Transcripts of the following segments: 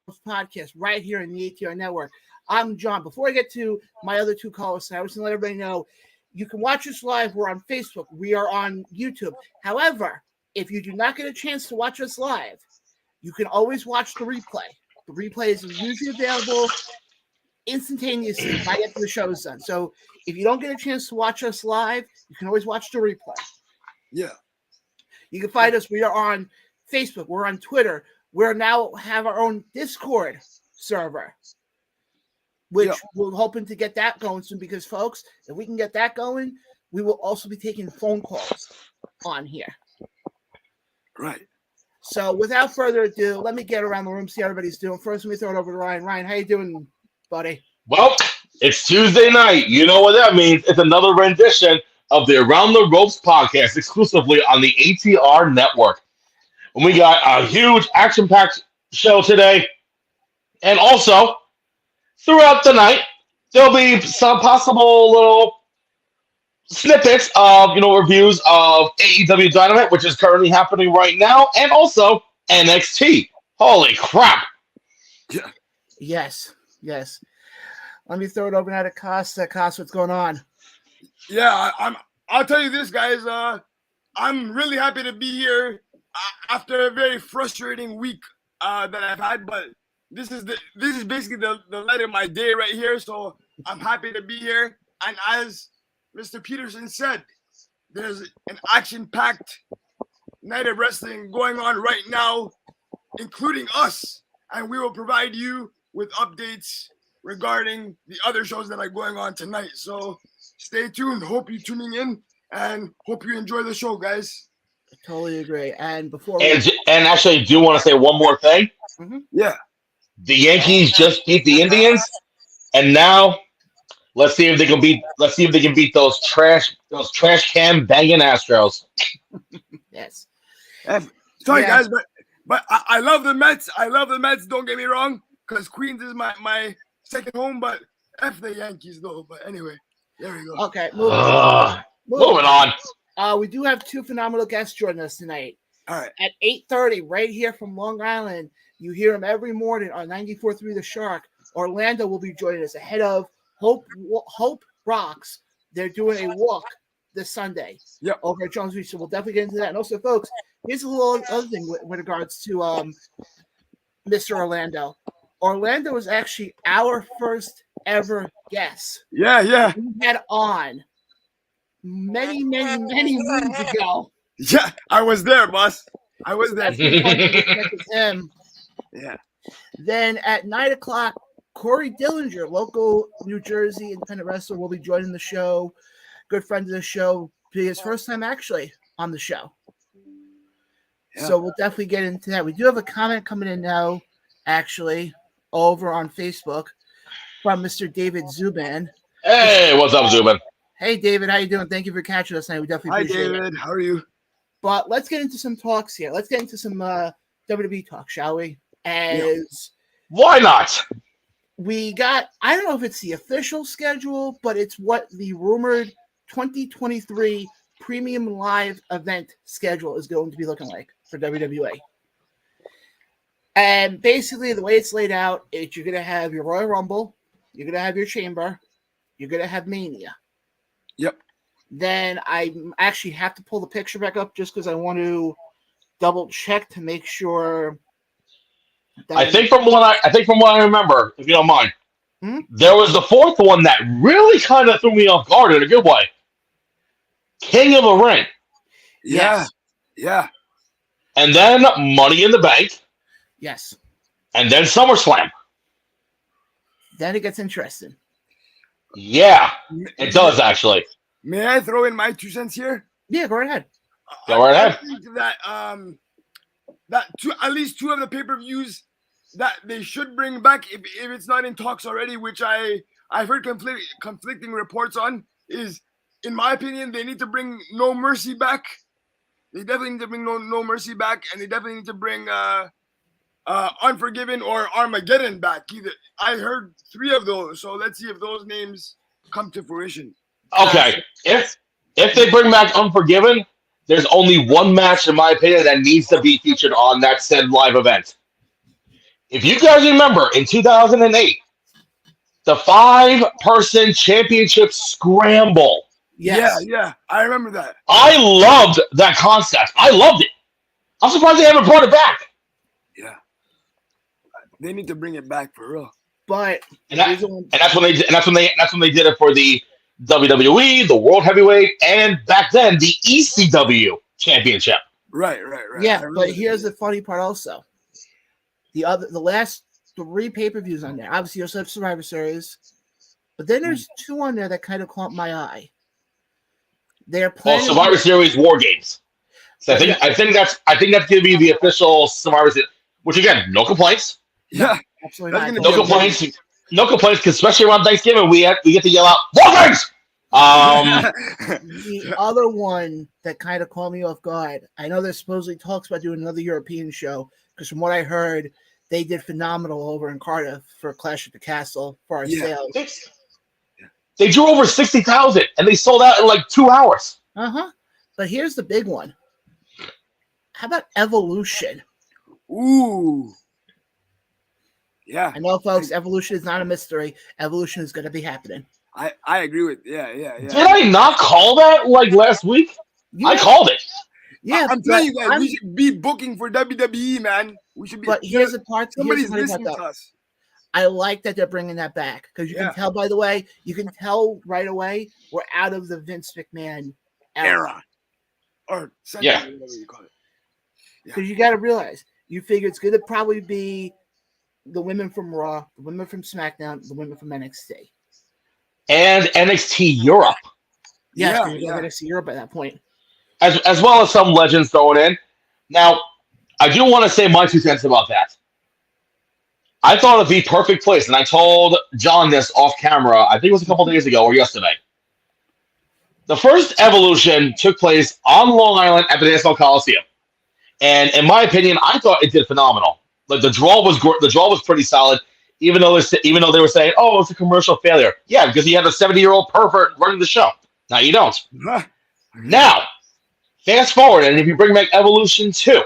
podcast right here in the ATR Network. I'm John. Before I get to my other two callers, I was going to let everybody know you can watch us live. We're on Facebook. We are on YouTube. However, if you do not get a chance to watch us live, you can always watch the replay. The replay is usually available instantaneously right after the show is done. So if you don't get a chance to watch us live, you can always watch the replay. Yeah. You can find us. We are on Facebook. We're on Twitter. We're now have our own Discord server, which we're hoping to get that going soon because, folks, if we can get that going, we will also be taking phone calls on here. Right. So without further ado, let me get around the room, see how everybody's doing. First, let me throw it over to Ryan. Ryan, how you doing, buddy? Well, it's Tuesday night. You know what that means. It's another rendition of the Around the Ropes podcast exclusively on the ATR network. And we got a huge action-packed show today. And also, throughout the night, there'll be some possible little snippets of, reviews of AEW Dynamite, which is currently happening right now, and also NXT. Holy crap. Yeah. Yes. Let me throw it over now to Costa. Costa, what's going on? Yeah, I'll tell you this, guys. I'm really happy to be here after a very frustrating week that I've had, but this is basically the light of my day right here. So I'm happy to be here. And as Mr. Peterson said, there's an action-packed night of wrestling going on right now, including us, and we will provide you with updates regarding the other shows that are going on tonight. So stay tuned. Hope you're tuning in, and hope you enjoy the show, guys. I totally agree. And before and actually, I do want to say one more thing. Mm-hmm. Yeah. The Yankees just beat the Indians, and now let's see if they can beat those trash can banging Astros. Yes. Sorry, guys, but I love the Mets. I love the Mets. Don't get me wrong, because Queens is my second home. But F the Yankees, though. But anyway, there we go. Okay. Moving on. We do have two phenomenal guests joining us tonight. All right. At 8:30, right here from Long Island. You hear them every morning on 94.3 The Shark. Orlando will be joining us ahead of Hope Rocks. They're doing a walk this Sunday over at Jones Beach. So we'll definitely get into that. And also, folks, here's a little other thing with regards to Mr. Orlando. Orlando was actually our first ever guest. Yeah. We had on many moons ago. Yeah, I was there, boss. I was there. Him. Yeah. Then at 9 o'clock, Corey Dillinger, local New Jersey independent wrestler, will be joining the show. Good friend of the show. Be his first time actually on the show. Yeah. So we'll definitely get into that. We do have a comment coming in now, actually, over on Facebook from Mr. David Zuban. Hey, what's up, Zuban? Hey, David, how you doing? Thank you for catching us tonight. We definitely appreciate it. Hi, David. How are you? But let's get into some talks here. Let's get into some WWE talk, shall we? Why not? We got, I don't know if it's the official schedule, but it's what the rumored 2023 premium live event schedule is going to be looking like for WWE. And basically, the way it's laid out is you're going to have your Royal Rumble, you're going to have your Chamber, you're going to have Mania. Yep. Then I actually have to pull the picture back up just because I want to double check to make sure. I think from what I remember, if you don't mind, there was the fourth one that really kind of threw me off guard in a good way. King of the Ring. Yeah. And then Money in the Bank. Yes. And then SummerSlam. Then it gets interesting. Yeah, it does actually. May I throw in my 2 cents here? Yeah, go right ahead. I think that at least 2 of the pay-per-views that they should bring back, if it's not in talks already, which I've heard conflicting reports on, is, in my opinion, they need to bring No Mercy back. They definitely need to bring No Mercy back, and they definitely need to bring Unforgiven or Armageddon back. I heard 3 of those, so let's see if those names come to fruition. Okay, if they bring back Unforgiven, there's only one match, in my opinion, that needs to be featured on that said live event. If you guys remember, in 2008, the 5-person championship scramble. Yes. Yeah, I remember that. I loved that concept. I loved it. I'm surprised they haven't brought it back. Yeah, they need to bring it back for real. But And that's when they did it for the WWE, the World Heavyweight, and back then the ECW Championship. Right. Yeah, but here's the funny part also. The last 3 pay-per-views on there. Obviously, you also have Survivor Series, but then there's 2 on there that kind of caught my eye. They're playing Survivor Series War Games. So I think that's going to be the official Survivor Series. Which again, no complaints. Yeah, absolutely not. No complaints. No complaints, because especially around Thanksgiving, we get to yell out War Games. The other one that kind of caught me off guard. I know there's supposedly talks about doing another European show, because from what I heard, they did phenomenal over in Cardiff for Clash at the Castle for our sales. They drew over 60,000 and they sold out in like 2 hours. But here's the big one. How about Evolution? Ooh. Yeah. I know, folks, Evolution is not a mystery. Evolution is going to be happening. I agree with yeah. Did I not call that like last week? Yeah. I called it. Yeah, I'm telling you guys, we should be booking for WWE, man. We should be. But here's the part. Somebody's listening to us. I like that they're bringing that back, because you can tell, by the way, right away we're out of the Vince McMahon era. Or whatever you call it. Because you got to realize, you figure it's going to probably be the women from Raw, the women from SmackDown, the women from NXT. And NXT Europe. Yes, NXT Europe at that point. As well as some legends thrown in. Now, I do want to say my 2 cents about that. I thought it'd be perfect place, and I told John this off camera, I think it was a couple days ago or yesterday. The first Evolution took place on Long Island at the Nassau Coliseum. And in my opinion, I thought it did phenomenal. Like the draw was pretty solid, even though they were saying, "Oh, it's a commercial failure." Yeah, because you had a 70-year-old pervert running the show. Now you don't. Now, fast forward, and if you bring back Evolution 2,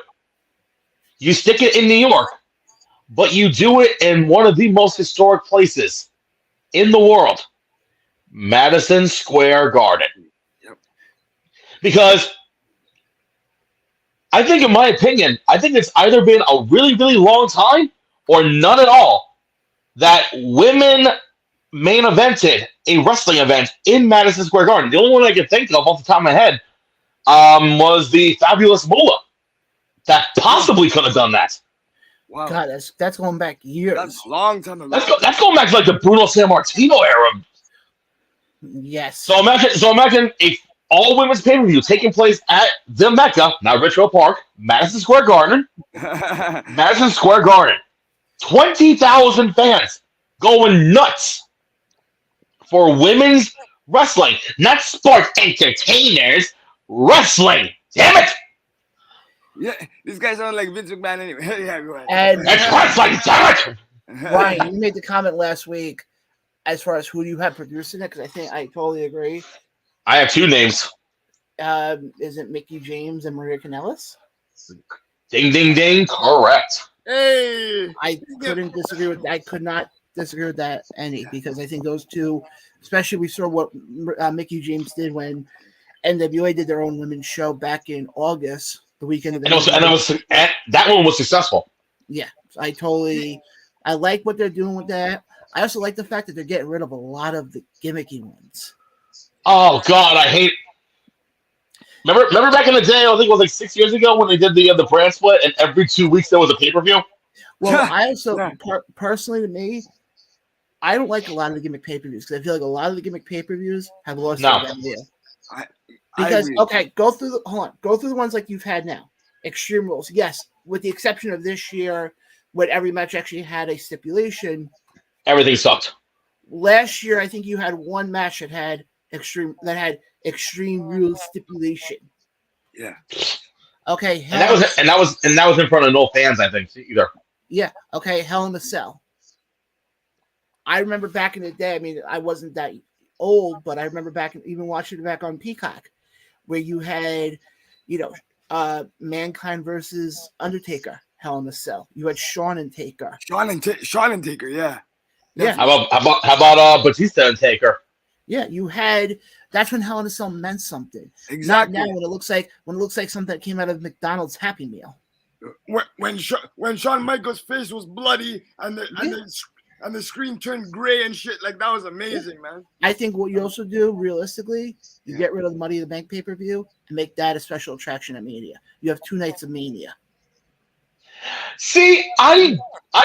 you stick it in New York, but you do it in one of the most historic places in the world, Madison Square Garden. Yep. Because I think, in my opinion, it's either been a really, really long time or none at all that women main evented a wrestling event in Madison Square Garden. The only one I can think of off the top of my head was the Fabulous Moolah that possibly could have done that. Wow. God, that's going back years. That's a long time ago. That's going back to like the Bruno Sammartino era. Yes. So imagine a all-women's pay-per-view taking place at the Mecca, not Richfield Park, Madison Square Garden. Madison Square Garden. 20,000 fans going nuts for women's wrestling. Not sports entertainers, wrestling. Damn it! Yeah, these guys sound like Vince McMahon anyway. Yeah, go ahead. And it's wrestling, damn it! Ryan, you made the comment last week as far as who you have producing it, because I think I totally agree. I have 2 names. Is it Mickie James and Maria Kanellis? Ding, ding, ding. Correct. Hey! I could not disagree with that any, because I think those two, especially we saw what Mickie James did when NWA did their own women's show back in August, the weekend of the and that one was successful. Yeah, I like what they're doing with that. I also like the fact that they're getting rid of a lot of the gimmicky ones. Oh God, I hate. Remember back in the day, I think it was like 6 years ago when they did the brand split, and every 2 weeks there was a pay-per-view. Well, I also personally, to me, I don't like a lot of the gimmick pay-per-views, because I feel like a lot of the gimmick pay-per-views have lost their value. Because go through the ones like you've had now. Extreme Rules, yes, with the exception of this year, when every match actually had a stipulation. Everything sucked. Last year, I think you had one match that had Extreme Rules stipulation. Yeah. Okay. And that was in front of no fans, I think, either. Yeah. Okay. Hell in a Cell. I remember back in the day. I mean, I wasn't that old, but I remember even watching it back on Peacock, where you had, Mankind versus Undertaker Hell in a Cell. You had Shawn and Taker. Shawn and Taker, yeah. Yeah. How about Batista and Taker? Yeah, you had. That's when Hell in a Cell meant something. Exactly. Not now when it looks like something that came out of McDonald's Happy Meal. When Shawn Michaels' face was bloody and the screen turned gray and shit, like that was amazing, man. I think what you also do, realistically, you get rid of the Money in the Bank pay-per-view and make that a special attraction at Mania. You have 2 nights of Mania. See, I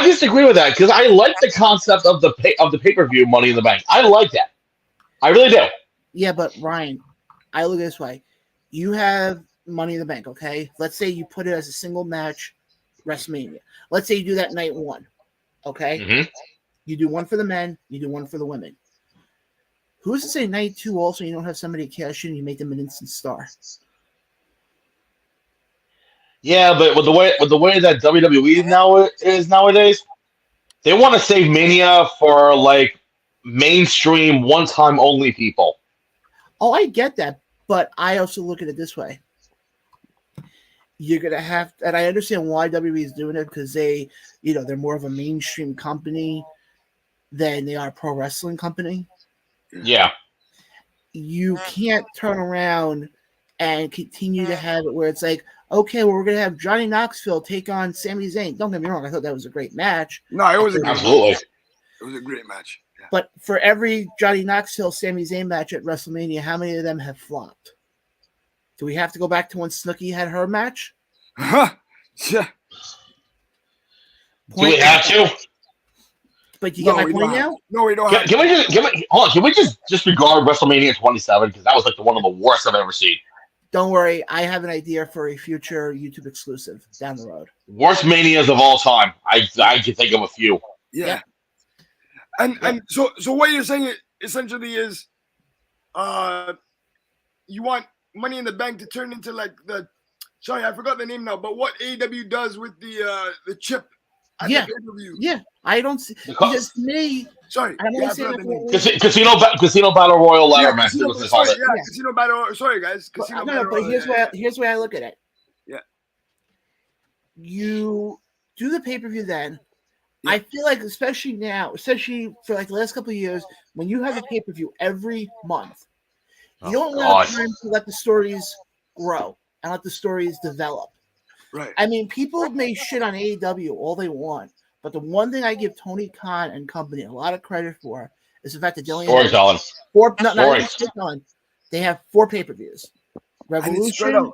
disagree with that because I like the concept of the pay-per-view Money in the Bank. I like that. I really do. Yeah, but Ryan, I look at it this way. You have Money in the Bank, okay? Let's say you put it as a single match WrestleMania. Let's say you do that night 1, okay? Mm-hmm. You do one for the men, you do one for the women. Who's to say night 2 also you don't have somebody cash in and you make them an instant star? Yeah, but with the way that WWE now is nowadays, they want to save Mania for like mainstream one-time only people. Oh, I get that, but I also look at it this way. You're gonna have, and I understand why WWE is doing it because they're more of a mainstream company than they are a pro wrestling company. Yeah. You can't turn around and continue to have it where it's like, okay, well, we're going to have Johnny Knoxville take on Sami Zayn. Don't get me wrong. I thought that was a great match. No, it was absolutely. It was a great match. Yeah. But for every Johnny Knoxville, Sami Zayn match at WrestleMania, how many of them have flopped? Do we have to go back to when Snooki had her match? Yeah. Do we have to? But you get my point now? No, we don't have Can we just disregard WrestleMania 27 because that was like one of the worst I've ever seen. Don't worry, I have an idea for a future YouTube exclusive down the road. Worst manias of all time. I can think of a few. Yeah. And so what you're saying essentially is you want Money in the Bank to turn into like I forgot the name now, but what AEW does with the chip at the pay-per-view. Yeah. I don't see because to me. Sorry, Casino Battle Royal ladder match. Casino Battle. Sorry, guys. Casino Battle but here's where I look at it. Yeah. You do the pay-per-view then. Yeah. I feel like, especially for like the last couple of years, when you have a pay-per-view every month, you don't have time to let the stories grow and let the stories develop. Right. I mean, people may shit on AEW all they want, but the one thing I give Tony Khan and company a lot of credit for is the fact that they only have storytelling. They have 4 pay-per-views: Revolution,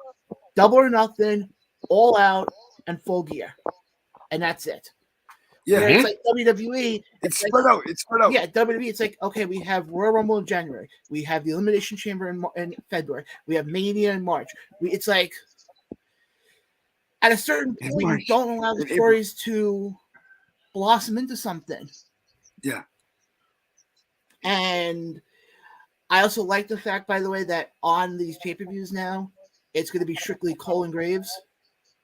Double or Nothing, All Out, and Full Gear, and that's it. Yeah, it's like WWE. It's spread out. Yeah, WWE. It's like, okay, we have Royal Rumble in January, we have the Elimination Chamber in February, we have Mania in March. It's like at a certain point, you don't allow the stories to blossom into something. Yeah. And I also like the fact, by the way, that on these pay-per-views now, it's going to be strictly Cole and Graves.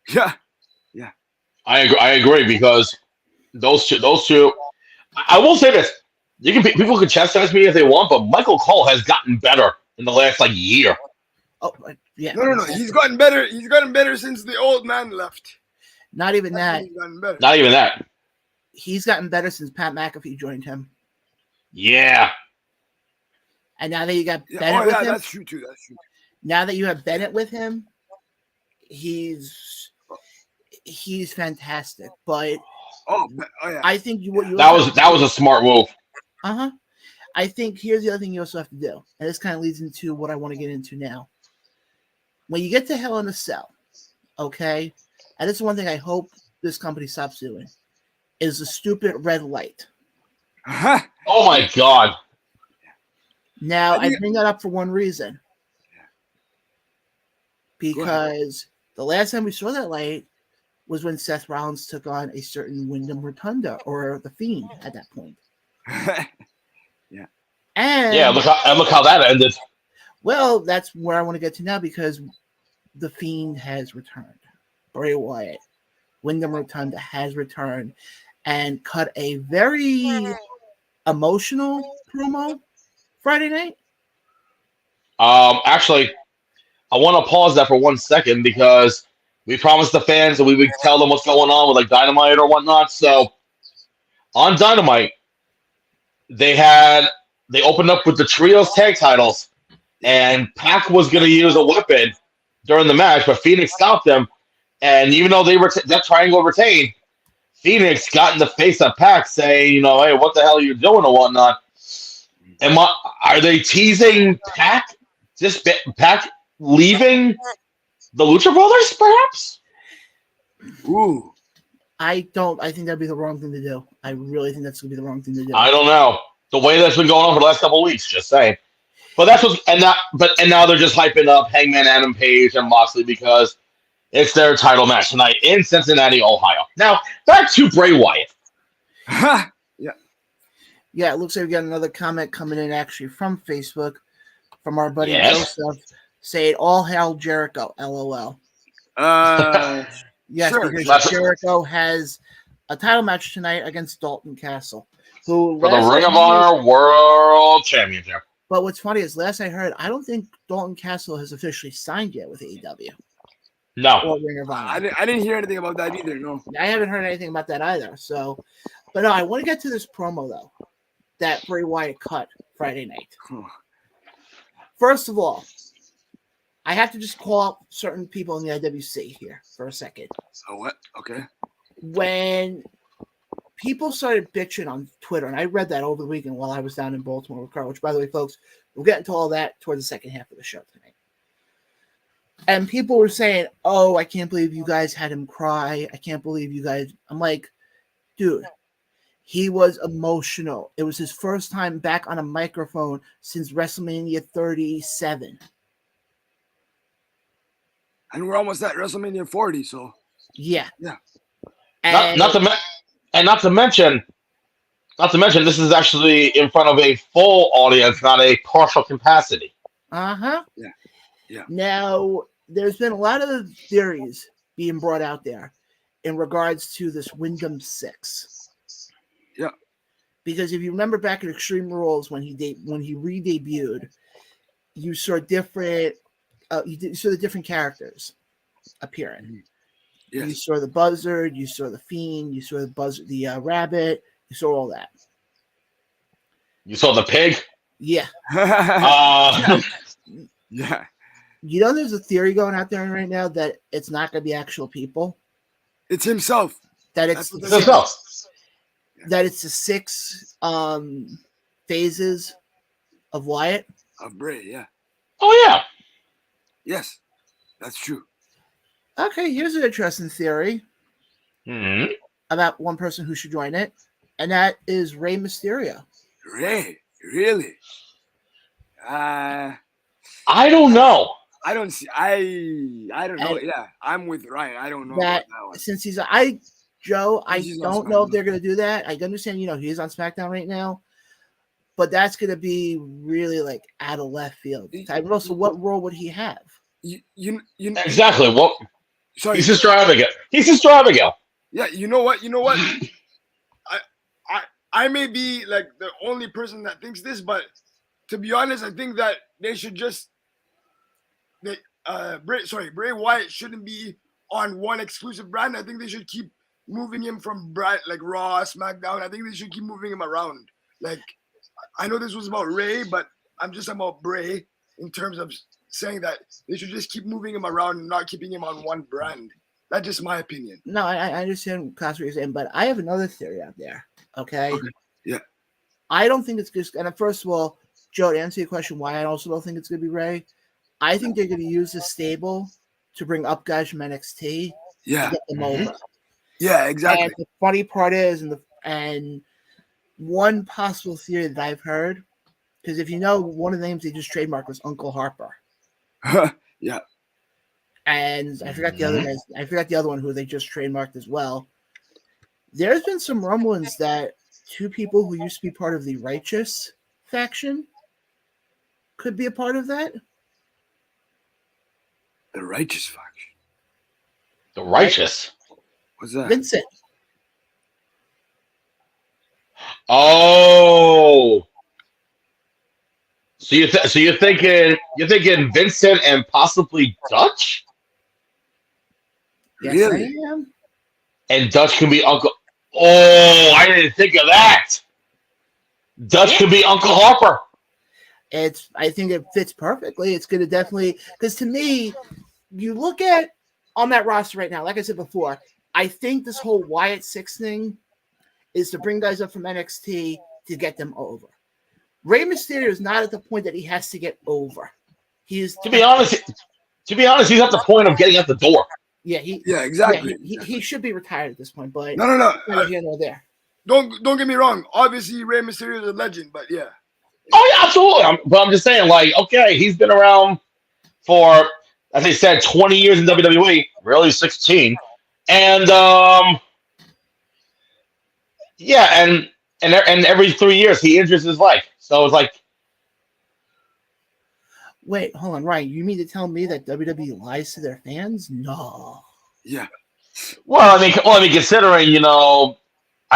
Yeah. I agree because those two. I will say this: people can chastise me if they want, but Michael Cole has gotten better in the last year. Oh yeah. No. He's gotten better. He's gotten better since the old man left. Not even that. Not even that. He's gotten better since Pat McAfee joined him. Yeah. And now that you got Bennett with him. That's true too. Now that you have Bennett with him, he's fantastic. But I think that was a smart move. I think here's the other thing you also have to do, and this kind of leads into what I want to get into now. When you get to Hell in a Cell, okay, and this is one thing I hope this company stops doing, is the stupid red light. Oh my God. Now, I bring that up for one reason. Because the last time we saw that light was when Seth Rollins took on a certain Wyndham Rotunda, or The Fiend at that point. Yeah. And look how that ended. Well, that's where I want to get to now, because The Fiend has returned. Bray Wyatt, Wyndham Rotunda has returned and cut a very emotional promo Friday night. Actually, I want to pause that for 1 second because We promised the fans that we would tell them what's going on with like Dynamite or whatnot. So on Dynamite, they opened up with the trios tag titles, and Pac was going to use a weapon during the match, but Phoenix stopped them. And even though that triangle retained, Phoenix got in the face of Pac, saying, hey, what the hell are you doing or whatnot? Are they teasing Pac? Just Pac leaving the Lucha Brothers, perhaps? Ooh. I think that'd be the wrong thing to do. I really think that's gonna be the wrong thing to do. I don't know. The way that's been going on for the last couple of weeks, just saying. But now they're just hyping up Hangman Adam Page and Moxley because it's their title match tonight in Cincinnati, Ohio. Now, back to Bray Wyatt. Yeah, it looks like we got another comment coming in actually from Facebook from our buddy Joseph saying all hail Jericho, LOL. Yes, sure. because Jericho has a title match tonight against Dalton Castle, who for the Ring of Honor World Championship. But what's funny is last I heard, I don't think Dalton Castle has officially signed yet with AEW. No. Or Ring of Honor. I didn't hear anything about that either, no. I haven't heard anything about that either. So, but no, I want to get to this promo though that Bray Wyatt cut Friday night. First of all, I have to just call out certain people in the IWC here for a second. So what? Okay. When people started bitching on Twitter, and I read that over the weekend while I was down in Baltimore with Carl, which, by the way, folks, we'll get into all that towards the second half of the show tonight. And people were saying, oh, I can't believe you guys had him cry. I can't believe you guys. I'm like, dude, he was emotional. It was his first time back on a microphone since WrestleMania 37. And we're almost at WrestleMania 40, so. Yeah. And not to mention, this is actually in front of a full audience, not a partial capacity. Uh-huh. Yeah. Now, there's been a lot of theories being brought out there in regards to this Wyndham 6. Yeah. Because if you remember back at Extreme Rules when he re-debuted, you saw different you saw the different characters appearing. Yes. You saw the Buzzard, you saw the Fiend, you saw the Rabbit, you saw all that. You saw the pig? Yeah. Yeah. You know, there's a theory going out there right now that it's not going to be actual people. It's himself. That it's the 6 phases of Wyatt. Of Bray, yeah. Oh, yeah. Yes, that's true. Okay, here's an interesting theory about one person who should join it, and that is Rey Mysterio. Rey, really? I don't know. I don't see. I don't know. Yeah, I'm with Ryan. I don't know that, about that one. Since he's Joe, I don't know if they're going to do that. I understand, he's on SmackDown right now, but that's going to be really like out of left field. But also, what role would he have? You exactly. Well, sorry, he's extravagant. Yeah, you know what? I may be like the only person that thinks this, but to be honest, I think that they should just Bray Wyatt shouldn't be on one exclusive brand. I think they should keep moving him from brand like Raw, SmackDown. I think they should keep moving him around. Like, I know this was about Ray, but I'm just about Bray in terms of saying that they should just keep moving him around and not keeping him on one brand. That's just my opinion. No, I understand what you're saying, but I have another theory out there. Okay. Yeah. I don't think it's just. And first of all, Joe, to answer your question, why I also don't think it's going to be Ray. I think they're going to use the stable to bring up guys from NXT. Yeah. To get them over. Yeah, exactly. And the funny part is, and one possible theory that I've heard, because if you know, one of the names they just trademarked was Uncle Harper. Yeah. And I forgot the other guys. I forgot the other one who they just trademarked as well. There's been some rumblings that 2 people who used to be part of the Righteous faction could be a part of that. The Righteous faction. The Righteous? What's that? Vincent. Oh. So you're thinking Vincent and possibly Dutch? Yes, Really? I am. And Dutch can be Uncle. Oh, I didn't think of that. Dutch can be Uncle Harper. I think it fits perfectly. It's going to definitely, because to me, you look at on that roster right now, like I said before, I think this whole Wyatt 6 thing is to bring guys up from NXT to get them over. Rey Mysterio is not at the point that he has to get over. He is To be honest, he's at the point of getting out the door. Yeah, exactly. He should be retired at this point, but No. neither here nor there. Don't get me wrong. Obviously, Rey Mysterio is a legend, but yeah. Oh yeah, absolutely. But I'm just saying, like, okay, he's been around for, as they said, 20 years in WWE, really 16, and yeah, and every 3 years he injures his leg. So it's like, wait, hold on, Ryan. You mean to tell me that WWE lies to their fans? No. Yeah. well, I mean, considering, I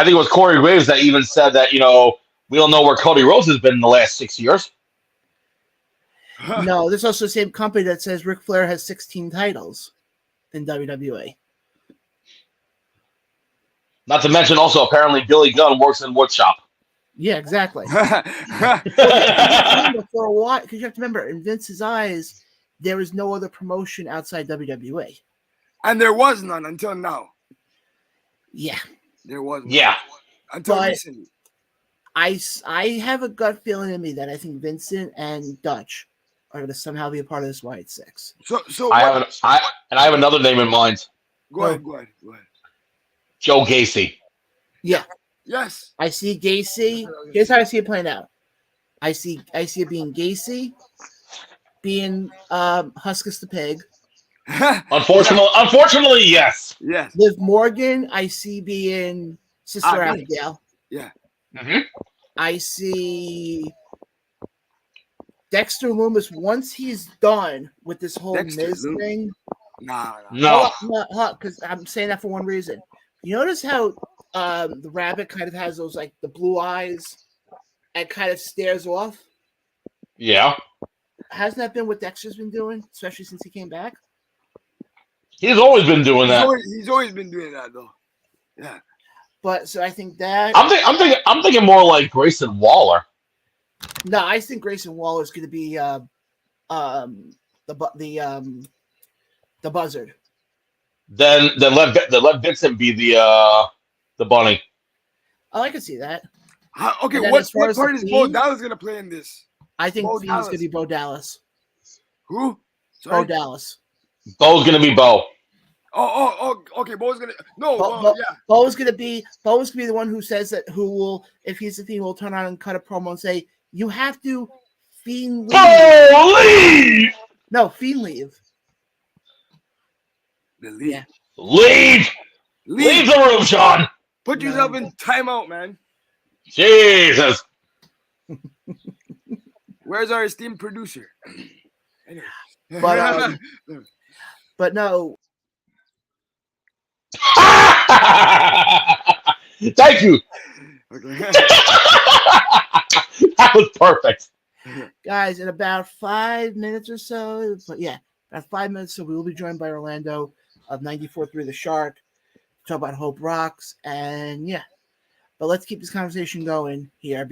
think it was Corey Graves that even said that, we don't know where Cody Rhodes has been in the last 6 years. No, there's also the same company that says Ric Flair has 16 titles in WWE. Not to mention, also apparently Billy Gunn works in woodshop. Yeah, exactly. For a while, because you have to remember, in Vince's eyes, there was no other promotion outside WWE. And there was none until now. Yeah. There was none. Yeah. Until recently. I have a gut feeling in me that I think Vincent and Dutch are going to somehow be a part of this Wyatt 6. So I have another name in mind. Go ahead. Joe Gacy. Yeah. Yes. I see Gacy. Here's how I see it playing out. I see it being Gacy, being Huskus the Pig. Unfortunately, yes. Yes. Liv Morgan, I see being Sister Abigail. Yeah. Mm-hmm. I see Dexter Lumis once he's done with this whole Miz thing. No. Because I'm saying that for one reason. You notice how the rabbit kind of has those like the blue eyes and kind of stares off? Yeah. Hasn't that been what Dexter's been doing, especially since he came back? He's always been doing that. He's always been doing that though. Yeah. But so I think that I'm thinking more like Grayson Waller. No, I think Grayson Waller is going to be the buzzard. Then let Vincent be the bunny. Oh, I can see that. Okay, what part is Bo Dallas going to play in this? I think Fiend's going to be Bo Dallas. Who? Sorry? Bo Dallas. Bo's going to be Bo. Oh, okay. Bo's gonna Bo's gonna be the one who says that if he's the Fiend, will turn on and cut a promo and say, "You have to Fiend leave." Oh, leave! No, Fiend leave. Leave. Yeah. Leave the room, Sean. Put yourself in timeout, man. Jesus. Where's our esteemed producer? But no. Thank you. Okay. That was perfect. Guys, in about 5 minutes or so, about 5 minutes, so we will be joined by Orlando of 94.3 The Shark to talk about Hope Rocks, and but let's keep this conversation going here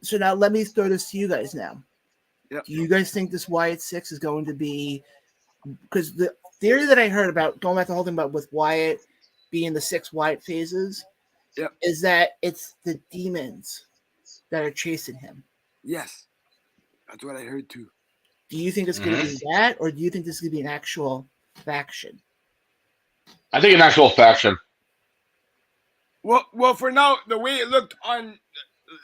so now let me throw this to you guys now. Yep. Do you guys think this Wyatt 6 is going to be, because the theory that I heard about going back to the whole thing about with Wyatt being the 6 Wyatt phases is that it's the demons that are chasing him. Yes. That's what I heard too. Do you think it's going to be that, or do you think this is going to be an actual faction? I think an actual faction. Well, for now, the way it looked on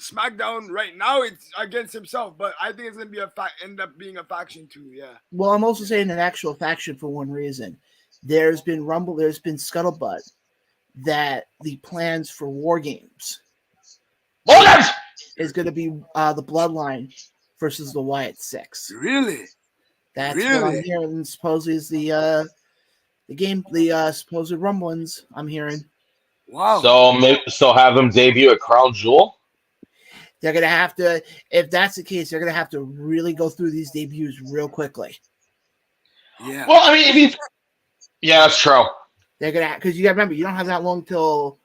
SmackDown right now, it's against himself, but I think it's going to be end up being a faction too. Yeah. Well, I'm also saying an actual faction for one reason. There's been scuttlebutt that the plans for War Games is going to be the Bloodline versus the Wyatt 6. Really? That's what I'm hearing. Supposedly is the supposed rumblings I'm hearing. Wow. So have them debut at Crown Jewel? They're going to have to, if that's the case, they're going to have to really go through these debuts real quickly. Yeah. Well, I mean, Yeah, that's true. They're gonna because you got to remember you don't have that long till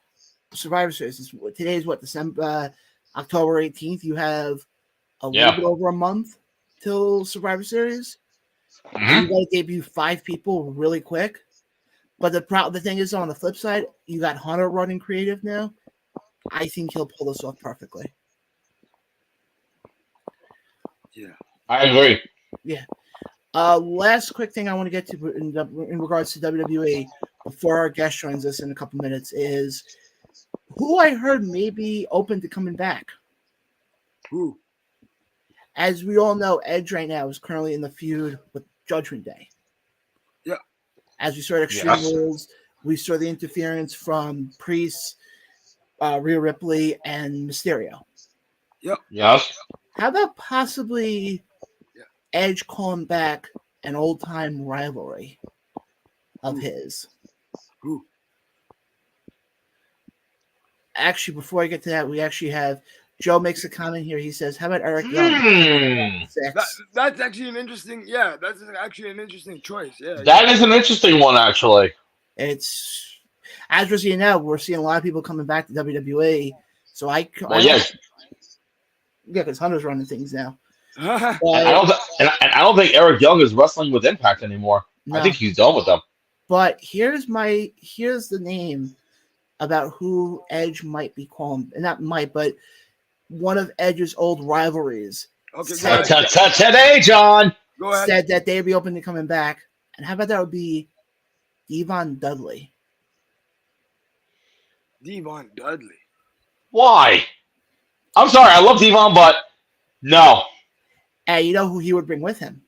Survivor Series. Today's what December, October 18th. You have a little bit over a month till Survivor Series, and you got to debut 5 people really quick. But the thing is, on the flip side, you got Hunter running creative now. I think he'll pull this off perfectly. Yeah, I agree. Yeah. Last quick thing I want to get to in regards to WWE before our guest joins us in a couple minutes is who I heard may be open to coming back. Who? As we all know, Edge right now is currently in the feud with Judgment Day. Yeah. As we saw at Extreme Rules, we saw the interference from Priest, Rhea Ripley, and Mysterio. Yep. Yes. How about possibly Edge calling back an old-time rivalry of his? Who? Actually, before I get to that, we actually have Joe makes a comment here. He says, "How about Eric Young?" That's actually an interesting. Yeah, that's actually an interesting choice. Yeah, that is an interesting one, actually. It's as we're seeing now, we're seeing a lot of people coming back to WWE. So because Hunter's running things now. I don't think Eric Young is wrestling with Impact anymore. No. I think he's done with them. But here's the name about who Edge might be calling, and not might, but one of Edge's old rivalries. Okay, today, John. Go ahead. Said that they'd be open to coming back, and how about that would be Devon Dudley? Devon Dudley. Why? I'm sorry, I love Devon, but no. And you know who he would bring with him?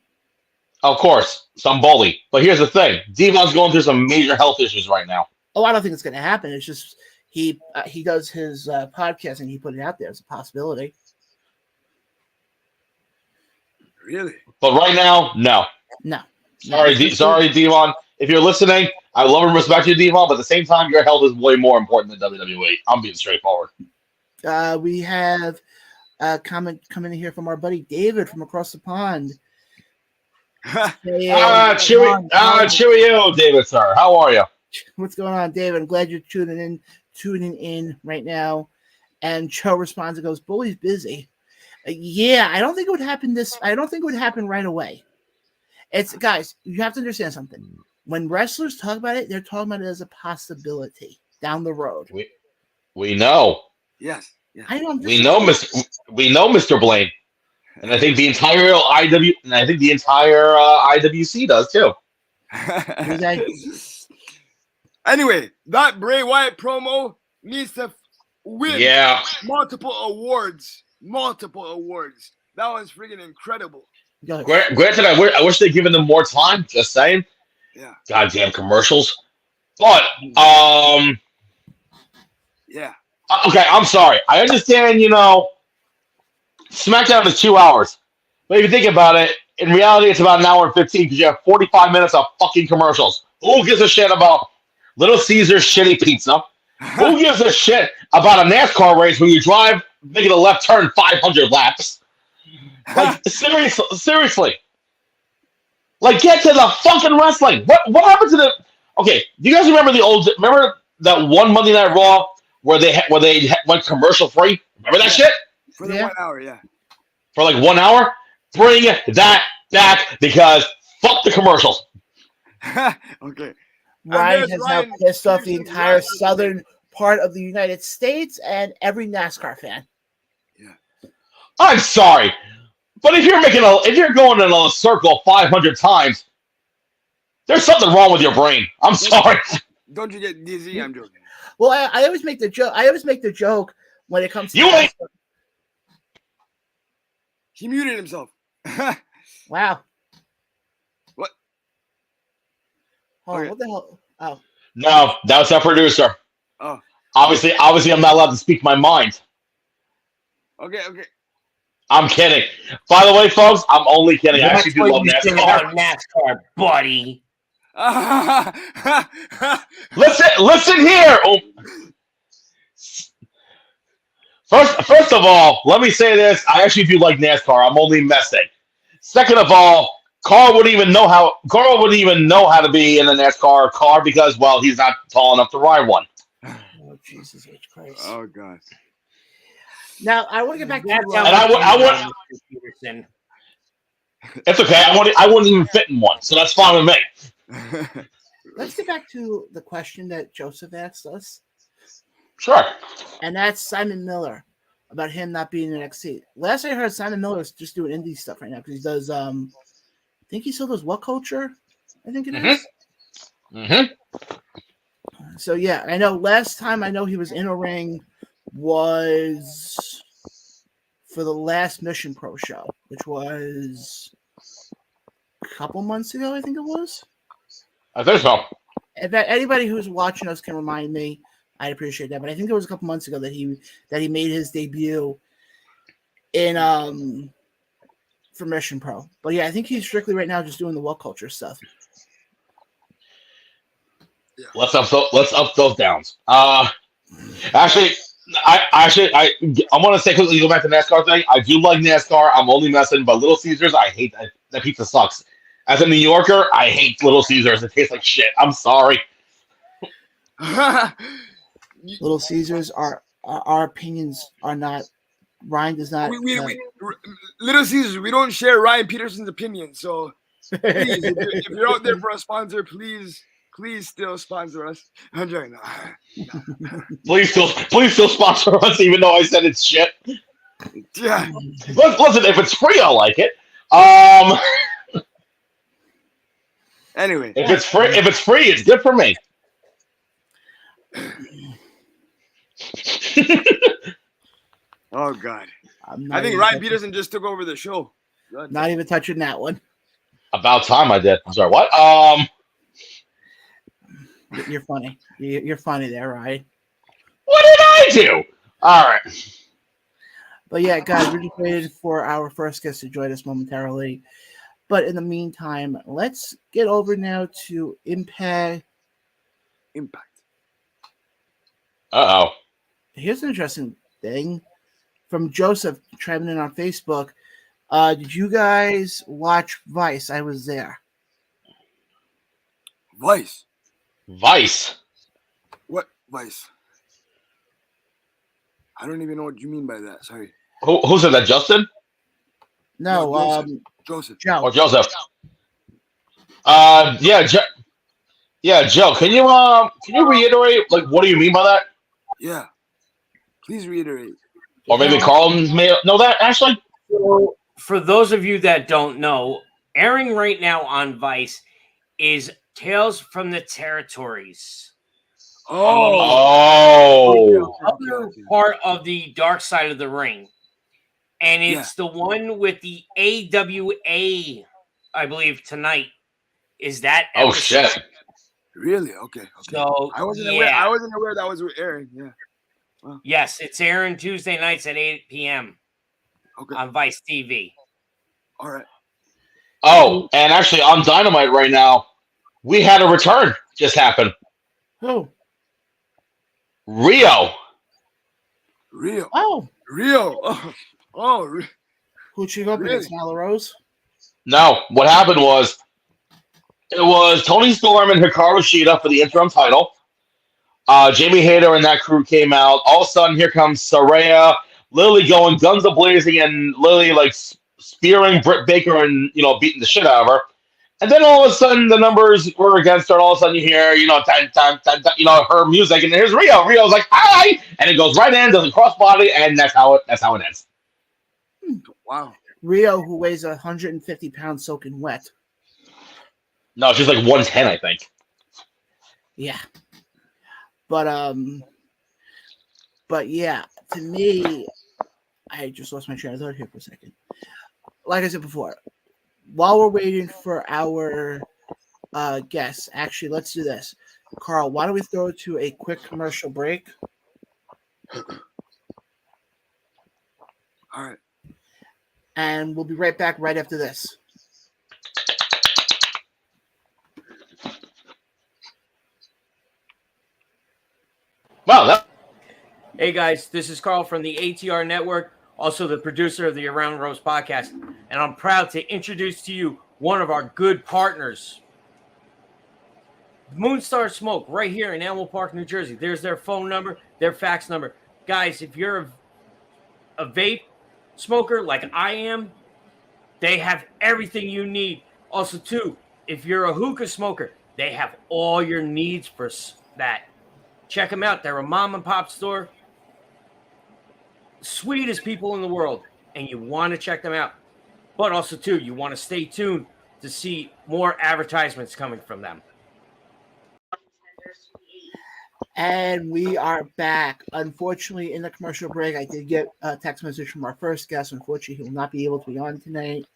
Of course, some bully. But here's the thing: Devon's going through some major health issues right now. Oh, I don't think it's going to happen. It's just he does his podcast and he put it out there as a possibility. Really? But right now, no. Sorry, Devon. If you're listening, I love and respect you, Devon, but at the same time, your health is way more important than WWE. I'm being straightforward. We have a comment coming in here from our buddy David from across the pond. Cheerio, David, sir. How are you? What's going on, David? I'm glad you're tuning in right now. And Joe responds and goes, "Bully's busy." Yeah, I don't think it would happen I don't think it would happen right away. Guys, you have to understand something. When wrestlers talk about it, they're talking about it as a possibility down the road. We know. Yes. We know Mr. Blaine. And I think the entire IWC does too. Anyway, that Bray Wyatt promo needs to win multiple awards. That was freaking incredible. Granted, I wish they'd given them more time. Just saying. Yeah. Goddamn commercials. But yeah. Okay, I'm sorry. I understand. SmackDown is 2 hours, but if you think about it, in reality, it's about an hour and 15 because you have 45 minutes of fucking commercials. Who gives a shit about Little Caesar's shitty pizza? Who gives a shit about a NASCAR race where you drive, making a left turn 500 laps? Like, seriously. Like, get to the fucking wrestling. What happened to the... Okay, do you guys remember that one Monday Night Raw where they went commercial free? Remember that shit? For the 1 hour, yeah. For like 1 hour? Bring that back because fuck the commercials. Okay. Ryan has now pissed off the entire southern part of the United States and every NASCAR fan. Yeah. I'm sorry, but if you're going in a circle 500 times, there's something wrong with your brain. I'm sorry. Don't you get dizzy? I'm joking. Well, I always make the joke when it comes to NASCAR. He muted himself. Wow. What? Oh, what the hell? Oh. No, that was our producer. Oh. Obviously, I'm not allowed to speak my mind. Okay. I'm kidding. By the way, folks, I'm only kidding. I actually do love NASCAR. NASCAR, buddy. Listen here. First of all, let me say this. I actually do like NASCAR. I'm only messing. Second of all, Carl wouldn't even know how to be in a NASCAR car because, well, he's not tall enough to ride one. Oh, Jesus H. Christ. Oh God. Now, I want to get back to... That's And I would. Mr. Peterson. It's okay. I wouldn't even fit in one, so that's fine with me. Let's get back to the question that Joseph asked us. Sure. And that's Simon Miller, about him not being in NXT. Last I heard, Simon Miller is just doing indie stuff right now because he does, I think he still does What Culture? I think it is. Mm-hmm. So, yeah, I know last time I know he was in a ring was for the last Mission Pro show, which was a couple months ago, I think it was. I think so. If anybody who's watching us can remind me, I'd appreciate that. But I think it was a couple months ago that he made his debut in for Mission Pro. But yeah, I think he's strictly right now just doing the What Culture stuff. Yeah. Let's up those downs. Actually, I want to say quickly go back to NASCAR thing. I do like NASCAR. I'm only messing, but Little Caesars, I hate that pizza sucks. As a New Yorker, I hate Little Caesars. It tastes like shit. I'm sorry. Little Caesars are our opinions are not. Ryan does not. Little Caesars, we don't share Ryan Peterson's opinion. So please, if you're out there for a sponsor, please still sponsor us. I'm joking. Please still sponsor us, even though I said it's shit. Yeah. Listen, if it's free, I'll like it. Anyway, if it's free, it's good for me. Oh God. I think Ryan Peterson just took over the show. God. Not even touching that one. About time I did. I'm sorry. What? You're funny. You're funny there, right? What did I do? All right. But yeah, guys, we're just waiting for our first guest to join us momentarily. But in the meantime, let's get over now to Impact. Uh-oh. Here's an interesting thing from Joseph chiming in on Facebook. Did you guys watch Vice? I was there. Vice. What Vice? I don't even know what you mean by that. Sorry. Who said that? Justin? No, Joseph. Joe. Or Joseph? Joe. Can you reiterate? Like, what do you mean by that? Yeah. Please reiterate. Or maybe Carl may know that. Actually, so for those of you that don't know, airing right now on Vice is Tales from the Territories. Oh. Other part of the Dark Side of the Ring. And it's the one with the AWA, I believe, tonight. Is that episode. Oh, shit. Really? Okay. So, I wasn't aware that was airing. Yeah. Wow. Yes, it's airing Tuesday nights at 8 p.m. On Vice TV. All right. Oh, and actually on Dynamite right now, we had a return just happen. Who? Rio. Oh. Rio. Oh. Who'd she go up against? Nyla Rose? No, what happened was it was Tony Storm and Hikaru Shida for the interim title. Jamie Hayter and that crew came out. All of a sudden, here comes Saraya, Lily going guns a-blazing, and Lily like spearing Britt Baker and beating the shit out of her. And then all of a sudden, the numbers were against her. And all of a sudden, you hear her music, and here's Rio. Rio's like hi, and it goes right in, does a crossbody, and that's how it ends. Wow. Rio, who weighs 150 pounds soaking wet. No, she's like 110, I think. Yeah. But yeah, to me, I just lost my train of thought here for a second. Like I said before, while we're waiting for our guests, actually, let's do this. Carl, why don't we throw it to a quick commercial break? All right. And we'll be right back right after this. Wow. Hey guys, this is Carl from the ATR Network, also the producer of the Around Rose podcast, and I'm proud to introduce to you one of our good partners, Moonstar Smoke, right here in Animal Park, New Jersey. There's their phone number, their fax number. Guys, if you're a vape smoker like I am, they have everything you need. Also, too, if you're a hookah smoker, they have all your needs for that. Check them out. They're a mom and pop store. Sweetest people in the world, and you want to check them out. But also, too, you want to stay tuned to see more advertisements coming from them. And we are back. Unfortunately, in the commercial break, I did get a text message from our first guest. Unfortunately, he will not be able to be on tonight.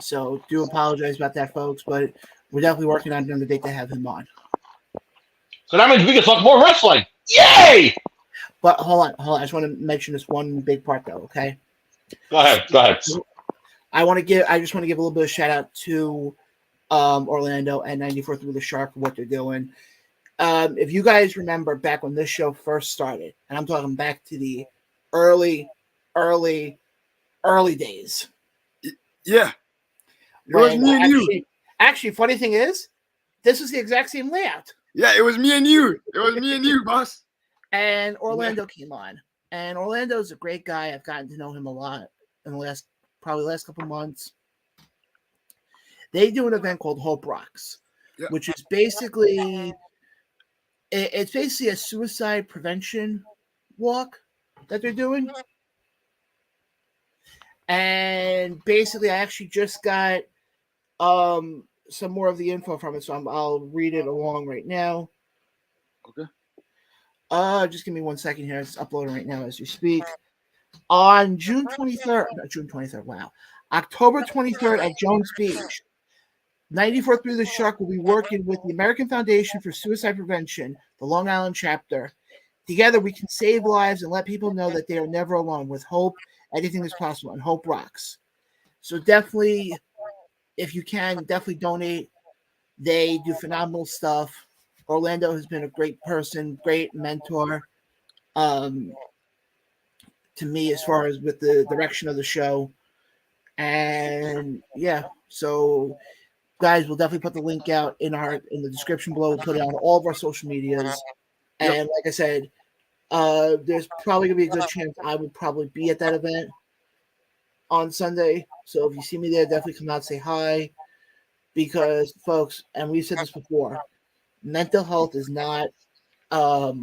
So do apologize about that, folks, but we're definitely working on another date to have him on. So that means we can talk more wrestling. Yay! But hold on. I just want to mention this one big part, though, okay? Go ahead. I just want to give a little bit of shout out to Orlando and 94 Through the Shark for what they're doing. If you guys remember back when this show first started, and I'm talking back to the early days. Yeah. It was me and you. Actually, funny thing is, this was the exact same layout. Yeah, it was me and you. It was me and you, boss. And Orlando came on. And Orlando's a great guy. I've gotten to know him a lot in the last couple months. They do an event called Hope Rocks, which is basically a suicide prevention walk that they're doing. And basically, I actually just got some more of the info from it, so I'll read it along right now. Okay. Just give me 1 second here. It's uploading right now as you speak. On October 23rd at Jones Beach, 94 Through the Shark will be working with the American Foundation for Suicide Prevention, the Long Island chapter. Together, we can save lives and let people know that they are never alone. With hope, anything is possible, and Hope Rocks. So definitely, if you can, definitely donate. They do phenomenal stuff. Orlando has been a great person, great mentor to me as far as with the direction of the show. And yeah, so guys, we'll definitely put the link out in the description below. We'll put it on all of our social medias. And like I said, there's probably gonna be a good chance I would probably be at that event on Sunday. So if you see me there, definitely come out, say hi. Because folks, and we've said this before, mental health is not a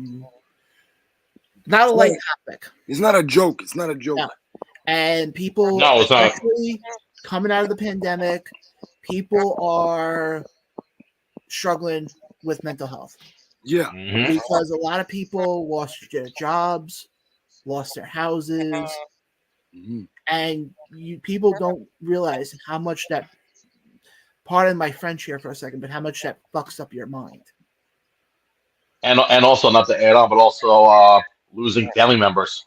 light topic. It's not a joke. It's not a joke. No. And people, especially coming out of the pandemic, people are struggling with mental health. Yeah. Mm-hmm. Because a lot of people lost their jobs, lost their houses, and people don't realize how much that, pardon my French here for a second, but how much that fucks up your mind. And also, not to add on, but also losing family members.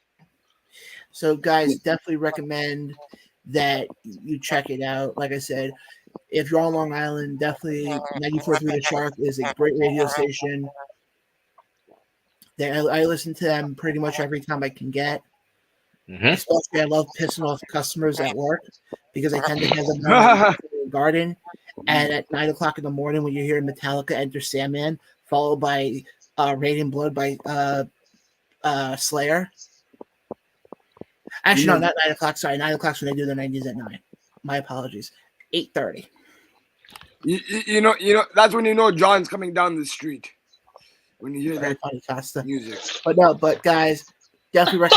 So, guys, definitely recommend that you check it out. Like I said, if you're on Long Island, definitely 94 Through the Shark is a great radio station. I listen to them pretty much every time I can get. Mm-hmm. Especially, I love pissing off customers at work because I tend to have them in the garden. And at 9 o'clock in the morning, when you're hearing Metallica Enter Sandman, followed by Radiant Blood by Slayer. Actually, no, not 9 o'clock. Sorry, 9 o'clock when they do the 90s at 9. My apologies. 8:30. You know, that's when you know John's coming down the street. When you hear Very that funny, Costa. music. But guys, definitely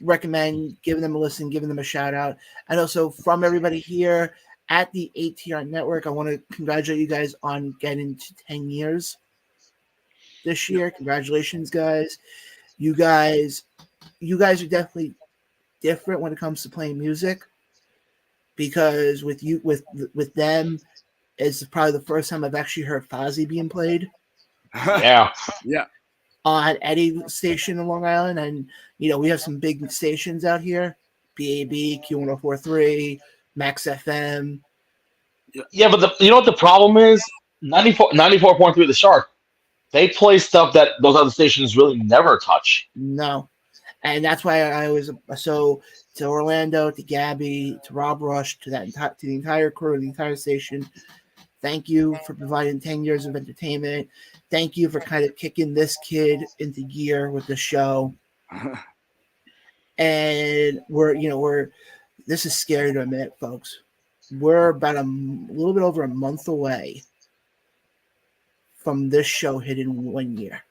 recommend giving them a listen, giving them a shout out. And also from everybody here at the ATR Network, I want to congratulate you guys on getting to 10 years this year. Congratulations, guys. You guys are definitely different when it comes to playing music, because with them, it's probably the first time I've actually heard Fozzy being played. Yeah. On any station in Long Island, and we have some big stations out here: BAB, Q1043, Max FM. Yeah, but you know what the problem is? 94.3 The Shark. They play stuff that those other stations really never touch. No, and that's why I always to Orlando, to Gabby, to Rob Rush, to the entire crew and the entire station. Thank you for providing 10 years of entertainment. Thank you for kind of kicking this kid into gear with the show. And this is scary to admit, folks. We're about a little bit over a month away from this show hitting 1 year.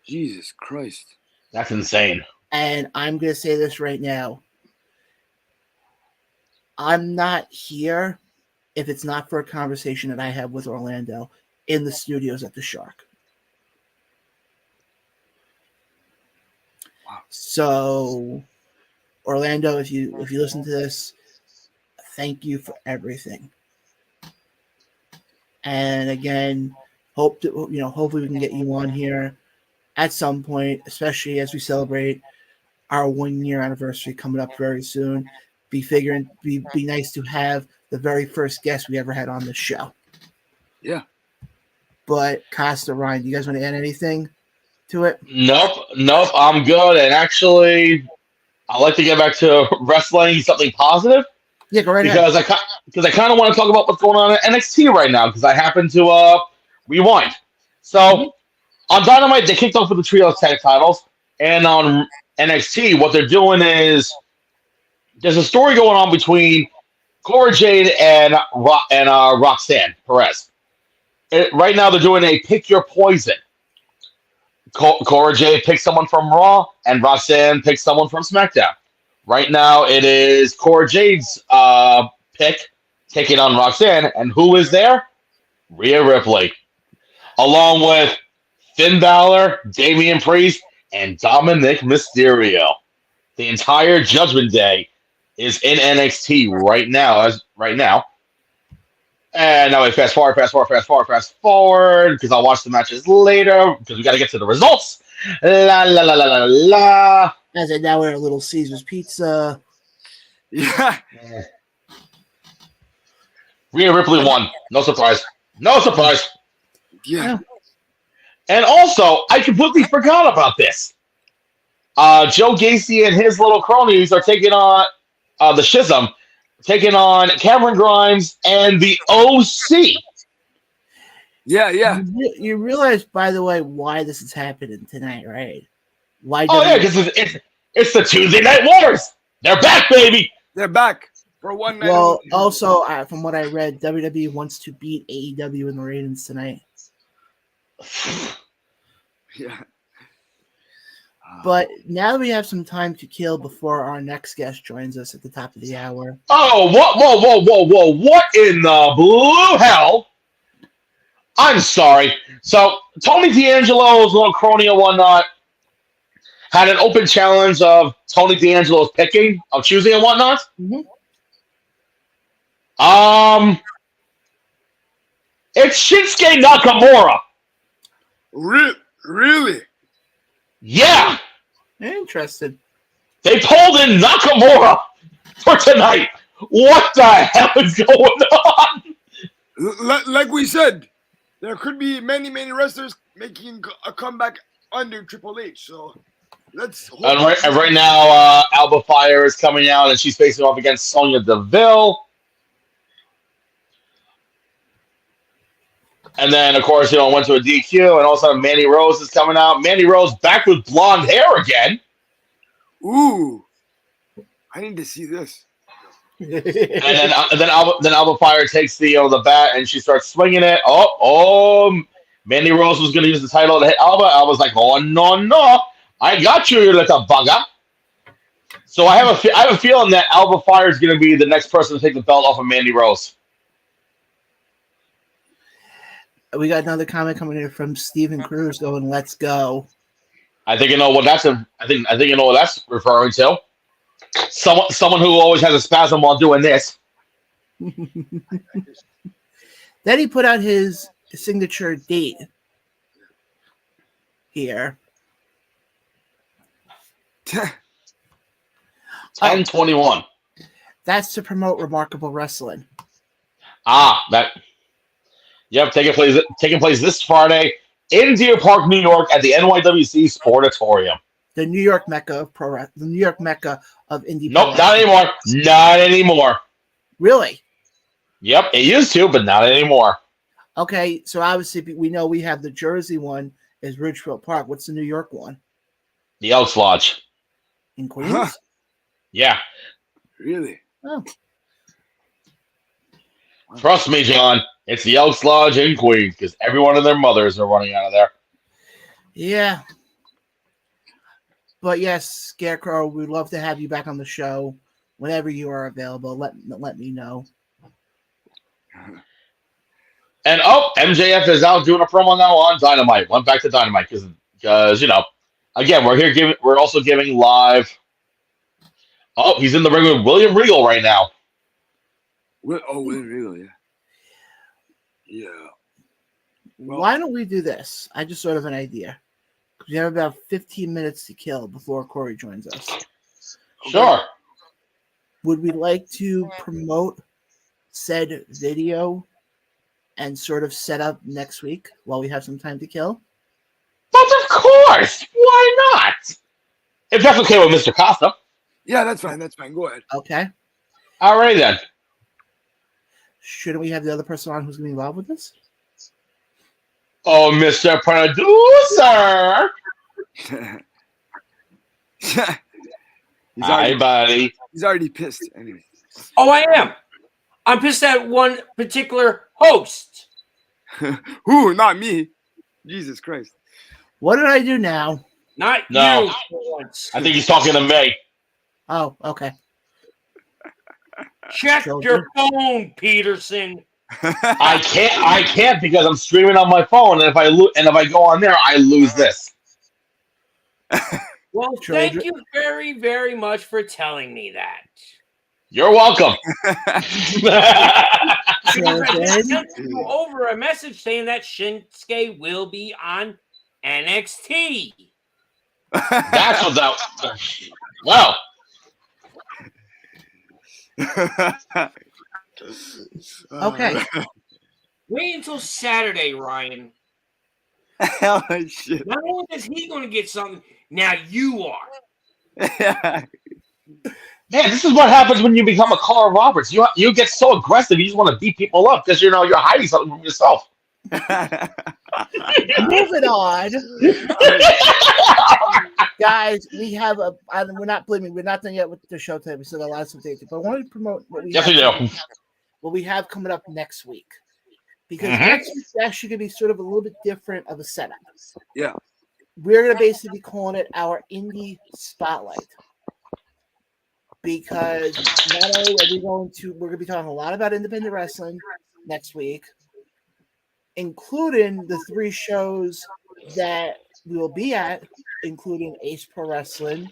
Jesus Christ. That's insane. And I'm going to say this right now. I'm not here if it's not for a conversation that I had with Orlando in the studios at the Shark. Wow. So, Orlando, if you listen to this, thank you for everything. And again, hopefully we can get you on here at some point, especially as we celebrate our 1 year anniversary coming up very soon. Be nice to have the very first guest we ever had on this show. Yeah. But Costa, Ryan, do you guys want to add anything to it? Nope, I'm good. And actually, I'd like to get back to wrestling, something positive. Yeah, go right because ahead. I kind of want to talk about what's going on at NXT right now because I happen to rewind. So on Dynamite, they kicked off with the Trios Tag Titles, and on NXT, what they're doing is there's a story going on between Cora Jade and Roxanne Perez. Right now, they're doing a pick your poison. Cora Jade picks someone from Raw, and Roxanne picks someone from SmackDown. Right now, it is Cora Jade's pick taking on Roxanne, and who is there? Rhea Ripley, along with Finn Balor, Damian Priest, and Dominic Mysterio. The entire Judgment Day is in NXT right now. And now we fast forward, because I'll watch the matches later, because we got to get to the results. La la la la la la. As I now wear a Little Caesars pizza. Yeah. Rhea Ripley won. No surprise. Yeah. And also, I completely forgot about this. Joe Gacy and his little cronies are taking on the Schism, taking on Cameron Grimes and the OC. Yeah. You realize, by the way, why this is happening tonight, right? Why? Oh, yeah, because it's the Tuesday Night Wars. They're back, baby. They're back for one night. Well, also, from what I read, WWE wants to beat AEW in the ratings tonight. Yeah. But now that we have some time to kill before our next guest joins us at the top of the hour. Oh, whoa. What in the blue hell? I'm sorry. So, Tony D'Angelo's little crony and whatnot had an open challenge of Tony D'Angelo's picking, of choosing and whatnot. Mm-hmm. It's Shinsuke Nakamura. Really? Yeah. Interesting. They pulled in Nakamura for tonight. What the hell is going on? Like we said, there could be many wrestlers making a comeback under Triple H. So let's. And right now, Alba Fire is coming out, and she's facing off against Sonya Deville. And then, of course, went to a DQ, and all of a sudden, Mandy Rose is coming out. Mandy Rose back with blonde hair again. Ooh, I need to see this. And then Alba Fire takes the bat, and she starts swinging it. Oh, Mandy Rose was going to use the title to hit Alba. Alba's like, oh, no, I got you little bugger. So I have a feeling that Alba Fire is going to be the next person to take the belt off of Mandy Rose. We got another comment coming in from Stephen Cruz going, "Let's go." I think you know what that's. I think you know what that's referring to. Someone who always has a spasm while doing this. Then he put out his signature date here. 10/21. That's to promote Remarkable Wrestling. Yep, taking place this Friday in Deer Park, New York, at the NYWC Sportatorium. The New York Mecca of the New York Mecca of indie. Nope, not anymore. Not anymore. Really? Yep, it used to, but not anymore. Okay, so obviously we know we have the Jersey one is Ridgefield Park. What's the New York one? The Elks Lodge. In Queens? Yeah. Really? Oh. Trust me, John. It's the Elks Lodge in Queens because everyone and their mothers are running out of there. Yeah. But yes, Scarecrow, we'd love to have you back on the show whenever you are available. Let me know. And MJF is out doing a promo now on Dynamite. Went back to Dynamite because again we're also giving live. Oh, he's in the ring with William Regal right now. William Regal, yeah. Yeah. Well, why don't we do this? I just sort of an idea. We have about 15 minutes to kill before Corey joins us. Sure. Would we like to promote said video and sort of set up next week while we have some time to kill? But of course! Why not? If that's okay with Mr. Costa. Yeah, that's fine. That's fine. Go ahead. Okay. All right, then. Shouldn't we have the other person on who's going to be involved with this? Oh, Mr. Producer! Hi, buddy. He's already pissed. Anyway. Oh, I am. I'm pissed at one particular host. Who? Not me. Jesus Christ. What did I do now? Not No. you. For once. I think he's talking to me. Oh, okay. Check your phone, Peterson. I can't because I'm streaming on my phone, and if I go on there, I lose this. Well, thank you very, very much for telling me that. You're welcome. I just sent you over a message saying that Shinsuke will be on NXT. That's what that. Well, Okay. Wait until Saturday, Ryan. Oh, shit. Not only is he going to get something, now you are. man, this is what happens when you become a Carl Roberts. You get so aggressive, you just want to beat people up because you're hiding something from yourself. Moving on. Guys, we have we're not done yet with the show today. We still got lots of things, but I wanted to promote what we what we have coming up next week. Because next week's actually going to be sort of a little bit different of a setup. Yeah. We're going to basically be calling it our Indie Spotlight. Because not only are we're going to be talking a lot about independent wrestling next week, including the 3 shows that we will be at, including Ace Pro Wrestling,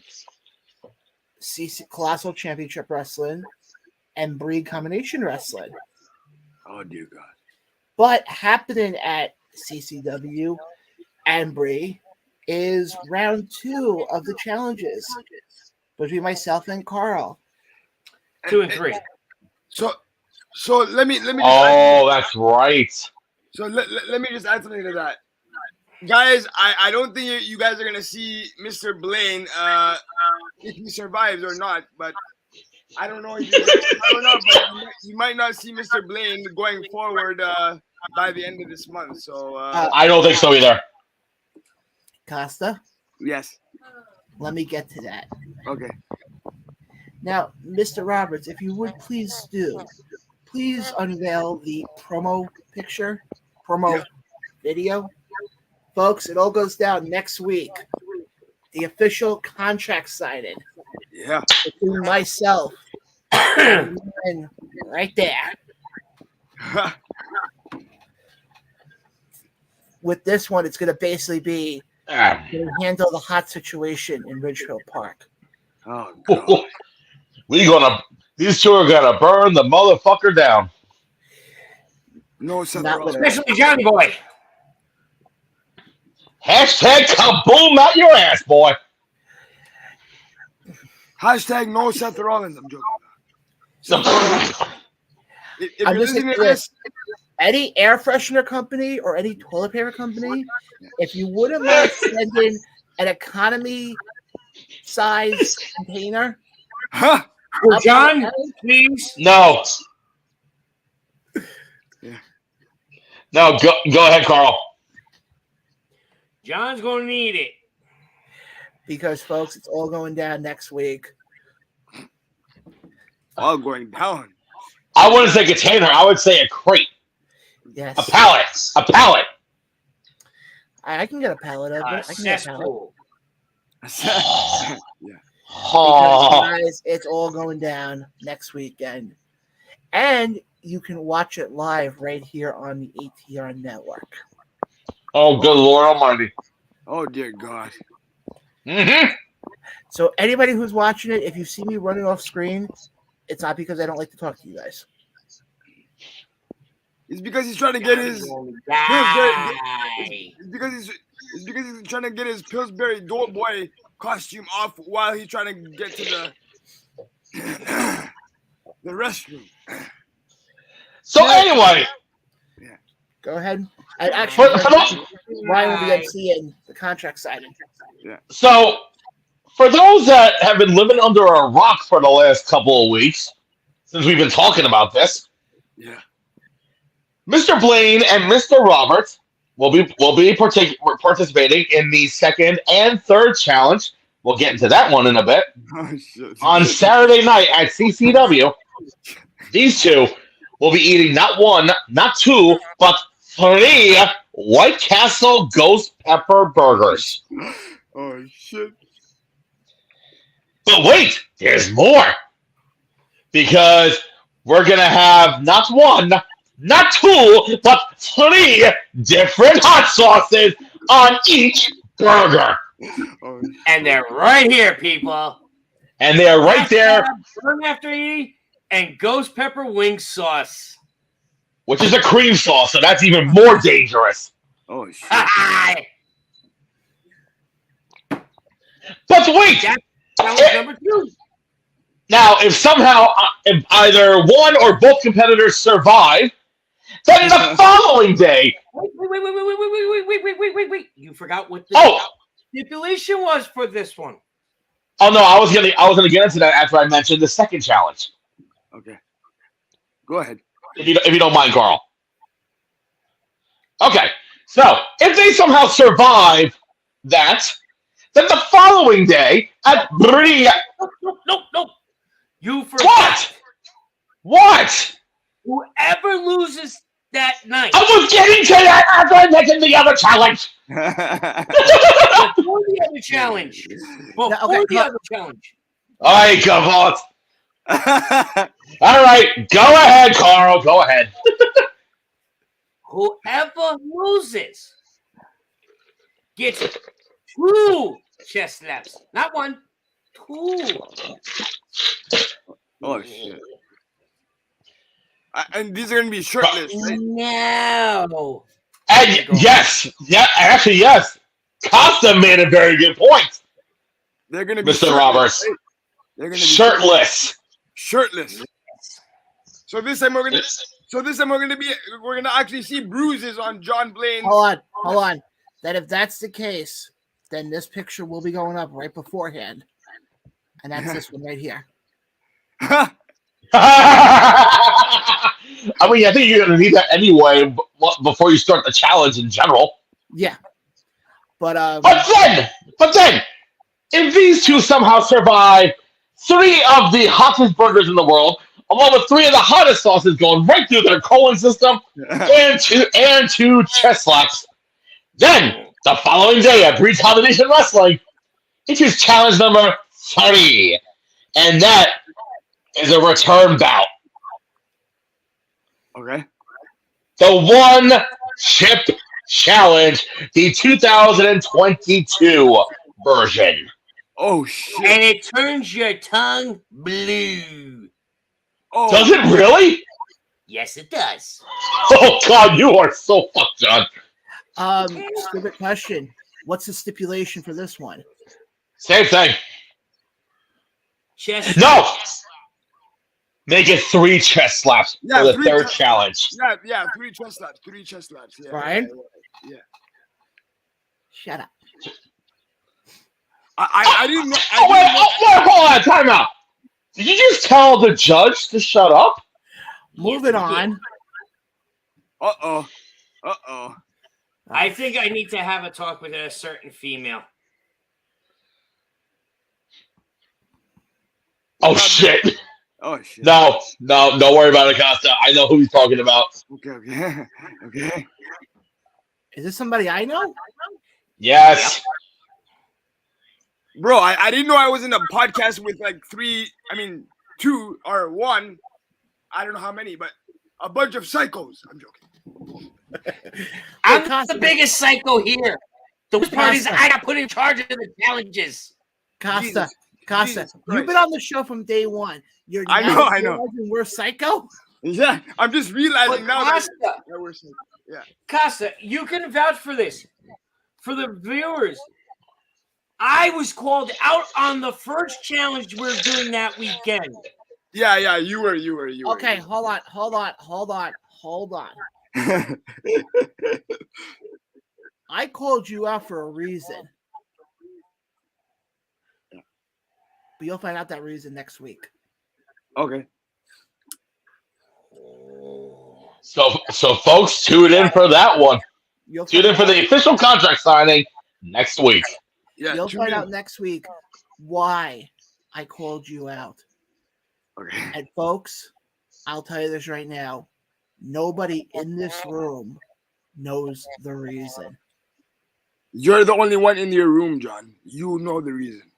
CC Colossal Championship Wrestling, and Breed Combination Wrestling. Oh, dear God. But happening at CCW and Bree is round 2 of the challenges between myself and Carl. 2 and 3. So let me. Oh, that's right. So let me just add something to that, guys. I don't think you guys are gonna see Mr. Blaine if he survives or not, but. I don't know. But you might not see Mr. Blaine going forward by the end of this month. So I don't think so either. Costa? Yes. Let me get to that. Okay. Now, Mr. Roberts, if you would please unveil the promo video. Folks, it all goes down next week. The official contract signing. Yeah. Between myself and right there. With this one, it's going to basically be handle the hot situation in Ridgefield Park. Oh, God. These 2 are gonna burn the motherfucker down. No, Especially Johnny Boy. Hashtag kaboom out your ass, boy. Hashtag no Seth Rollins. I'm joking. If I'm you're just listening saying to this, any air freshener company or any toilet paper company, if you wouldn't mind sending an economy size container. Huh? For John, please. No. Yeah. No, go ahead, Carl. John's going to need it. Because, folks, it's all going down next week. All going down. I wouldn't say container. I would say a crate. Yes. A pallet. A pallet. I can get a pallet of it. I can get a pallet. Yeah. Oh. Because, guys, it's all going down next weekend. And you can watch it live right here on the ATR network. Oh, good Lord Almighty. Oh, dear God. Mm-hmm. So anybody who's watching it, if you see me running off screen, it's not because I don't like to talk to you guys. It's because he's trying to get his it's because he's trying to get his Pillsbury Doughboy costume off while he's trying to get to the restroom. So anyway, Go ahead. And actually, Ryan will be emceeing the contract signing. so for those that have been living under a rock for the last couple of weeks, since we've been talking about this, Yeah. Mr. Blaine and Mr. Roberts will be participating in the second and third challenge. We'll get into that one in a bit. Oh, shit. On Saturday night at CCW, these two will be eating not one, not two, but 3 White Castle Ghost Pepper Burgers. Oh, shit. But wait, there's more. Because we're going to have not one, not two, but 3 different hot sauces on each burger. Oh, And they're right here, people. And they're right there, Burn after eating and ghost pepper wing sauce. which is a cream sauce, so that's even more dangerous. oh shit. But wait, Challenge number 2. now if somehow if either one or both competitors survive, then the following day. Wait. You forgot what the stipulation was for this one. Oh no, I was gonna get into that after I mentioned the second challenge. Okay. Go ahead. If you don't mind, Carl. Okay, so if they somehow survive that, then the following day at Nope. You forgot. What? Whoever loses that night. I was getting to that after I mentioned the other challenge. Before the other challenge. All right, come on. All right, go ahead, Carl. Go ahead. Whoever loses gets 2 chest slaps. Not 1, 2. Oh shit. And these are gonna be shirtless, right? No. And yes. Costa made a very good point. They're gonna be Mr. Roberts. Right? They're gonna be shirtless. Shirtless. So this time we're gonna actually see bruises on John Blaine's. Hold on. That if that's the case, then this picture will be going up right beforehand. And that's this one right here. I mean, I think you're going to need that anyway before you start the challenge in general. Yeah. But then, if these two somehow survive 3 of the hottest burgers in the world, along with 3 of the hottest sauces going right through their colon system, and 2 chest slaps, then the following day at Breach Combination Wrestling, it is challenge number 3, and that is a return bout. Okay. The One Chip Challenge, the 2022 version. Oh shit! And it turns your tongue blue. Oh. Does it really? Yes, it does. Oh God, you are so fucked, John. Stupid question. What's the stipulation for this one? Same thing. Chest. No. Make it 3 chest slaps for the third challenge. Yeah, 3 chest slaps. 3 chest slaps. Yeah. Brian? Yeah. Shut up. I didn't know. Hold on, time out. Did you just tell the judge to shut up? Moving on. Uh-oh. I think I need to have a talk with a certain female. Oh shit! Oh shit. No, don't worry about it, Costa. I know who he's talking about. Okay. Is this somebody I know? Yes. Bro, I didn't know I was in a podcast with like two or one. I don't know how many, but a bunch of psychos. I'm joking. I'm Costa. the biggest psycho here. The worst part is I got put in charge of the challenges. Costa, Jesus you've been on the show from day one. I know. Realizing we're psycho? Yeah, I'm just realizing now Costa, that we're psycho. Yeah. Costa, you can vouch for this. For the viewers, I was called out on the first challenge we're doing that weekend. Yeah, you were. Okay, hold on. I called you out for a reason. But you'll find out that reason next week. Okay. So folks, tune in for that one. Tune in for the official contract signing next week. Yeah, you'll find out next week why I called you out. Okay. And folks, I'll tell you this right now. Nobody in this room knows the reason. You're the only one in your room, John. You know the reason.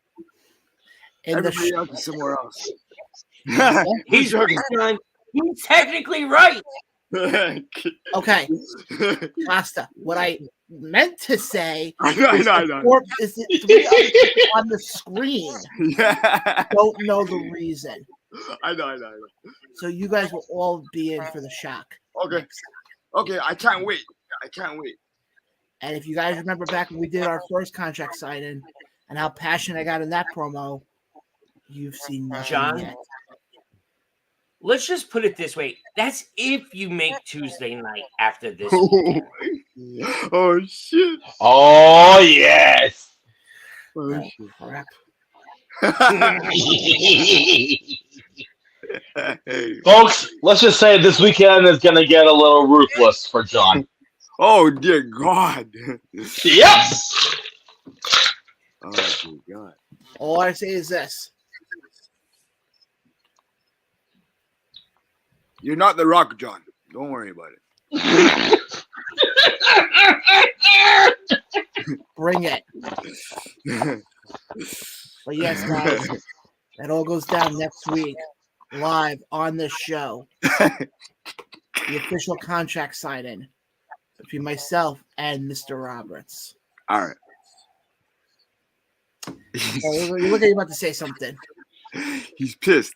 Everybody else is somewhere else. He's technically right. Okay, Costa. What I meant to say I know. is that 3 other people on the screen Yeah. don't know the reason. I know. So you guys will all be in for the shock. Okay, I can't wait. And if you guys remember back when we did our first contract signing and how passionate I got in that promo, you've seen nothing John? yet. Let's just put it this way. That's if you make Tuesday night after this. Oh shit. Oh yes. Oh Crap. Folks, let's just say this weekend is going to get a little ruthless for John. Oh dear God. Yep. Oh dear God. All I say is this. You're not the Rock, John. Don't worry about it. Bring it. But yes, guys, that all goes down next week, live on this show. The official contract signing between myself and Mr. Roberts. All right. You look like you're about to say something. He's pissed.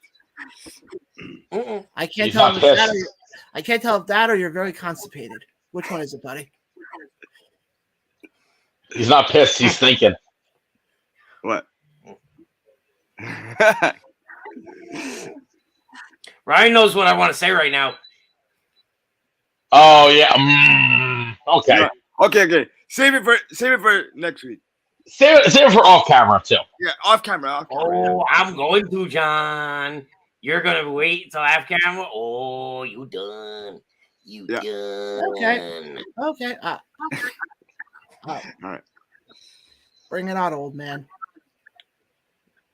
I can't He's tell not if that pissed. I can't tell if that or you're very constipated. Which one is it, buddy? He's not pissed. He's thinking. What? Ryan knows what I want to say right now. Oh yeah. Okay. Okay. Save it for next week. Save it for off camera too. Yeah, off camera. Oh, I'm going to, John. You're going to wait until off camera? Oh, you done. You done. Okay. All right. Bring it on, old man.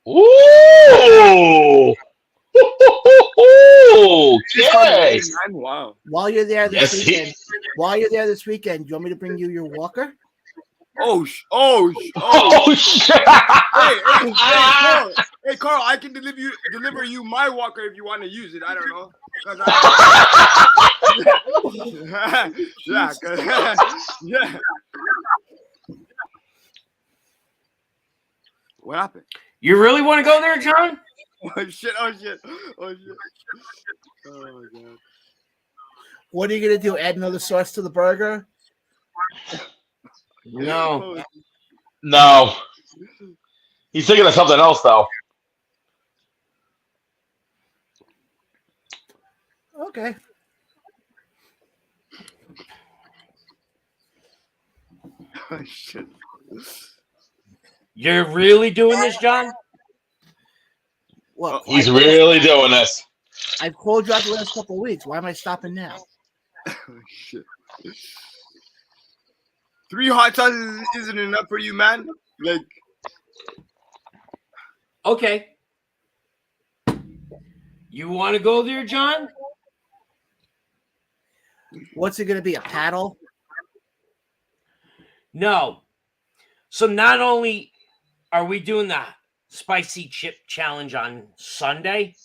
Ooh. Okay. Wow. While you're there this Yes, weekend, do you want me to bring you your walker? Oh shit. Hey, Carl, I can deliver you my walker if you want to use it. I don't know. Yeah. What happened? You really want to go there, John? Oh shit. Oh my God. What are you gonna do? Add another sauce to the burger? No. No. He's thinking of something else though. Okay. Oh shit. You're really doing this, John? Look, He's really doing this. I've called you out the last couple of weeks. Why am I stopping now? Oh, shit. 3 hot sauces isn't enough for you, man. Like, Okay. You want to go there, John? What's it going to be? A paddle? No. So not only are we doing the spicy chip challenge on Sunday,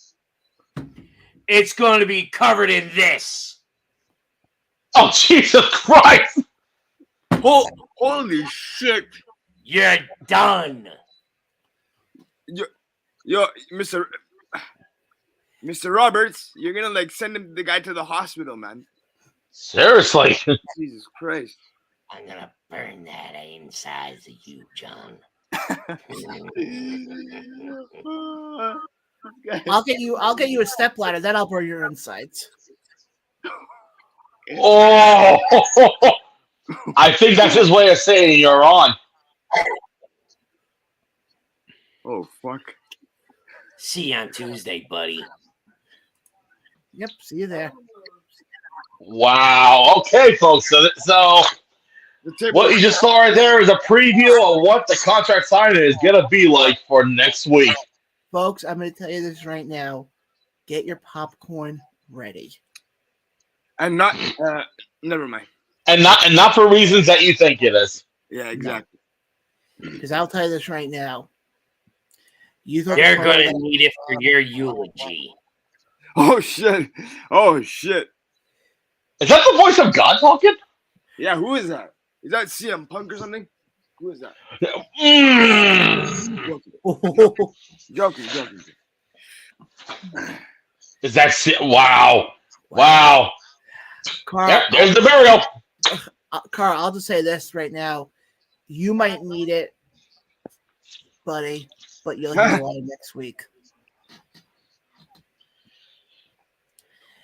it's going to be covered in this. Oh, Jesus Christ! holy shit. You're done. Yo, Mr. Roberts, you're gonna like send the guy to the hospital, man. Seriously. Jesus Christ. I'm going to burn that insides of you, John. I'll get you a stepladder, then I'll burn your insides. Oh, I think that's his way of saying you're on. Oh, fuck. See you on Tuesday, buddy. Yep, see you there. Wow. Okay, folks. So what you just saw right there is a preview of what the contract signing is going to be like for next week. Folks, I'm going to tell you this right now. Get your popcorn ready. And not, never mind. And not for reasons that you think it is. Yeah, exactly. Because I'll tell you this right now. You thought You're going to need it for your eulogy. Oh, shit. Oh, shit. Is that the voice of God talking? Yeah, who is that? Is that CM Punk or something? Who is that? Joking. Is that wow. Wow. Carl, Yep, there's the burial. Carl, I'll just say this right now. You might need it, buddy, but you'll need a lot of next week.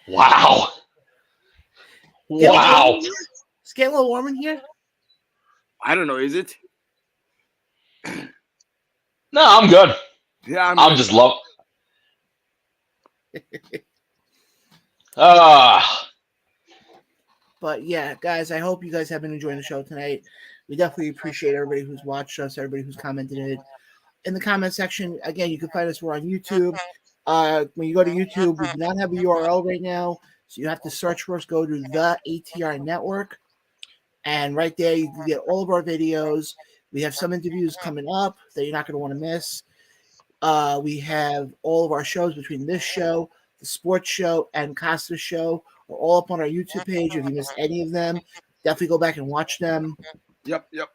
Wow. Wow. It's getting a little warm in here. I don't know, is it? No, I'm good. Yeah, I'm just love. But yeah, guys, I hope you guys have been enjoying the show tonight. We definitely appreciate everybody who's watched us, everybody who's commented it. In the comment section, again, you can find us. We're on YouTube. When you go to YouTube, we do not have a URL right now, so you have to search for us. Go to the ATR Network, and right there you can get all of our videos. We have some interviews coming up that you're not going to want to miss. We have all of our shows between this show, the sports show, and Costa's show. We're all up on our YouTube page. If you missed any of them, definitely go back and watch them. Yep. You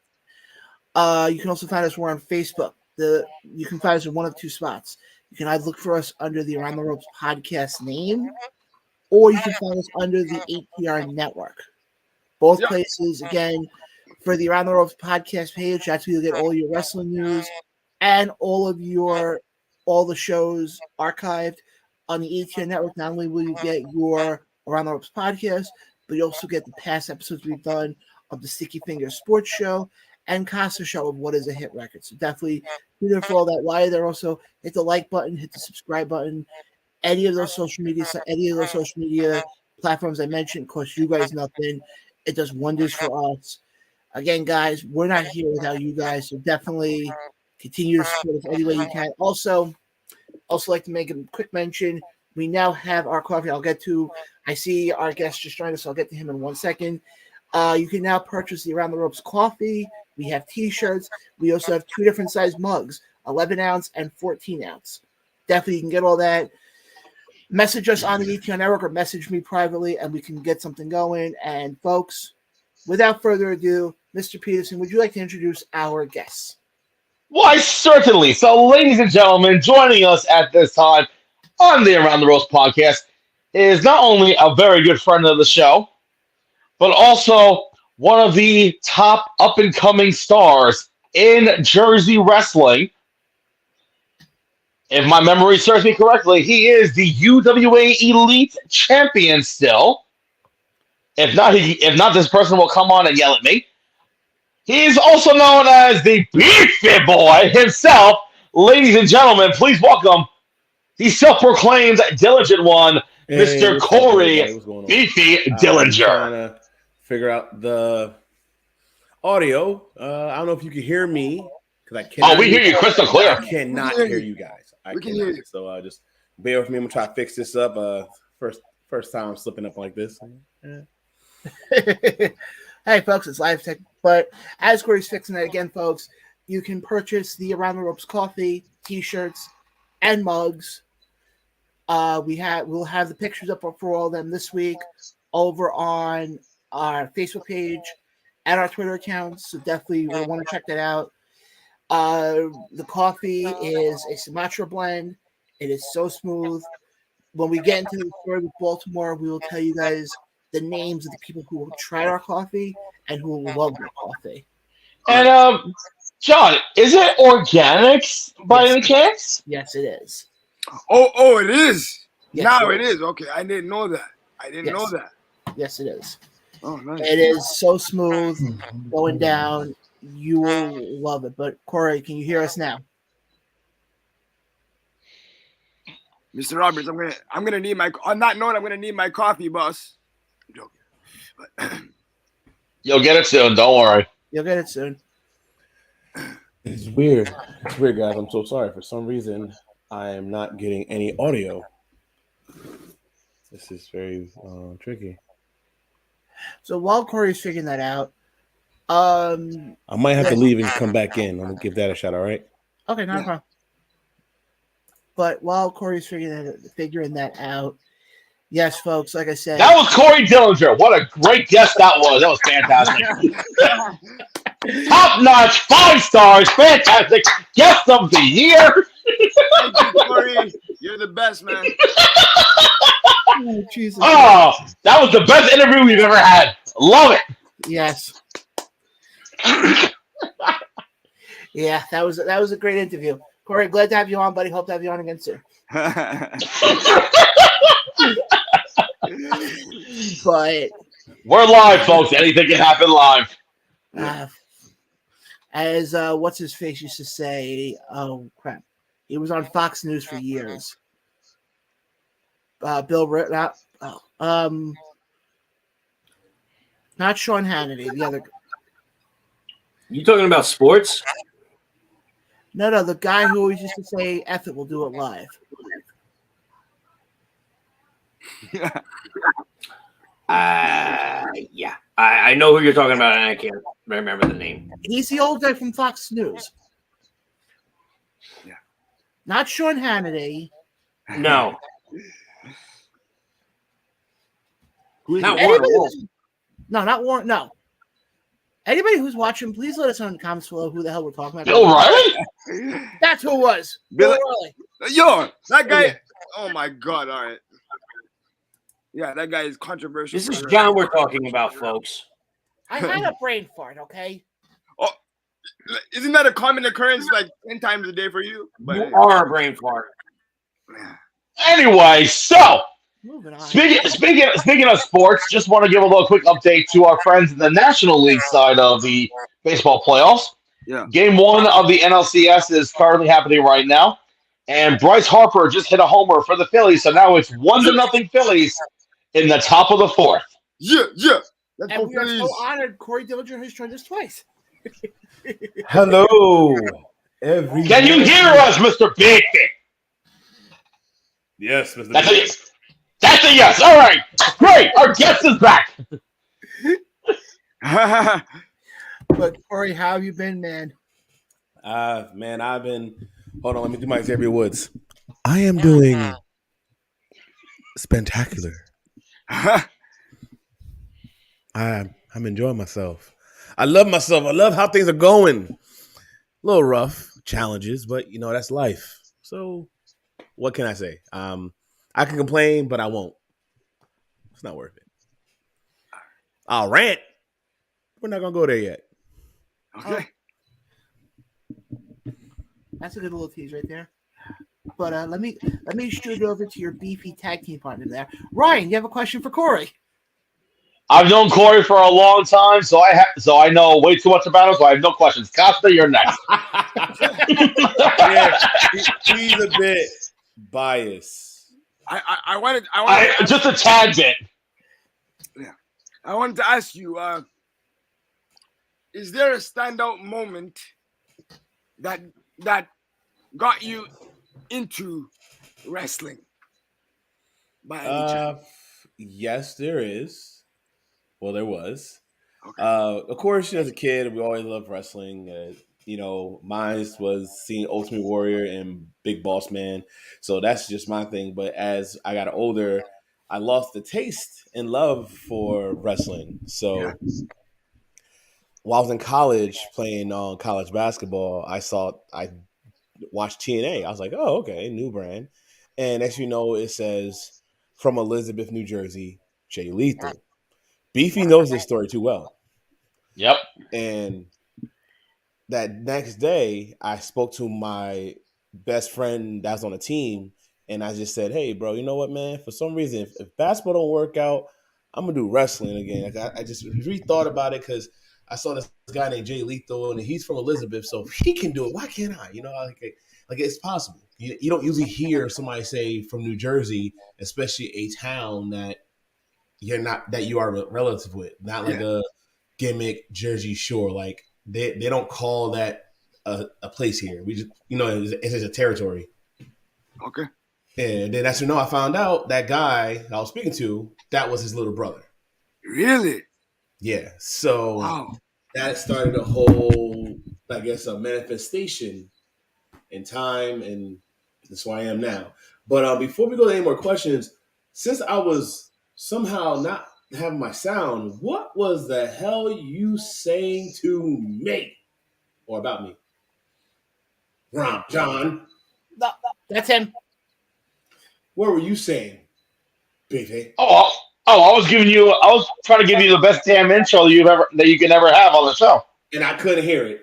can also find us. We're on Facebook. You can find us in one of two spots. You can either look for us under the Around the Ropes podcast name, or you can find us under the ATR Network. Both places, again, for the Around the Ropes podcast page, that's where you'll get all your wrestling news and all the shows archived on the ATR Network. Not only will you get your Around the Ropes podcast, but you also get the past episodes we've done of the Sticky Fingers Sports Show and Casa Show of What is a Hit Record. So definitely do there for all that. While you're there, also hit the like button, hit the subscribe button. Any of those social media platforms I mentioned cost you guys nothing. It does wonders for us. Again, guys, we're not here without you guys, so definitely continue to support us any way you can. Also like to make a quick mention. We now have our coffee. I see our guest just joined us, so I'll get to him in 1 second. You can now purchase the Around the Ropes coffee. We have T-shirts. We also have 2 different size mugs, 11 ounce and 14 ounce. Definitely, you can get all that. Message us on the ATR Network or message me privately, and we can get something going. And folks, without further ado, Mr. Peterson, would you like to introduce our guests? Why, certainly. So, ladies and gentlemen, joining us at this time on the Around the Ropes podcast is not only a very good friend of the show, but also one of the top up-and-coming stars in Jersey wrestling. If my memory serves me correctly, he is the UWA Elite Champion still. If not, this person will come on and yell at me. He's also known as the Beefy Boy himself. Ladies and gentlemen, please welcome the self-proclaimed diligent one, Mr. What's up, Corey everybody? What's going on? Beefy I'm Dillinger. trying to figure out the audio. I don't know if you can hear me because I cannot. Oh, we hear you crystal clear. I cannot hear you guys. I We can cannot. hear you. So just bear with me. I'm gonna try to fix this up. First time I'm slipping up like this. Hey, folks, it's Live Tech. But as Corey's fixing it again, folks, you can purchase the Around the Ropes coffee, T-shirts, and mugs. We'll have the pictures up for all of them this week over on our Facebook page and our Twitter accounts. So definitely you'll want to check that out. The coffee is a Sumatra blend. It is so smooth. When we get into the story with Baltimore, we will tell you guys the names of the people who will try our coffee and who will love our coffee. And John, is it organics by any chance? Yes, it is. Oh, it is. Yes, Now it it is. Okay, I didn't know that. I didn't know that. Yes, it is. Oh, nice. It is so smooth going down. You will love it. But Corey, can you hear us now? Mr. Roberts, I'm gonna need my. On that note, I'm gonna need my coffee, boss. I'm joking. But, You'll get it soon. Don't worry. You'll get it soon. It's weird. It's weird, guys. I'm so sorry. For some reason, I am not getting any audio. This is very tricky. So while Corey's figuring that out, I might have to leave and come back in. I'm gonna give that a shot. All right. okay, not a problem. But while Corey's figuring that out, yes, folks, like I said, That was Corey Dillinger. What a great guest that was. That was fantastic. Top notch, 5 stars, fantastic. Guest of the year. thank you, Corey. You're the best, man. oh, Jesus. Oh, that was the best interview we've ever had. Love it. Yes. Yeah, that was a great interview. Corey, glad to have you on, buddy. Hope to have you on again soon. But We're live, folks. Anything can happen live. as what's his face used to say, oh crap, he was on Fox News for years. Bill, not Sean Hannity, the other. You talking about sports? No, the guy who always used to say, "F it, we'll do it live." Yeah. I know who you're talking about, and I can't remember the name. He's the old guy from Fox News. Yeah. Not Sean Hannity. No. Not Anybody Warner Wolf. No, not Warren. No. Anybody who's watching, please let us know in the comments below who the hell we're talking about. Bill Riley? That's who it was. Bill- Bill Riley. Yo, that guy. Oh my God! All right. Yeah, that guy is controversial. This is John we're talking about, folks. I had a brain fart, okay? Isn't that a common occurrence like 10 times a day for you? But You are a brain fart. Anyway, so Moving on. speaking of sports, just want to give a little quick update to our friends in the National League side of the baseball playoffs. Yeah. Game 1 of the NLCS is currently happening right now, and Bryce Harper just hit a homer for the Phillies, so now it's 1-0 Phillies in the top of the 4th. Yeah. Let's And go, we are so Phillies. honored Corey Dillinger has joined us twice. Hello, everyone. Can you hear us, Mr. Big? Yes, Mr. That's a yes. That's a yes. All right. Great. Our guest is back. But Corey, how have you been, man? Man, I've been. Hold on, let me do my Xavier Woods. I am doing spectacular. I'm enjoying myself. I love myself. I love how things are going. A little rough, challenges, but that's life. So, what can I say? I can complain, but I won't. It's not worth it. I'll rant. We're not gonna go there yet. Okay. That's a good little tease right there. But let me shoot it over to your beefy tag team partner there. Ryan, you have a question for Corey? I've known Corey for a long time, so I know way too much about him. So I have no questions. Costa, you're next. Yeah, he's a bit biased. I wanted to Just a tad bit. I wanted to ask you, is there a standout moment that got you into wrestling by any chance? Yes, there is. Well, there was. Okay. Of course, as a kid, we always loved wrestling. Mine was seeing Ultimate Warrior and Big Boss Man. So that's just my thing. But as I got older, I lost the taste and love for wrestling. So while I was in college playing college basketball, I watched TNA. I was like, oh, okay, new brand. And as you know, it says from Elizabeth, New Jersey, Jay Lethal. Beefy knows this story too well. Yep. And that next day, I spoke to my best friend that's on the team, and I just said, "Hey, bro, you know what, man? For some reason, if basketball don't work out, I'm gonna do wrestling again." Like I just rethought about it because I saw this guy named Jay Lethal, and he's from Elizabeth, so if he can do it, why can't I? Like it's possible. You don't usually hear somebody say from New Jersey, especially a town that you are relative with, not like a gimmick Jersey Shore. Like they don't call that a place here. We just it's a territory. Okay. And then I found out that guy I was speaking to, that was his little brother. Really? Yeah. So Wow. that started a whole, I guess, a manifestation in time, and that's who I am now. But before we go to any more questions, since I was somehow not having my sound, what was the hell you saying to me or about me? John, No, that's him. what were you saying, Beefy? I was trying to give you the best damn intro that you can ever have on the show. And I couldn't hear it.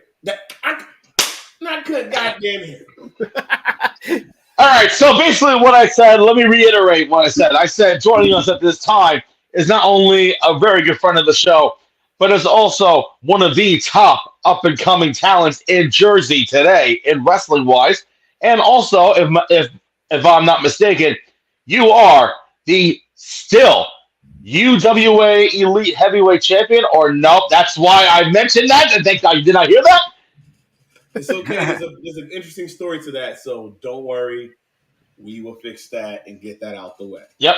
I couldn't goddamn hear it. All right, so basically what I said, let me reiterate what I said. I said joining us at this time is not only a very good friend of the show, but is also one of the top up-and-coming talents in Jersey today, in wrestling-wise. And also, if I'm not mistaken, you are the still UWA Elite Heavyweight Champion, or nope, that's why I mentioned that, and thank God you did not hear that. It's okay. There's an interesting story to that, so don't worry. We will fix that and get that out the way. Yep.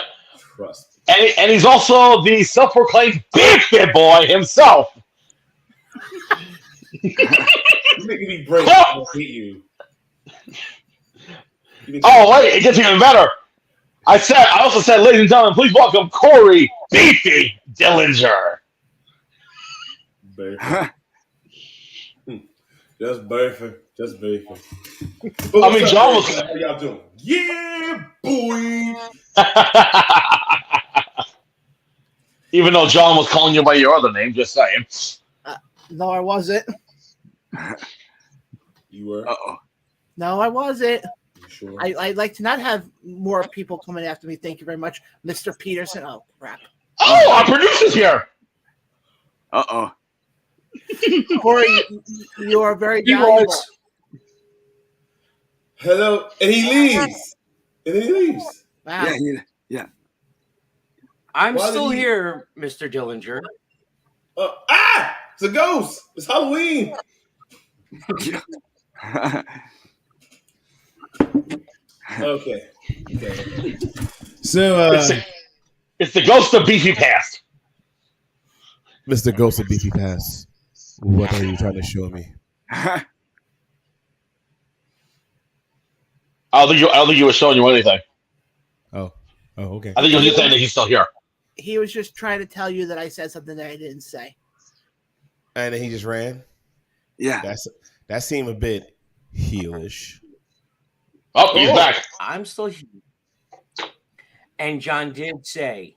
Trust me. And he's also the self-proclaimed big fit boy himself. You're making me break. I will hit you. Oh, wait, it gets even better. I also said, ladies and gentlemen, please welcome Corey Beefy Dillinger. Just Beefy. I mean, John was. How y'all doing? Yeah, boy. Even though John was calling you by your other name, just saying. No, I wasn't. You were? Uh-oh. No, I wasn't. You sure? I'd like to not have more people coming after me. Thank you very much, Mr. Peterson. Oh, crap. Oh, our producer's here. Uh-oh. Corey, you are very valuable. Hello, and he leaves. Wow. Yeah. I'm Why still did he- here, Mr. Dillinger. It's a ghost. It's Halloween. Okay. So, It's the ghost of Beefy Past. Mr. Ghost of Beefy Pass, what are you trying to show me? I don't think he was showing you anything. Oh, okay. I think he was just saying that he's still here. He was just trying to tell you that I said something that I didn't say. And then he just ran. Yeah. That seemed a bit heelish. Oh, he's back. I'm still here. And John did say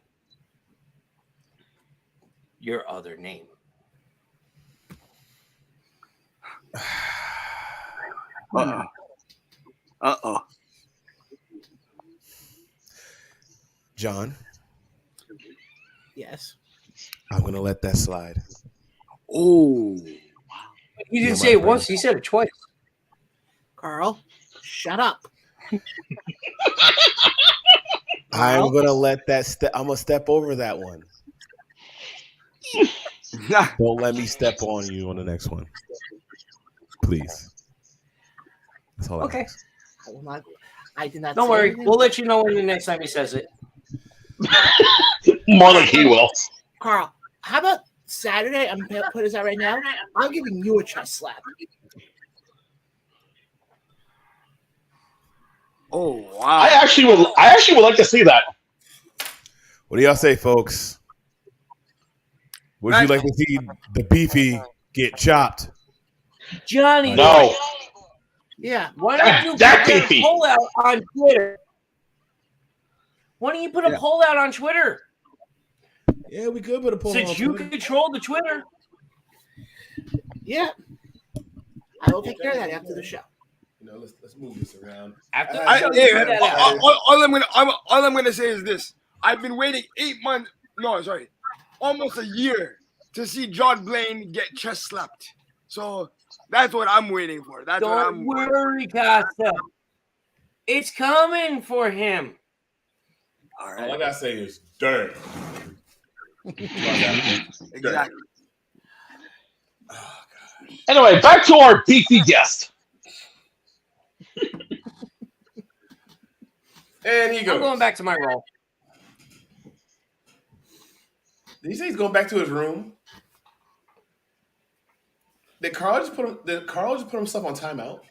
your other name. Uh-oh. John, Yes. I'm gonna let that slide. Oh, He didn't Yeah, say my it friend. once. He said it twice. Carl, shut up. I'm gonna let that step. I'm gonna step over that one. Don't let me step on you on the next one, please. That's all. Okay. I ask. I will not. I did not. Don't say worry. anything. We'll let you know when the next time he says it. More like he will. Carl, how about Saturday? I'm gonna put this out right now. I'm giving you a chest slap. oh wow! I actually would like to see that. What do y'all say, folks? Would you like to see the beefy get chopped? Johnny, No. Yeah. why don't you put That that beefy. poll out on Twitter? Why don't you put a Yeah. poll out on Twitter? Yeah, we could put a poll on Since you Twitter. control the Twitter. Yeah. I will take care of that after the show. You know, let's move this around. After I- the show, yeah, you do that out. All I'm gonna say is this: I've been waiting 8 months. No, sorry, almost a year to see John Blaine get chest slapped. So that's what I'm waiting for. That's what Don't I'm. worry, Costa. It's coming for him. All All right. I gotta say is dirt. Exactly. Oh, gosh. Anyway, back to our beefy guest. And he goes. I'm going back to my role. Did he say he's going back to his room? Did Carl just put himself on timeout?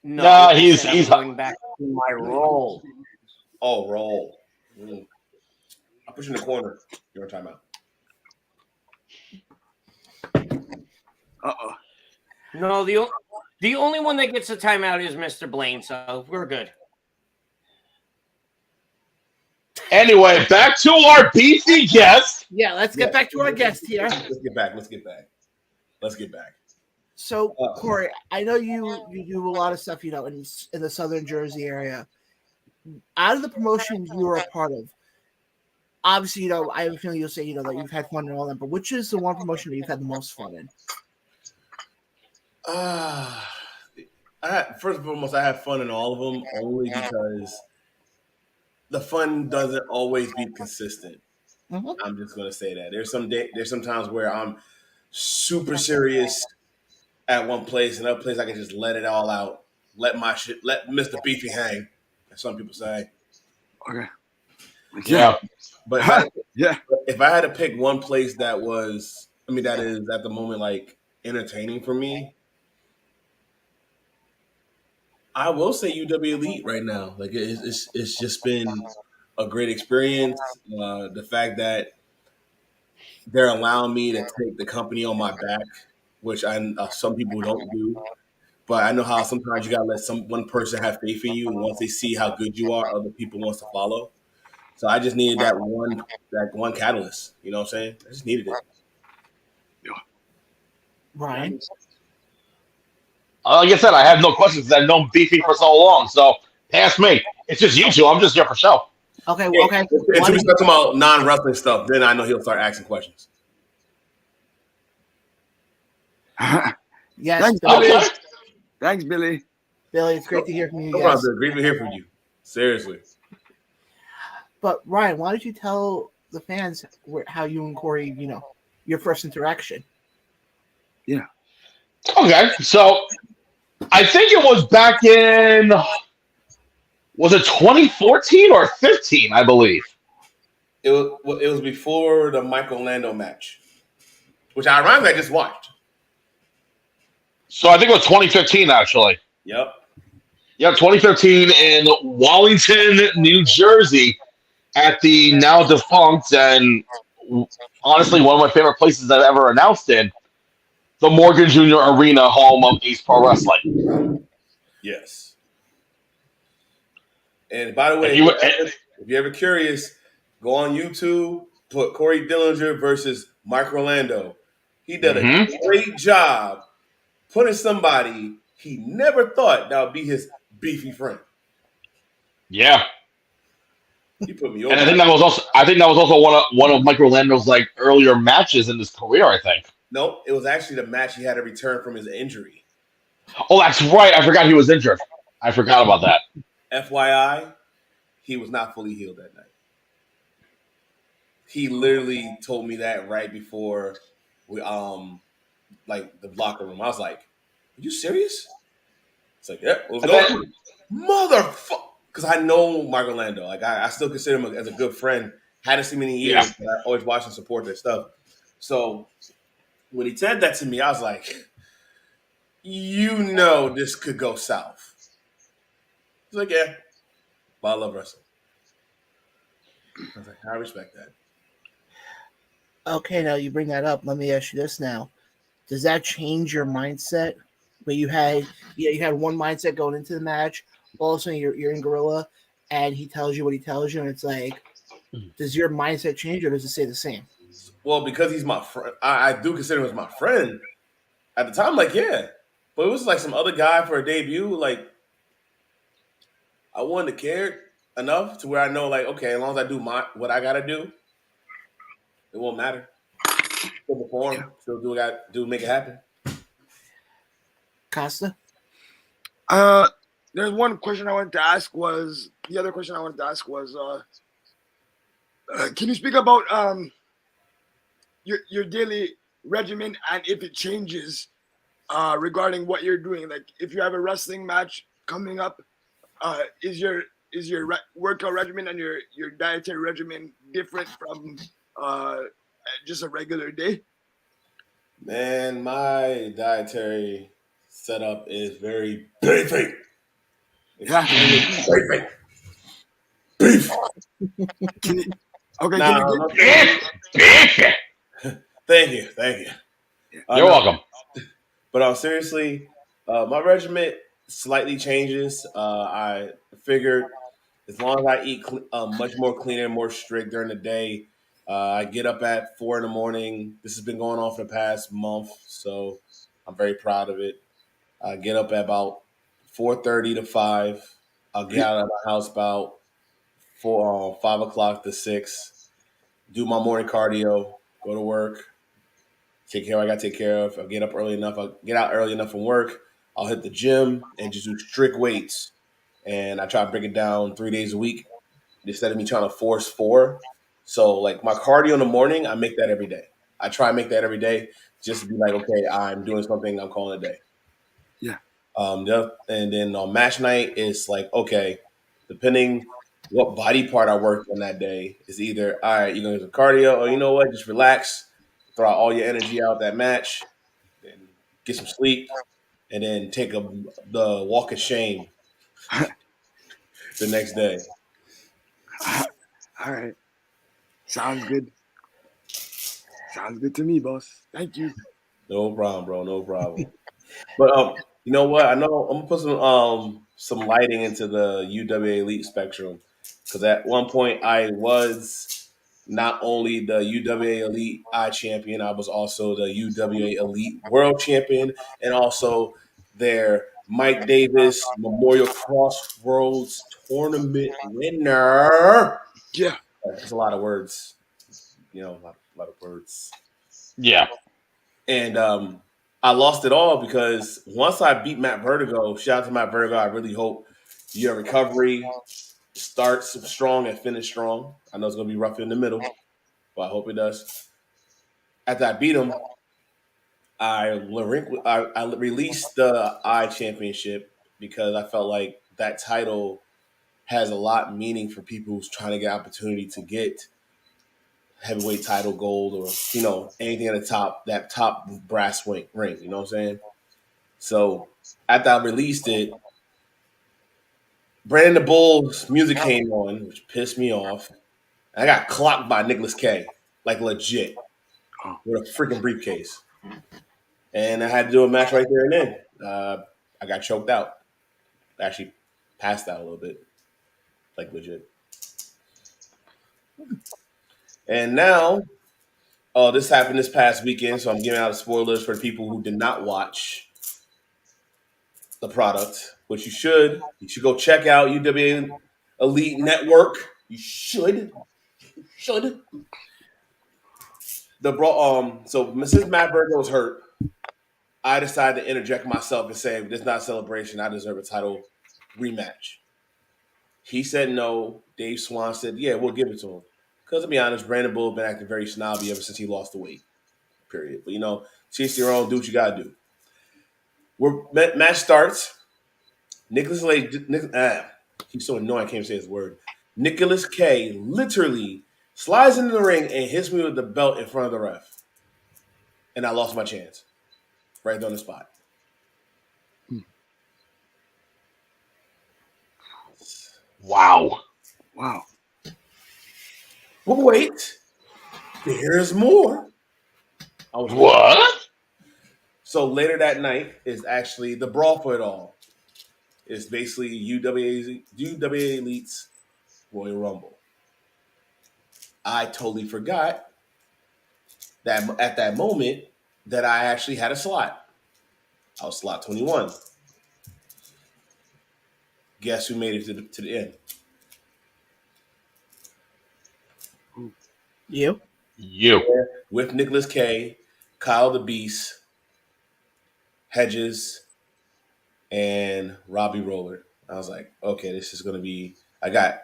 No, Nah, I he's- said I'm he's- going back to my role. Oh, roll. I'll put you in the corner. You're on timeout. Uh-oh. No, the only one that gets a timeout is Mr. Blaine, so we're good. Anyway, back to our beefy guest. Yeah, let's get back to our guest here. Let's get back. So, Corey, I know you do a lot of stuff, in the Southern Jersey area. Out of the promotions you were a part of, obviously, I have a feeling you'll say, that you've had fun in all of them, but which is the one promotion that you've had the most fun in? First and foremost, I have fun in all of them only because the fun doesn't always be consistent. Mm-hmm. I'm just gonna say that there's some times where I'm super serious at one place, and other place I can just let it all out, let Mr. Beefy hang, as some people say. Okay. Yeah. But if I had to pick one place that is at the moment like entertaining for me, I will say UW Elite right now. Like it's just been a great experience. The fact that they're allowing me to take the company on my back, which some people don't do. But I know how sometimes you gotta let one person have faith in you, and once they see how good you are, other people wants to follow. So I just needed that one catalyst. You know what I'm saying? I just needed it. Ryan? Like I said, I have no questions because I've known beefy for so long. So pass me. It's just you two. I'm just here for show. Okay, Yeah, okay. Until we start talking about non-wrestling stuff, then I know he'll start asking questions. Yes, Thanks, Billy. Billy. Thanks, Billy. Billy, it's great to hear from you No guys. problem. Great to hear from you. Seriously. But Ryan, why don't you tell the fans how you and Corey, your first interaction? Yeah. Okay. So I think it was back in, was it 2014 or 15, I believe? It was before the Michael Lando match, which ironically I just watched. So I think it was 2015, actually. Yep. Yeah, 2015 in Wallington, New Jersey, at the now defunct and honestly one of my favorite places I've ever announced in, the Morgan Jr. Arena, home of Ace Pro Wrestling. Yes. And by the way, if you're ever curious, go on YouTube, put Corey Dillinger versus Mike Orlando. He did a great job putting somebody he never thought that would be his beefy friend. Yeah. He put me And over. I think that was also one of Mike Orlando's like earlier matches in his career. I think. No, it was actually the match he had to return from his injury. Oh, that's right. I forgot he was injured. I forgot about that. FYI, he was not fully healed that night. He literally told me that right before we like the locker room. I was like, "Are you serious?" It's like, "Yeah, let's go, motherfucker." Because I know Mark Orlando. Like I still consider him as a good friend. Hadn't seen him in years, Yeah. but I always watch and support their stuff. So when he said that to me, I was like, "You know, this could go south." He's like, "Yeah, but I love wrestling." I was like, "I respect that." Okay, now you bring that up. Let me ask you this now. Does that change your mindset? Where you had one mindset going into the match, all of a sudden you're in Gorilla, and he tells you what he tells you, and it's like, does your mindset change or does it stay the same? Well, because he's my friend, I do consider him as my friend. At the time, like, yeah. But it was like some other guy for a debut. Like, I wouldn't have cared enough to where I know, like, okay, as long as I do what I gotta do, it won't matter. Still perform, still do what I gotta do, make it happen. Costa? There's one question I wanted to ask was can you speak about your daily regimen and if it changes regarding what you're doing? Like if you have a wrestling match coming up, is your workout regimen and your dietary regimen different from just a regular day? Man, my dietary setup is very beefy. Yeah. Beefy. Beef. Can you, okay, Nah, can you get thank you. You're welcome. But seriously, my regimen slightly changes. I figured as long as I eat much more cleaner, more strict during the day, I get up at 4 in the morning. This has been going on for the past month, so I'm very proud of it. I get up at about 4:30 to 5. I'll get out of the house about 5 o'clock to 6. Do my morning cardio. Go to work. Take care of what I got to take care of. I'll get up early enough. I'll get out early enough from work. I'll hit the gym and just do strict weights. And I try to break it down 3 days a week instead of me trying to force 4. So, like my cardio in the morning, I make that every day. I try to make that every day just to be like, okay, I'm doing something. I'm calling it a day. Yeah. And then on match night, it's like, okay, depending what body part I worked on that day, is either, all right, you're going to do cardio, or you know what, just relax, throw out all your energy out that match, and get some sleep, and then take the walk of shame the next day. All right. Sounds good. Sounds good to me, boss. Thank you. No problem, bro. No problem. But you know what? I know I'm gonna put some lighting into the UWA Elite spectrum because at one point I was not only the UWA Elite I champion, I was also the UWA Elite World Champion, and also their Mike Davis Memorial Crossroads Tournament winner. Yeah. There's a lot of words, a lot of words. Yeah. And I lost it all because once I beat Matt Vertigo, shout out to Matt Vertigo, I really hope your recovery starts strong and finish strong. I know it's going to be rough in the middle, but I hope it does. After I beat him, I released the I Championship because I felt like that title has a lot meaning for people who's trying to get opportunity to get heavyweight title gold or anything at the top, that top brass ring, you know what I'm saying? So after I released it, Brandon the Bull's music came on, which pissed me off. I got clocked by Nicholas K, like legit, with a freaking briefcase. And I had to do a match right there and then. I got choked out. Actually passed out a little bit, like legit. And now, this happened this past weekend, so I'm giving out the spoilers for the people who did not watch the product, which you should. You should go check out UWA Elite Network You should. Should. So since Matt Berger was hurt, I decided to interject myself and say, this is not a celebration. I deserve a title rematch. He said no. Dave Swan said, yeah, we'll give it to him. Because to be honest, Brandon Bull has been acting very snobby ever since he lost the weight. Period. But chase your own, do what you gotta do. Match starts. He's so annoying I can't say his word. Nicholas K literally slides into the ring and hits me with the belt in front of the ref. And I lost my chance. Right on the spot. Wow. Wow. But wait, there's more. What? So later that night is actually the brawl for it all. It's basically UWA Elite's Royal Rumble. I totally forgot that at that moment that I actually had a slot. I was slot 21. Guess who made it to the end? You. With Nicholas K, Kyle the Beast, Hedges, and Robbie Roller. I was like, okay, this is going to be. I got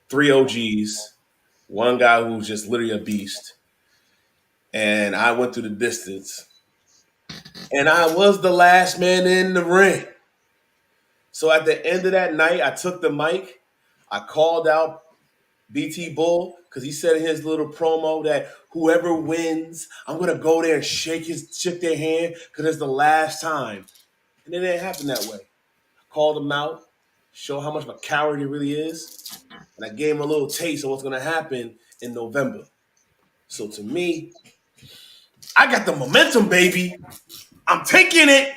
3 OGs, one guy who's just literally a beast, and I went through the distance, and I was the last man in the ring. So at the end of that night, I took the mic, I called out BT Bull because he said in his little promo that whoever wins, I'm gonna go there and shake their hand because it's the last time, and it didn't happen that way. I called him out, show how much of a coward he really is, and I gave him a little taste of what's gonna happen in November. So to me, I got the momentum, baby. I'm taking it.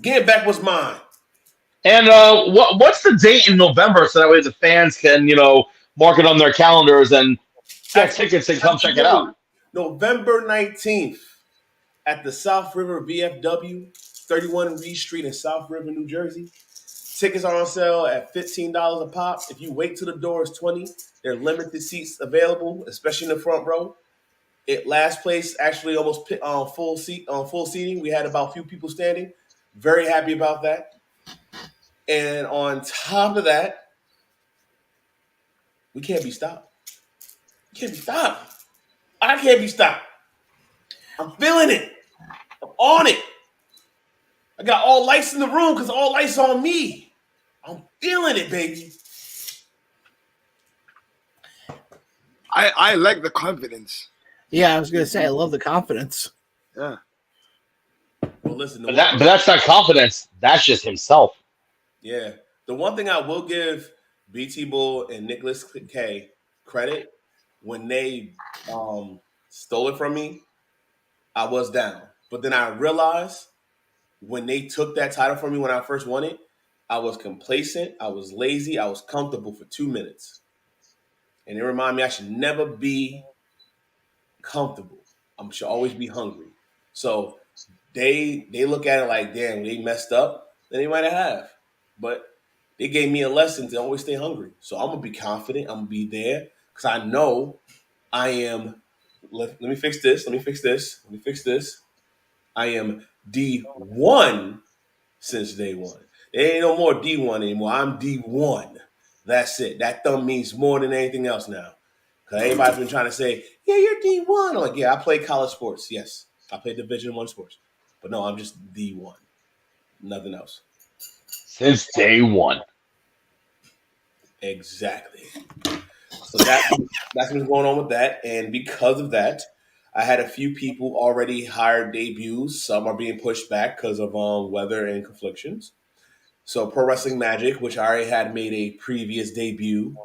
Getting back what's mine. And what's the date in November so that way the fans can, mark it on their calendars and get tickets and come check it out? November 19th at the South River VFW, 31 Reed Street in South River, New Jersey. Tickets are on sale at $15 a pop. If you wait till the door is $20, there are limited seats available, especially in the front row. Last place actually almost full seating. We had about a few people standing. Very happy about that. And on top of that, we can't be stopped. We can't be stopped. I can't be stopped. I'm feeling it. I'm on it. I got all lights in the room because all lights on me. I'm feeling it, baby. I like the confidence. Yeah, I was gonna say I love the confidence. Yeah. Well, listen. But that's not confidence. That's just himself. Yeah. The one thing I will give BT Bull and Nicholas K credit, when they stole it from me, I was down. But then I realized when they took that title from me when I first won it, I was complacent, I was lazy, I was comfortable for 2 minutes. And it reminded me I should never be comfortable. I should always be hungry. So they look at it like, damn, they messed up, then they might have. But they gave me a lesson to always stay hungry. So I'm going to be confident. I'm going to be there because I know I am. Let me fix this. Let me fix this. Let me fix this. I am D1 since day one. There ain't no more D1 anymore. I'm D1. That's it. That thumb means more than anything else now. Because everybody's been trying to say, yeah, you're D1. I'm like, yeah, I play college sports. Yes, I play Division I sports. But no, I'm just D1. Nothing else. Since day one. Exactly. So that's what's going on with that. And because of that, I had a few people already hired debuts. Some are being pushed back because of weather and conflictions. So Pro Wrestling Magic, which I already had made a previous debut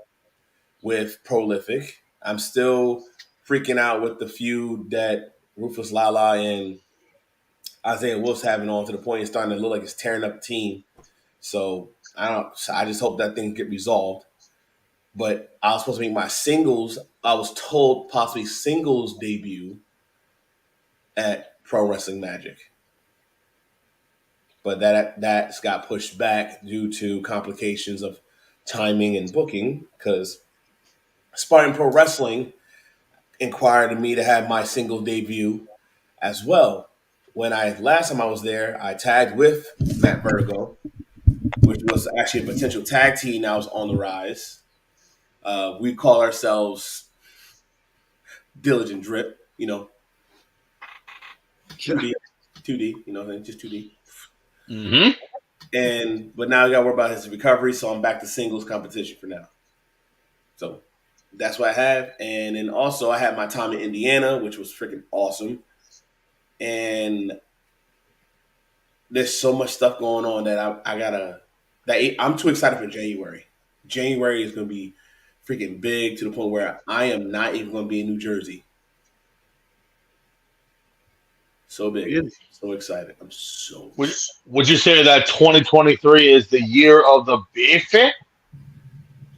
with Prolific. I'm still freaking out with the feud that Rufus Lala and Isaiah Wolf's having on, to the point it's starting to look like it's tearing up the team. So I just hope that thing get resolved. But I was supposed to make my singles. I was told possibly singles debut at Pro Wrestling Magic, but that's got pushed back due to complications of timing and booking because Spartan Pro Wrestling inquired of me to have my single debut as well. When last time I was there, I tagged with Matt Vertigo, which was actually a potential tag team now is on the rise. We call ourselves Diligent Drip, 2D, 2D, just 2D. Mm-hmm. But now we got to worry about his recovery, so I'm back to singles competition for now. So that's what I have. And then also I had my time in Indiana, which was freaking awesome. And there's so much stuff going on that I'm too excited for January. January is going to be freaking big to the point where I am not even going to be in New Jersey. So big. Really? So excited. I'm so Would you say that 2023 is the year of the beefy?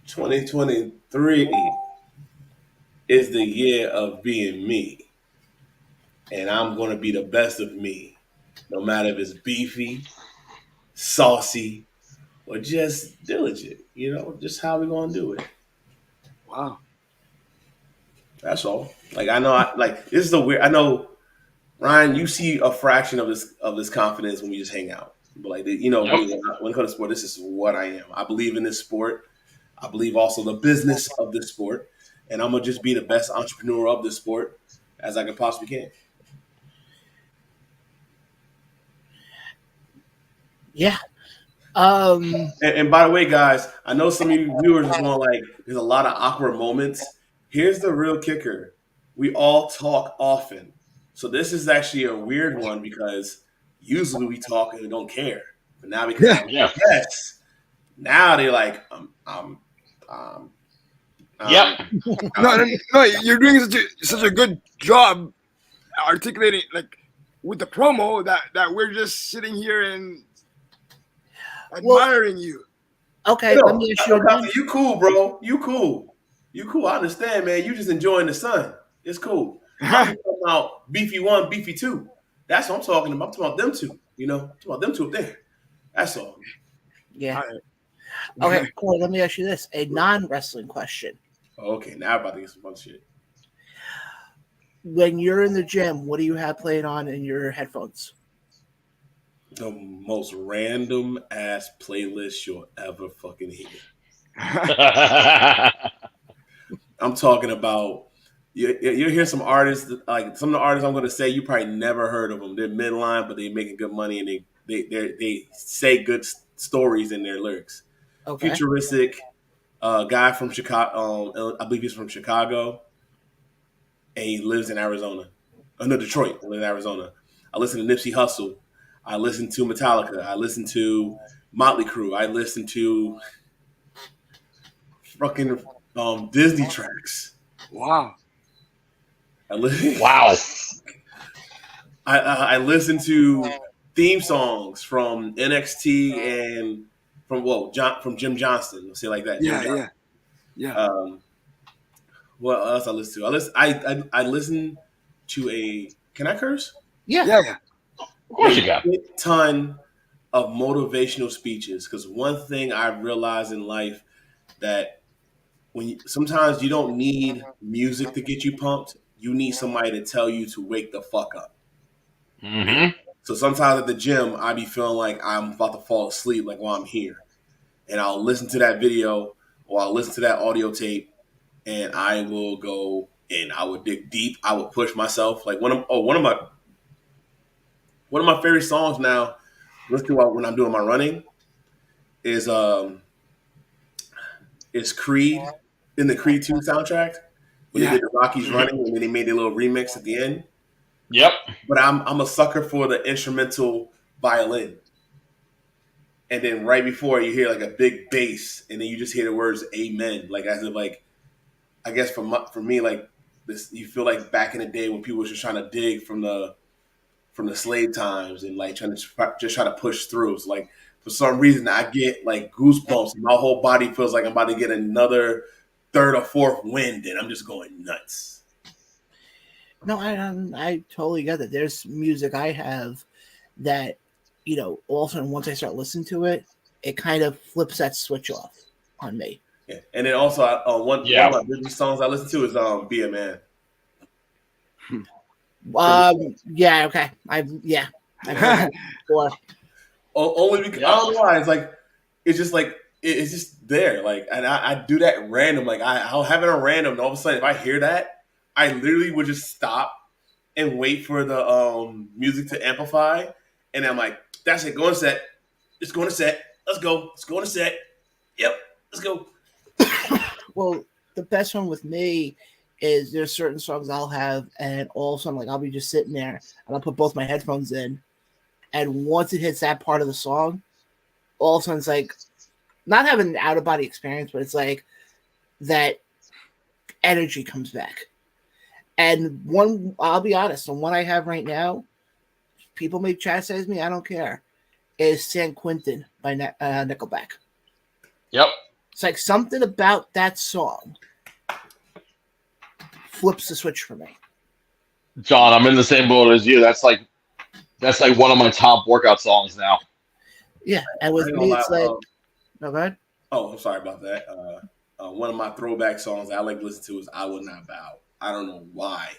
2023 is the year of being me. And I'm going to be the best of me. No matter if it's beefy, saucy, or just diligent. Just how we going to do it. Wow. That's all. Like I know this is the weird. I know, Ryan, you see a fraction of this confidence when we just hang out. But like me, when it comes to sport, this is what I am. I believe in this sport. I believe also the business of this sport, and I'm gonna just be the best entrepreneur of this sport as I can possibly can. Yeah. And by the way, guys, I know some of you viewers are going like, there's a lot of awkward moments. Here's the real kicker: we all talk often. So this is actually a weird one because usually we talk and we don't care. But now because yes, now they're like, Yep. No, you're doing such a good job articulating like with the promo that we're just sitting here and admiring you. Okay, let me ask you again. You cool, bro. You cool. I understand, man. You just enjoying the sun. It's cool. I'm talking about Beefy 1, Beefy 2. That's what I'm talking about. I'm talking about them two. I'm talking about them two up there. That's all. Yeah. Okay, cool. Let me ask you this: a non-wrestling question. Okay, now I'm about to get some fun shit. When you're in the gym, what do you have playing on in your headphones? The most random ass playlist you'll ever fucking hear. I'm talking about you'll hear some artists, like some of the artists I'm going to say you probably never heard of them. They're midline, but they're making good money and they say good stories in their lyrics. Okay. Futuristic guy from Chicago. I believe he's from Chicago, and he lives in Arizona. No, Detroit. He lives in Arizona. I listen to Nipsey Hussle. I listen to Metallica. I listen to Motley Crue. I listen to fucking Disney tracks. Wow. Wow. I listen to theme songs from NXT and from Jim Johnston. Let's say it like that. Yeah. What else I listen to? I listen to a. Can I curse? Yeah. Of course you can. A ton of motivational speeches because one thing I realized in life that sometimes you don't need music to get you pumped. You need somebody to tell you to wake the fuck up. Mm-hmm. So sometimes at the gym, I be feeling like I'm about to fall asleep, like while I'm here, and I'll listen to that video or I'll listen to that audio tape, and I will go and I would dig deep. I would push myself. Like one of my favorite songs now. Listen to when I'm doing my running is Creed in the Creed 2 soundtrack when they did the Rockies running and then they made their little remix at the end. Yep. But I'm a sucker for the instrumental violin. And then right before you hear like a big bass and then you just hear the words amen. Like as if like I guess for me like this you feel like back in the day when people were just trying to dig from the slave times and like trying to just try to push through. So like for some reason I get like goosebumps and my whole body feels like I'm about to get another third or fourth wind and I'm just going nuts. No, I totally get that. There's music I have that, all of a sudden once I start listening to it, it kind of flips that switch off. on me. Yeah. And then also, one of my Disney songs I listen to is "Be a Man." Yeah, okay. I've heard that before. Only because I don't know why. It's just like it's just there. Like, and I do that random. Like I'll have it on random, and all of a sudden, if I hear that, I literally would just stop and wait for the music to amplify, and I'm like, that's it. Go on set. It's going to set. Let's go. It's going to set. Yep. Let's go. Well, the best one with me is there's certain songs I'll have, and all of a sudden, like I'll be just sitting there, and I'll put both my headphones in, and once it hits that part of the song, all of a sudden it's like not having an out of body experience, but it's like that energy comes back. And one, I'll be honest, the one I have right now, people may chastise me, I don't care, is San Quentin by Nickelback. Yep. It's like something about that song flips the switch for me. John, I'm in the same boat as you. That's like one of my top workout songs now. Yeah, and with me, it's like, no, go ahead. Oh, I'm sorry about that. One of my throwback songs I like to listen to is "I Will Not Bow." I don't know why.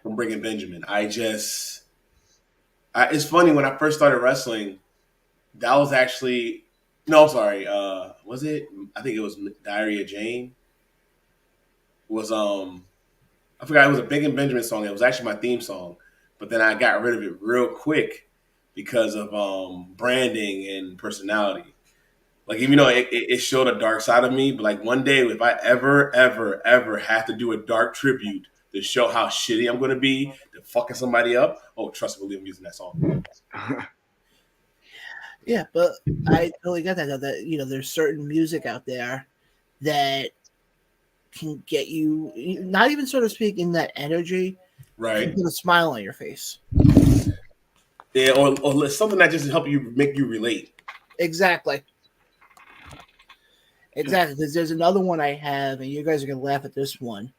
From Breaking Benjamin. It's funny, when I first started wrestling, that was actually sorry. Was it? I think it was Diary of Jane. I forgot, it was a Breaking Benjamin song. It was actually my theme song, but then I got rid of it real quick because of branding and personality. Like, even though it showed a dark side of me, but like one day, if I ever have to do a dark tribute to show how shitty I'm going to be to fucking somebody up, oh, trust me, believe I'm using that song. Yeah, but I totally get that. That there's certain music out there that can get you, not even so to speak, in that energy, right? Put a smile on your face. Yeah, or something that just help you, make you relate. Exactly. Because there's another one I have, and you guys are gonna laugh at this one.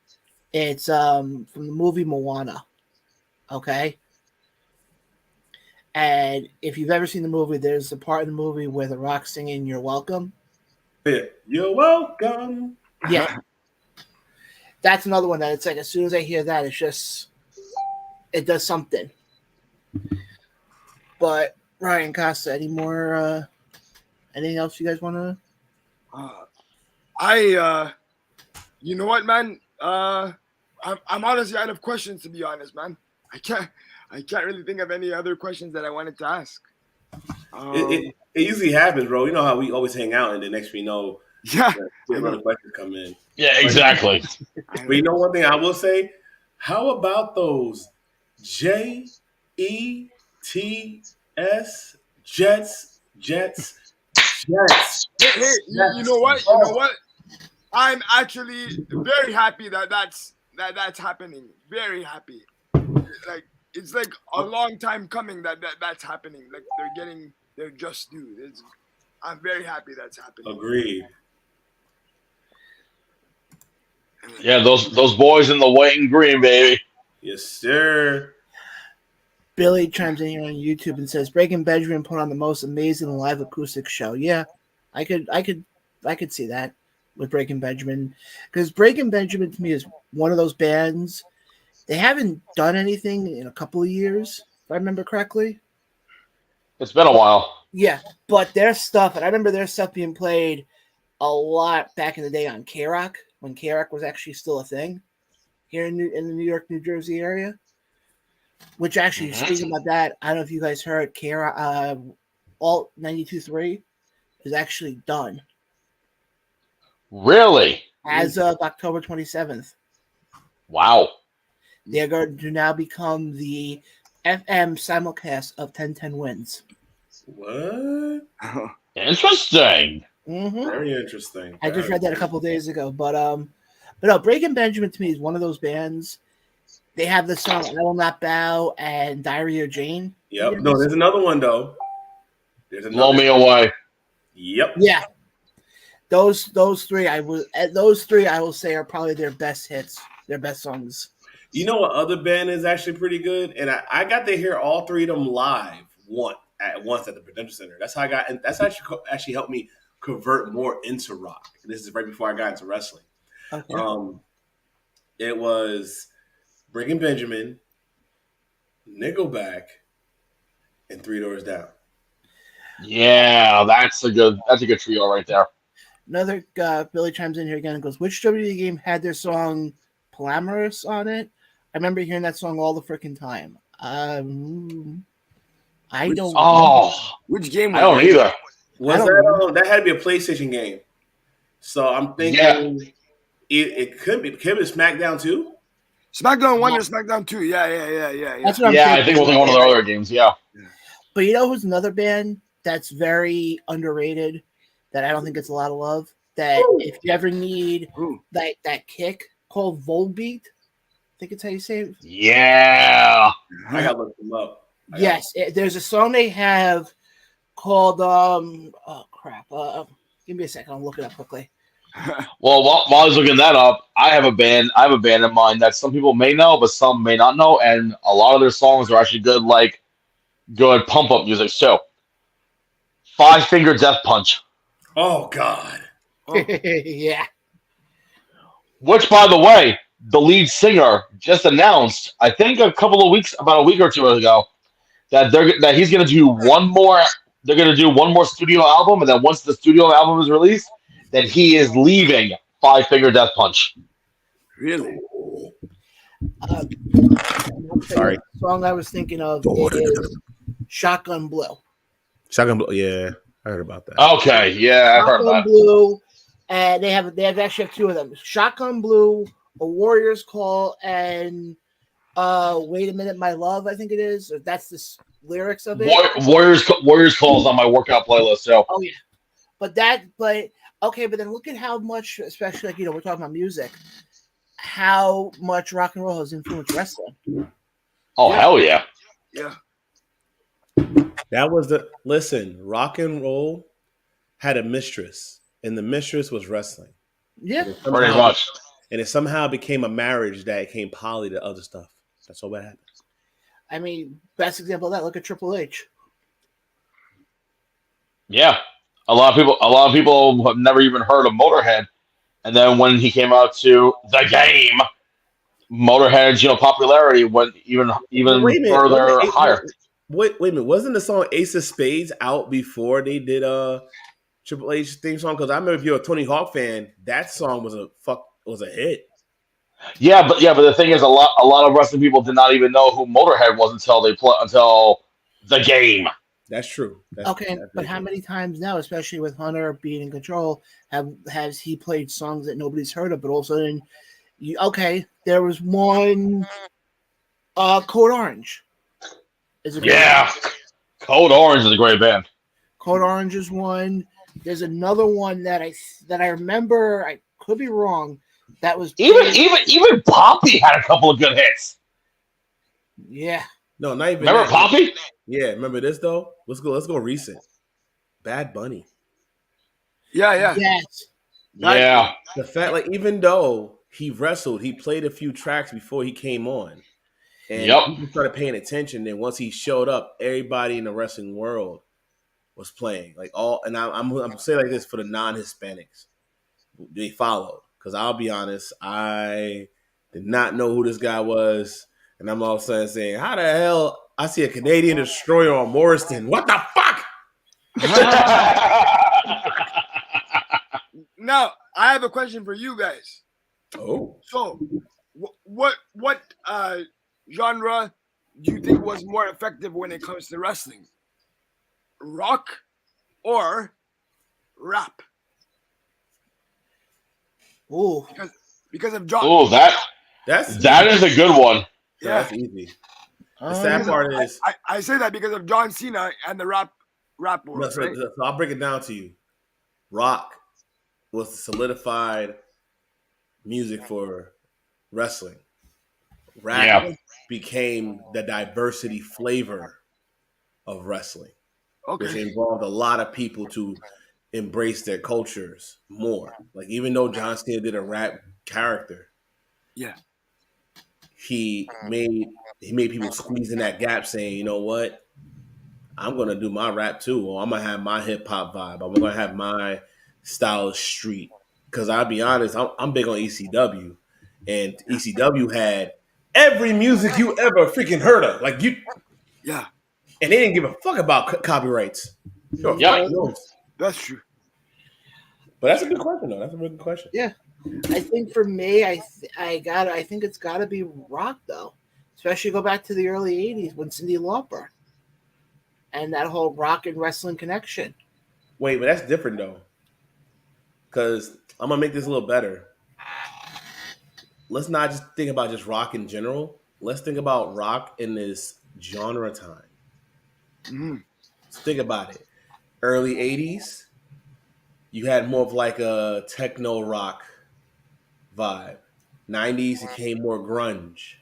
It's from the movie Moana. Okay. And if you've ever seen the movie, there's a part in the movie where the Rock's singing "You're Welcome." Yeah, you're welcome. Yeah. That's another one that it's like as soon as I hear that, it does something. But Ryan Costa, anything else you guys want to? You know what, man? I'm honestly out of questions, to be honest, man. I can't really think of any other questions that I wanted to ask. It usually happens, bro. You know how we always hang out, and the next we know, other questions come in. Yeah, exactly. But you know one thing I will say, how about those JETS Jets? Hey, you know what? I'm actually very happy that's happening. Very happy. Like, it's like a long time coming that's happening. Like, they're getting their just due. I'm very happy that's happening. Agreed. Yeah, those boys in the white and green, baby. Yes, sir. Billy chimes in here on YouTube and says Breaking Benjamin put on the most amazing live acoustic show. Yeah, I could see that with Breaking Benjamin, because Breaking Benjamin to me is one of those bands. They haven't done anything in a couple of years, if I remember correctly. It's been a while. Yeah, but their stuff, and I remember their stuff being played a lot back in the day on K-Rock, when K-Rock was actually still a thing here in the New York, New Jersey area. Which actually, speaking about that, I don't know if you guys heard, K-Rock, Alt 92.3 is actually done. Really? As of October 27th. Wow. They're going to now become the FM simulcast of 1010 Wins. What? Interesting. Mm-hmm. Very interesting. I just read that a couple of days ago. But no, Breaking Benjamin to me is one of those bands. They have the song "I Will Not Bow" and "Diary of Jane." Yep. No, there's another one though. Blow Me Away. Yep. Yeah. Those three I will say are probably their best hits, their best songs. You know what other band is actually pretty good, and I got to hear all three of them live once at the Prudential Center. That's how I got, and that's actually helped me convert more into rock. And this is right before I got into wrestling. Okay. It was Breaking Benjamin, Nickelback, and Three Doors Down. Yeah, that's a good trio right there. Another Billy chimes in here again and goes, "Which WWE game had their song Glamorous on it? I remember hearing that song all the freaking time." I don't. Oh, Which game I was don't it? either. Was that had to be a PlayStation game? So I'm thinking it could be SmackDown too. SmackDown 1 or SmackDown 2? Yeah. That's what I'm Yeah, thinking. I think we'll think one of the other games. Yeah. But you know who's another band that's very underrated that I don't think gets a lot of love? That if you ever need that kick called Volbeat, I think it's how you say it. Yeah. I gotta look them up. Yes, there's a song they have called give me a second, I'll look it up quickly. Well, while I was looking that up, I have a band in mind that some people may know, but some may not know, and a lot of their songs are actually good, like good pump up music too. Five Finger Death Punch. Oh God. Yeah. Which, by the way, the lead singer just announced, I think about a week or two ago, that he's going to do one more. They're going to do one more studio album, and then once the studio album is released, then he is leaving Five Finger Death Punch. Really? Sorry. The song I was thinking of is Shotgun Blue. Shotgun Blue. Yeah, I heard about that. Okay, yeah, I've heard Shotgun that. Blue, and they actually have two of them: Shotgun Blue, A Warrior's Call, and Wait a Minute, My Love. I think it is. Or that's the lyrics of it. Warriors Calls on my workout playlist. So. Oh yeah, but okay, but then look at how much, especially like we're talking about music, how much rock and roll has influenced wrestling. Oh hell yeah! Yeah. That was rock and roll had a mistress, and the mistress was wrestling. Yeah, Pretty much. And it somehow became a marriage that became poly to other stuff. That's all that happened. I mean, best example of that. Look at Triple H. Yeah, a lot of people have never even heard of Motorhead, and then when he came out to the game, Motorhead's popularity went even further higher. Wait a minute, wasn't the song Ace of Spades out before they did Triple H theme song? Because I remember if you're a Tony Hawk fan, that song was a hit. Yeah, but the thing is, a lot of wrestling people did not even know who Motorhead was until the game. That's true. But how many times now, especially with Hunter being in control, has he played songs that nobody's heard of? But all of a sudden, there was one, Code Orange. Yeah, Code Orange is a great band. Code Orange is one. There's another one that I remember. I could be wrong. That was even Poppy had a couple of good hits. Yeah. No, not even. Remember Poppy? Yeah, remember this though. Let's go recent. Bad Bunny. Yeah. Yes. Yeah. The fact, like, even though he wrestled, he played a few tracks before he came on, and people started paying attention. Then once he showed up, everybody in the wrestling world was playing. Like I'm saying like this for the non-Hispanics, they followed. Because I'll be honest, I did not know who this guy was. And I'm all of a sudden saying, how the hell I see a Canadian destroyer on Morriston? What the fuck? Now, I have a question for you guys. Oh. So, what genre do you think was more effective when it comes to wrestling? Rock or rap? Oh, because of John. Oh, that is a good one. Yeah, that's easy. The sad part is I say that because of John Cena and the rap world. So I'll break it down to you. Rock was the solidified music for wrestling. Rap became the diversity flavor of wrestling, which involved a lot of people to embrace their cultures more. Like, even though John Cena did a rap character, he made people squeeze in that gap, saying, you know what, I'm gonna do my rap too, or I'm gonna have my hip hop vibe. I'm gonna have my style of street. Because I'll be honest, I'm big on ECW, and ECW had every music you ever freaking heard of. Like you, Yeah, and they didn't give a fuck about copyrights. Sure, Yeah. fight yours. that's true. But that's a good question, though. That's a really good question. Yeah, I think for me, I think it's got to be rock though, especially go back to the early '80s when Cyndi Lauper and that whole rock and wrestling connection. Wait, but that's different though, because I'm gonna make this a little better. Let's not just think about just rock in general. Let's think about rock in this genre time. Mhm. Let's think about it. Early '80s, you had more of like a techno rock vibe. '90s, it came more grunge.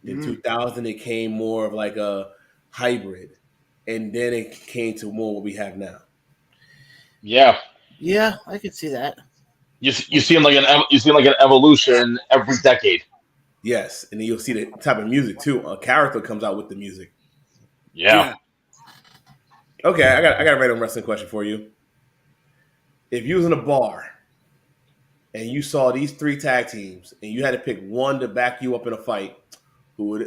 In 2000, it came more of like a hybrid, and then it came to more what we have now. Yeah. Yeah, I could see that. You seem like an evolution every decade. Yes, and then you'll see the type of music too. A character comes out with the music. Yeah. Okay, I got a random wrestling question for you. If you was in a bar and you saw these 3 tag teams and you had to pick one to back you up in a fight, who would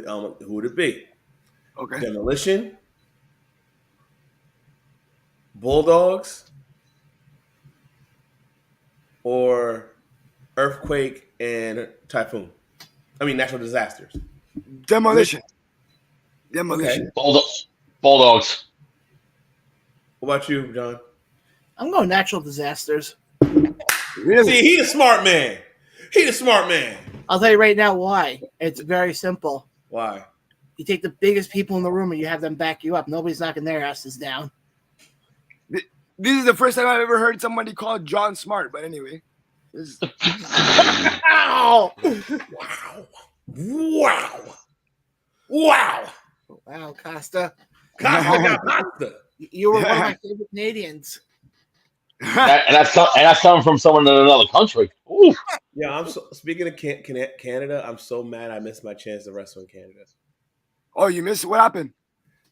it be? Okay. Demolition, Bulldogs, or Earthquake and Typhoon? I mean, natural disasters. Demolition. Okay. Bulldogs. What about you, John? I'm going natural disasters. Really? See, he the smart man. I'll tell you right now why. It's very simple. Why? You take the biggest people in the room and you have them back you up. Nobody's knocking their asses down. This is the first time I've ever heard somebody call John smart. But anyway. Ow! Wow. Wow, Costa. Costa. You were one of my favorite Canadians. and that's coming from someone in another country. Ooh. Yeah, speaking of Canada, I'm so mad I missed my chance to wrestle in Canada. Oh, you missed? What happened?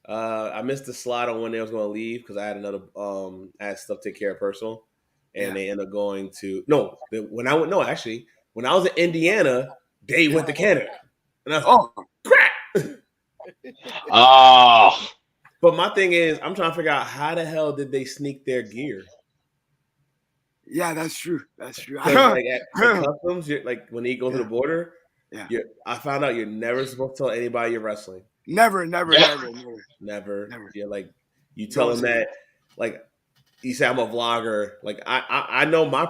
I missed the slot on when they was going to leave because I had I had stuff to take care of personal, and they ended up going to when I was in Indiana, they went to Canada, and I was crap. Oh. But my thing is, I'm trying to figure out how the hell did they sneak their gear? Yeah, that's true. That's true. Like at customs, like when they go to the border, I found out you're never supposed to tell anybody you're wrestling. Never. Yeah, like you tell them that, like you say I'm a vlogger. Like I know my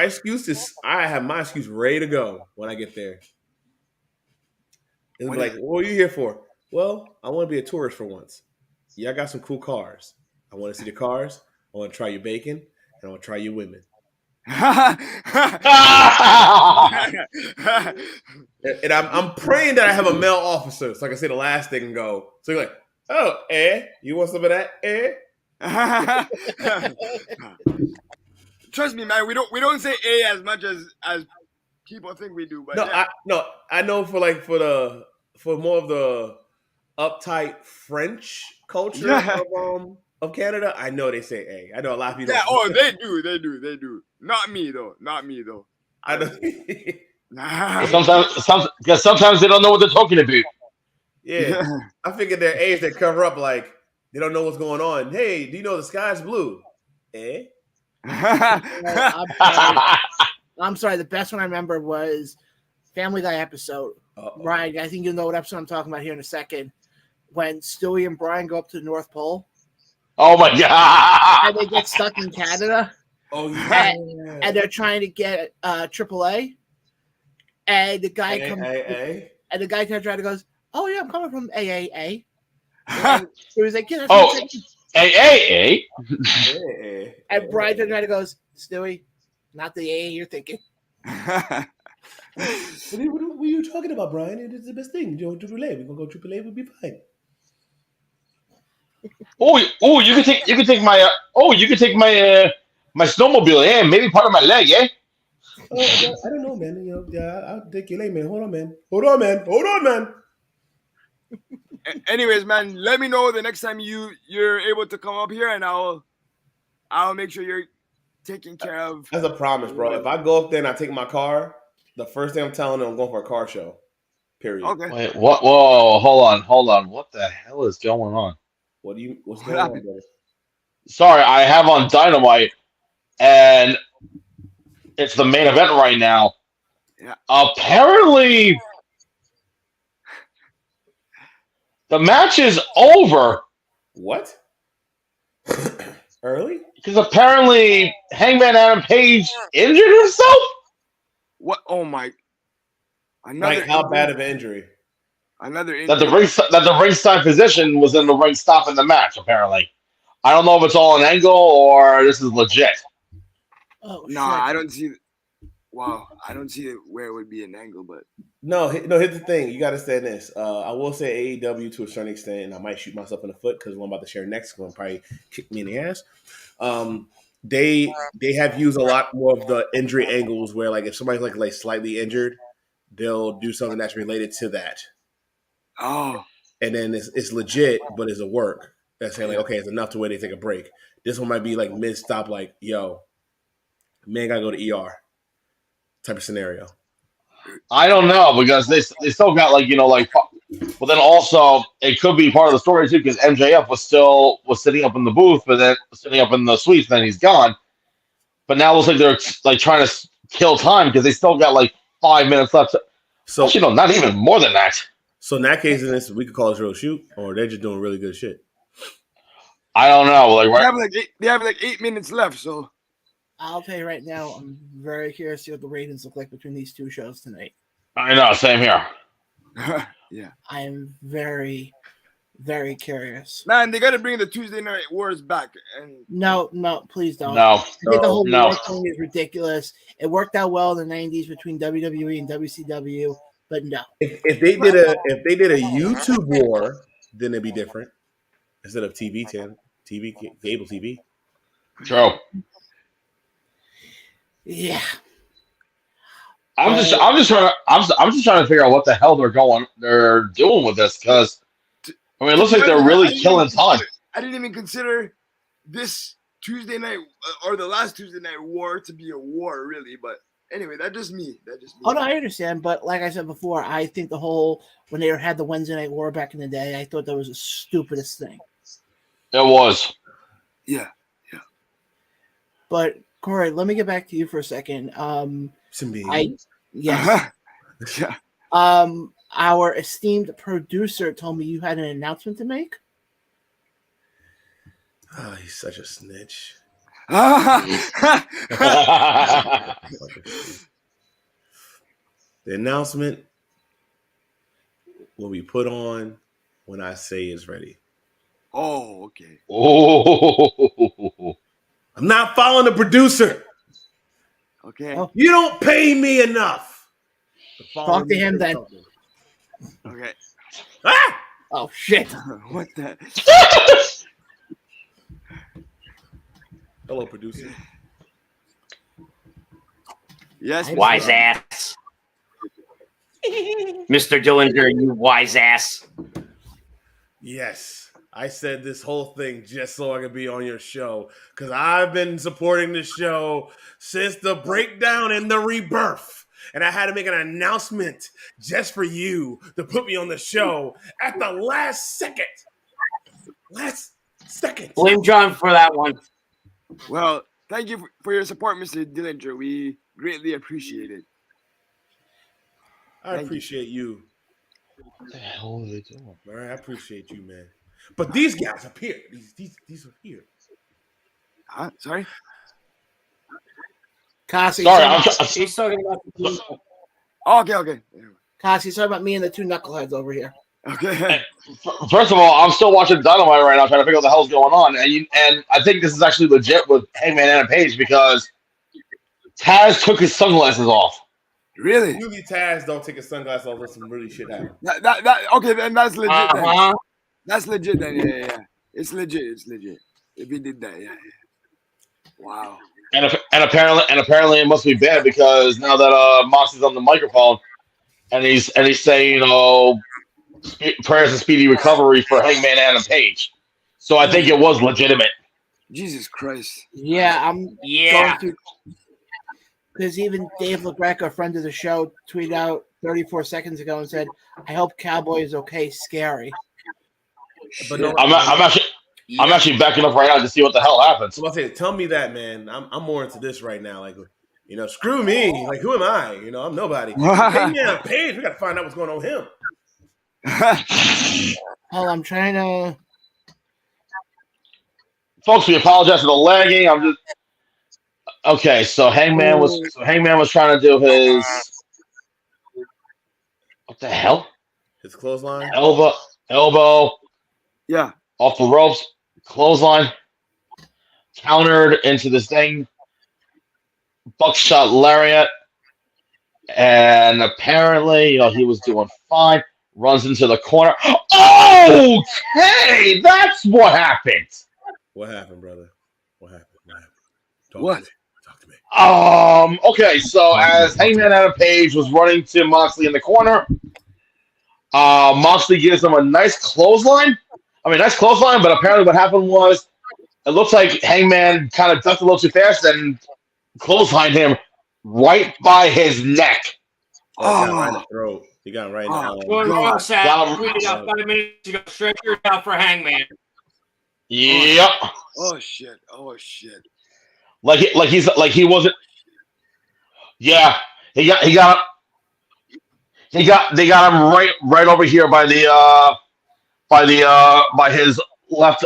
excuse is I have my excuse ready to go when I get there. It's like, what are you here for? Well, I want to be a tourist for once. Yeah, I got some cool cars. I want to see the cars. I want to try your bacon, and I want to try your women. And I'm praying that I have a male officer so I can say the last thing and go. So you're like, oh, you want some of that, Trust me, man. We don't say as much as people think we do. But I know for more of the uptight French culture of Canada, I know they say A. I know a lot of people. Yeah, they do. Not me though. I know. Sometimes they don't know what they're talking about. Yeah, I figured their A's that cover up like they don't know what's going on. Hey, do you know the sky's blue? I'm sorry. The best one I remember was Family Guy episode. Ryan, I think you'll know what episode I'm talking about here in a second. When Stewie and Brian go up to the North Pole. Oh my god! And they get stuck in Canada. Oh yeah. And they're trying to get AAA. And the guy comes. And the guy turns around and goes, "Oh yeah, I'm coming from AAA." And he was like, "Yeah, that's AAA." And Brian turns around and goes, "Stewie, not the AA you're thinking." What are you talking about, Brian? It's the best thing. We're gonna go AAA. We'll be fine. You can take my my snowmobile, maybe part of my leg, yeah. Oh, I don't know, man. I'll take your leg, man. Hold on, man. Anyways, man, let me know the next time you're able to come up here, and I'll make sure taking care of. That's a promise, bro. If I go up there and I take my car, the first thing I'm telling them, I'm going for a car show. Period. Okay. Wait, what? Whoa, hold on. What the hell is going on? What's going on, brother? Sorry, I have on Dynamite, and it's the main event right now. Yeah. Apparently, the match is over. What? Early? Because apparently Hangman Adam Page injured himself? What? Oh my! Another Like how injury? bad of an injury? Another injury. That the ringside physician was in the ring stopping the match, apparently. I don't know if it's all an angle or this is legit. Oh, No, shit. I don't see. Wow, I don't see where it would be an angle, but No. Here's the thing. You got to say this. I will say AEW to a certain extent, and I might shoot myself in the foot because what I'm about to share next is going to probably kick me in the ass. They have used a lot more of the injury angles where, like, if somebody's like slightly injured, they'll do something that's related to that, oh, and then it's legit, but it's a work. That's saying like, okay, it's enough to where they take a break. This one might be like mid stop, like, yo, man, gotta go to ER type of scenario. I don't know because they still got but then also it could be part of the story too because MJF was sitting up in the booth, but then sitting up in the suites, then he's gone. But now it looks like they're like trying to kill time because they still got like 5 minutes left. So Actually, no, not even more than that. So in that case, in this, we could call this real shoot, or they're just doing really good shit. I don't know. Like they have like 8 minutes left, so I'll tell you right now, I'm very curious to see what the ratings look like between these two shows tonight. I know, same here. yeah. I am very, very curious. Man, they got to bring the Tuesday Night Wars back. And No, please don't. No, I think the whole no. war thing is ridiculous. It worked out well in the '90s between WWE and WCW, but no. If they did a YouTube war, then it'd be different instead of TV cable TV. True. Yeah. I'm just trying to figure out what the hell they're doing with this because I mean it looks like they're really killing time. I didn't even consider this Tuesday night or the last Tuesday Night War to be a war, really. But anyway, that's just me. Oh no, I understand. But like I said before, I think the whole when they had the Wednesday Night War back in the day, I thought that was the stupidest thing. It was. Yeah. But Corey, let me get back to you for a second. Yeah. Our esteemed producer told me you had an announcement to make. Oh, he's such a snitch. Ah! The announcement will be put on when I say it's ready. Oh, okay. Oh. I'm not following the producer. Okay. Oh. You don't pay me enough. Talk to him then. Okay. Ah! Oh shit! What the? Hello, producer. Yes. Wise ass. Mr. Dillinger, you wise ass. Yes, I said this whole thing just so I could be on your show because I've been supporting the show since the breakdown and the rebirth. And I had to make an announcement just for you to put me on the show at the last second. Blame John for that one. Well, thank you for your support, Mr. Dillinger. We greatly appreciate it. I appreciate you. What the hell are they doing? All right, I appreciate you, man. But these guys up here, these are here. Huh? Sorry? Cassie, He's talking about the Oh, okay. Cassie's talking about me and the two knuckleheads over here. Okay. First of all, I'm still watching Dynamite right now, trying to figure out what the hell's going on, and I think this is actually legit with Hangman Adam Page because Taz took his sunglasses off. Really? Usually Taz don't take his sunglasses off unless some really shit happens. Okay, then that's legit. Uh-huh. Then. That's legit then. Yeah. It's legit. If he did that, yeah. Wow. And apparently it must be bad because now that Moxley's on the microphone and he's saying prayers and speedy recovery for Hangman Adam Page. So I think it was legitimate. Jesus Christ. Yeah, I'm Yeah. going through because even Dave LaGreca, a friend of the show, tweeted out 34 seconds ago and said, "I hope Cowboy is okay." Scary. But no, I'm actually backing up right now to see what the hell happens. So I'll say, tell me that, man. I'm more into this right now. Like, screw me. Like, who am I? I'm nobody. Hangman Page. We got to find out what's going on with him. Oh, I'm trying to. Folks, we apologize for the lagging. I'm just okay. So Hangman was trying to do his what the hell? His clothesline, elbow, Yeah. off the ropes, clothesline, countered into this thing, buckshot lariat, and apparently, he was doing fine. Runs into the corner. Okay, that's what happened. What happened, brother? What happened? What? Talk to me. Okay, so as Hangman Adam Page was running to Moxley in the corner, Moxley gives him a nice clothesline. But apparently what happened was it looks like Hangman kind of ducked a little too fast and clotheslined him right by his neck. He got right in the throat. He got right in the tweeted out 5 minutes ago. Stretcher out for Hangman. Yep. Oh shit. Like he wasn't. Yeah, they got him right over here by his left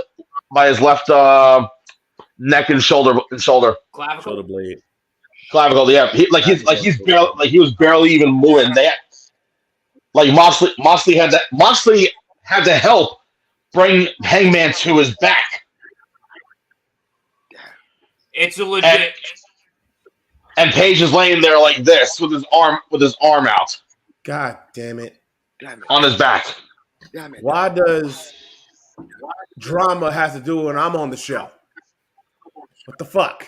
neck and shoulder Clavicle blade. Clavicle. Yeah, he was barely even moving. Moxley had to help bring Hangman to his back. It's a legit. And Page is laying there like this with his arm out. God damn it. On his back. Damn it. Why does drama has to do when I'm on the show? What the fuck?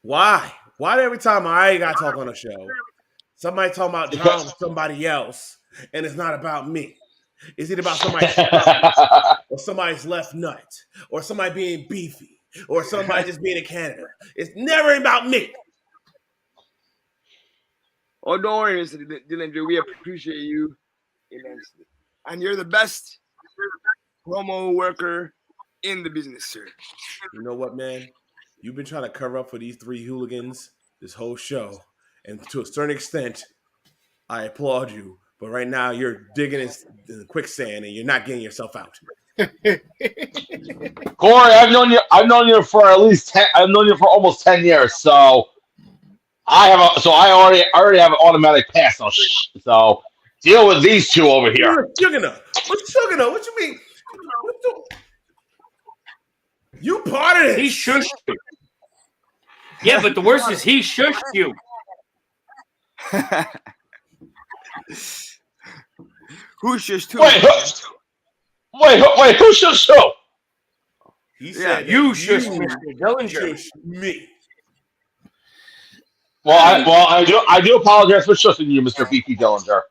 Why? Why every time I got to talk on a show, somebody talking about drama with somebody else, and it's not about me? Is it about somebody's or somebody's left nut, or somebody being beefy, or somebody just being in Canada? It's never about me. Oh, don't worry, Mr. Dillinger. We appreciate you immensely. And you're the best promo worker in the business, sir. You know what, man? You've been trying to cover up for these three hooligans this whole show. And to a certain extent, I applaud you. But right now, you're digging in the quicksand and you're not getting yourself out. Corey, I've known you for at least 10. I've known you for almost 10 years. So I already have an automatic pass. So deal with these two over here. Juggernaut. What's Juggernaut? What you mean? You part of this. He shushed you. Yeah, but the worst is he shushed you. Who shushed who? Wait, who shushed who? He said you shushed Mr. Dillinger. Shushed me. Well, I do apologize for shushing you, Mr. VP Dillinger.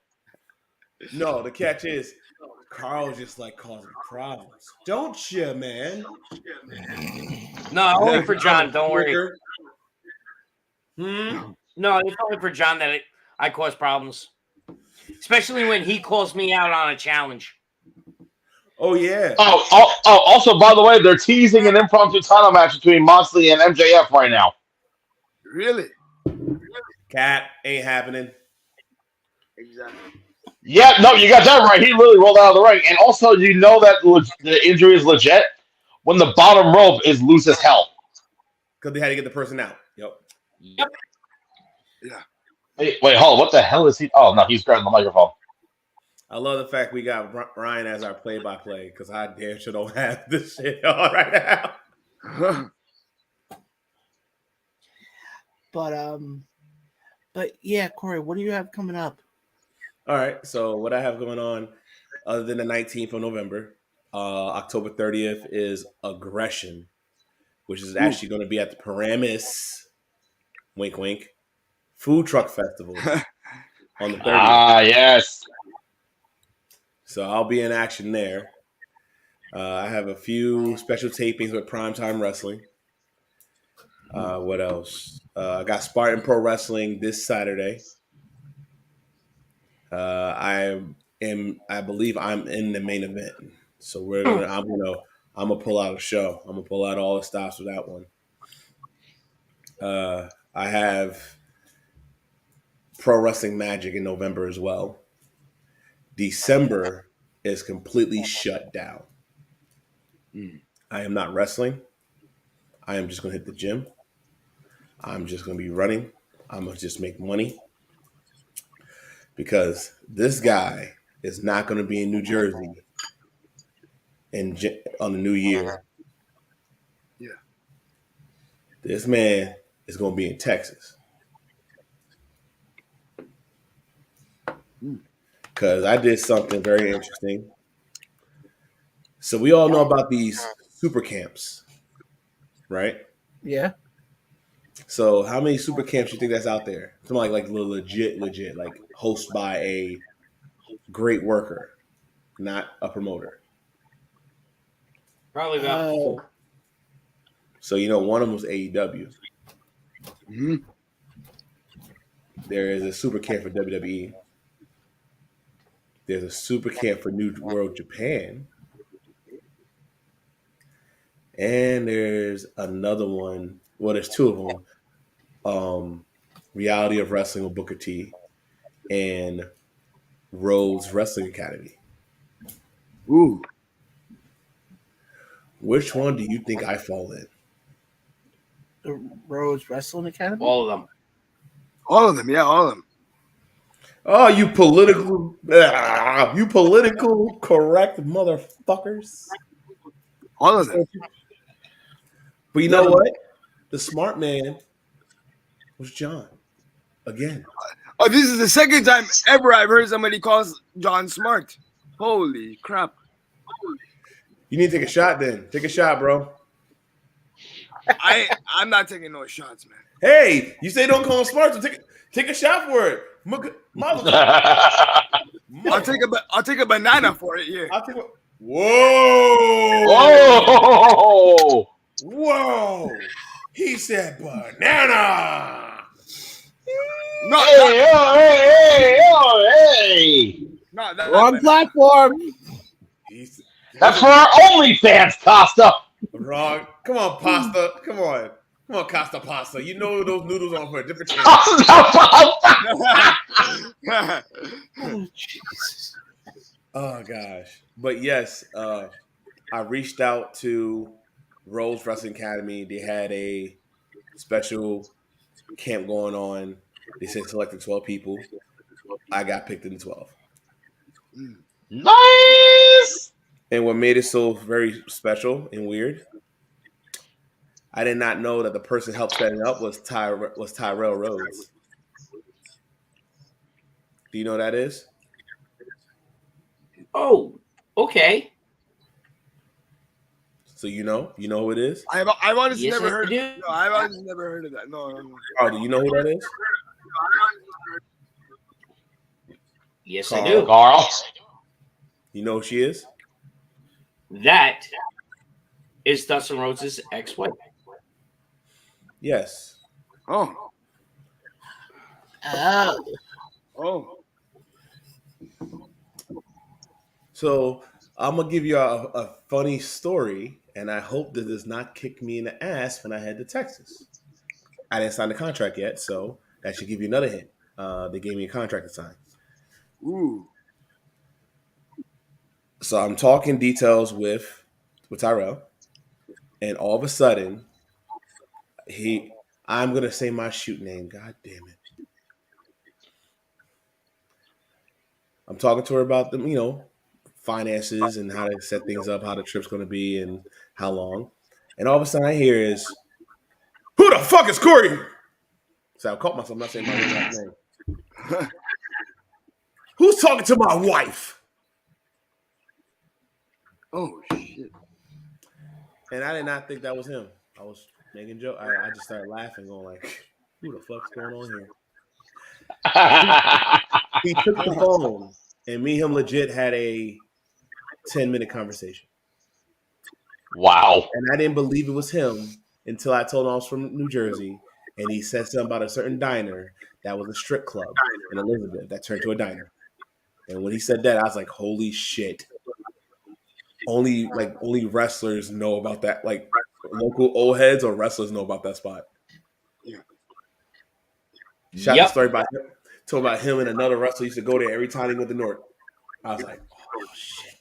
No, the catch is Carl just like causing problems. Don't you, man? No, only for John. Don't worry. Hmm? No, it's only for John that I cause problems. Especially when he calls me out on a challenge. Oh, yeah. Also, by the way, they're teasing an impromptu title match between Moxley and MJF right now. Really? Cat ain't happening. Exactly. Yeah, no, you got that right. He really rolled out of the ring. And also, you know that the injury is legit when the bottom rope is loose as hell. Because they had to get the person out. Yep. Yep. Yeah. Wait, hold on. What the hell is he? Oh, no, he's grabbing the microphone. I love the fact we got Ryan as our play-by-play because I damn sure don't have this shit on right now. But yeah, Corey, what do you have coming up? All right, so what I have going on, other than the 19th of November, October 30th is Aggression, which is actually going to be at the Paramus, wink, wink, Food Truck Festival on the 30th. Ah, yes. So I'll be in action there. I have a few special tapings with Primetime Wrestling. What else? I got Spartan Pro Wrestling this Saturday. I believe I'm in the main event. So I'm gonna pull out a show. I'm gonna pull out all the stops for that one. I have Pro Wrestling Magic in November as well. December is completely shut down. I am not wrestling. I am just gonna hit the gym. I'm just gonna be running. I'm gonna just make money because this guy is not gonna be in New Jersey on the new year. Yeah. This man is gonna be in Texas. Because I did something very interesting. So we all know about these super camps, right? Yeah. So how many super camps do you think that's out there? Something like legit, like hosted by a great worker, not a promoter. Probably about 4. So one of them was AEW. Mm-hmm. There is a super camp for WWE. There's a super camp for New World Japan. And there's another one. Well, there's two of them. Reality of Wrestling with Booker T and Rhodes Wrestling Academy. Ooh. Which one do you think I fall in? The Rhodes Wrestling Academy? All of them. All of them, yeah, all of them. Oh, you political correct motherfuckers. All of them. But you know what? The smart man was John. Again. Oh, this is the second time ever I've heard somebody call John smart. Holy crap. You need to take a shot then. Take a shot, bro. I'm not taking no shots, man. Hey, you say don't call him smart, so take a shot for it. I'll take a banana for it, yeah. Whoa! Whoa! He said banana. No, Hey! Wrong platform. That's for our OnlyFans, Costa. Wrong. Come on, pasta. Come on, Costa Pasta. You know those noodles are for a different channel. Oh, Jesus. Oh gosh. But yes, I reached out to Rhodes Wrestling Academy. They had a special camp going on. They said selected 12 people. I got picked in 12. Nice. And what made it so very special and weird, I did not know that the person who helped set it up was Tyrell Rhodes. Do you know who that is? Oh, okay. So you know who it is? I've honestly Yes, never I heard. do. No, I've honestly never heard of that. No. Oh, do you know who that is? Yes, Carl. I do. Carl. You know who she is? That is Dustin Rhodes' ex-wife. Yes. Oh. So I'm gonna give you a funny story, and I hope that does not kick me in the ass when I head to Texas. I didn't sign the contract yet, so that should give you another hint. They gave me a contract to sign. Ooh. So I'm talking details with Tyrell, and all of a sudden, I'm gonna say my shoot name. God damn it! I'm talking to her about them, finances and how to set things up, how the trip's gonna be, and how long. And all of a sudden, I hear is, "Who the fuck is Corey?" So I caught myself not saying my last name. Who's talking to my wife? Oh shit! And I did not think that was him. I was making joke. I just started laughing, going like, "Who the fuck's going on here?" He took the phone, and me and him legit had a 10-minute conversation. Wow. And I didn't believe it was him until I told him I was from New Jersey, and he said something about a certain diner that was a strip club in Elizabeth that turned to a diner. And when he said that, I was like, "Holy shit!" Only wrestlers know about that. Like local old heads or wrestlers know about that spot. Yeah. Shot the story about him, told about him and another wrestler used to go there every time he went to North. I was like, "Oh shit!"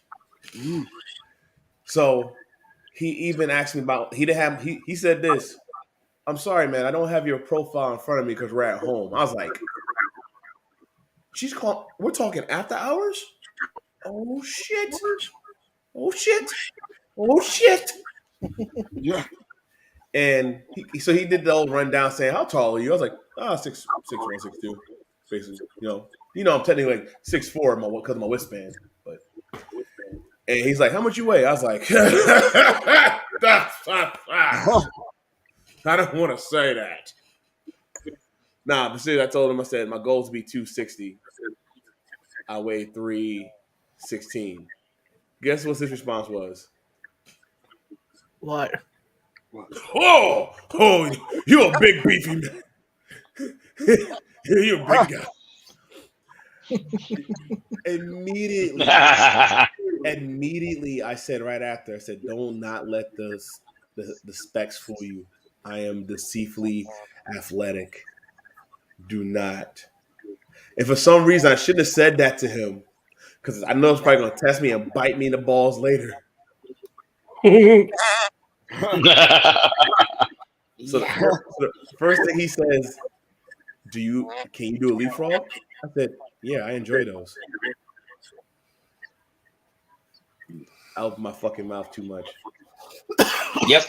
So he even asked me about. He didn't have. He said this. I'm sorry, man. I don't have your profile in front of me because we're at home. I was like, she's called. We're talking after hours. Oh shit! Oh shit! Oh shit! Yeah. And so he did the old rundown saying, "How tall are you?" I was like, "Ah, 6'1", 6'2", basically. I'm technically like 6'4" because of my waistband. But and he's like, "How much you weigh?" I was like, "I don't want to say that." Nah, but seriously, I told him, I said, my goal is to be 260. I weigh 316. Guess what his response was? What? Oh, you a big beefy man. You're a big guy. Immediately, I said right after, I said, "Do not let the specs fool you. I am deceitfully athletic. Do not." And for some reason, I shouldn't have said that to him because I know it's probably going to test me and bite me in the balls later. So the first thing he says, can you do a leapfrog? I said, yeah, I enjoy those. I open my fucking mouth too much. Yep.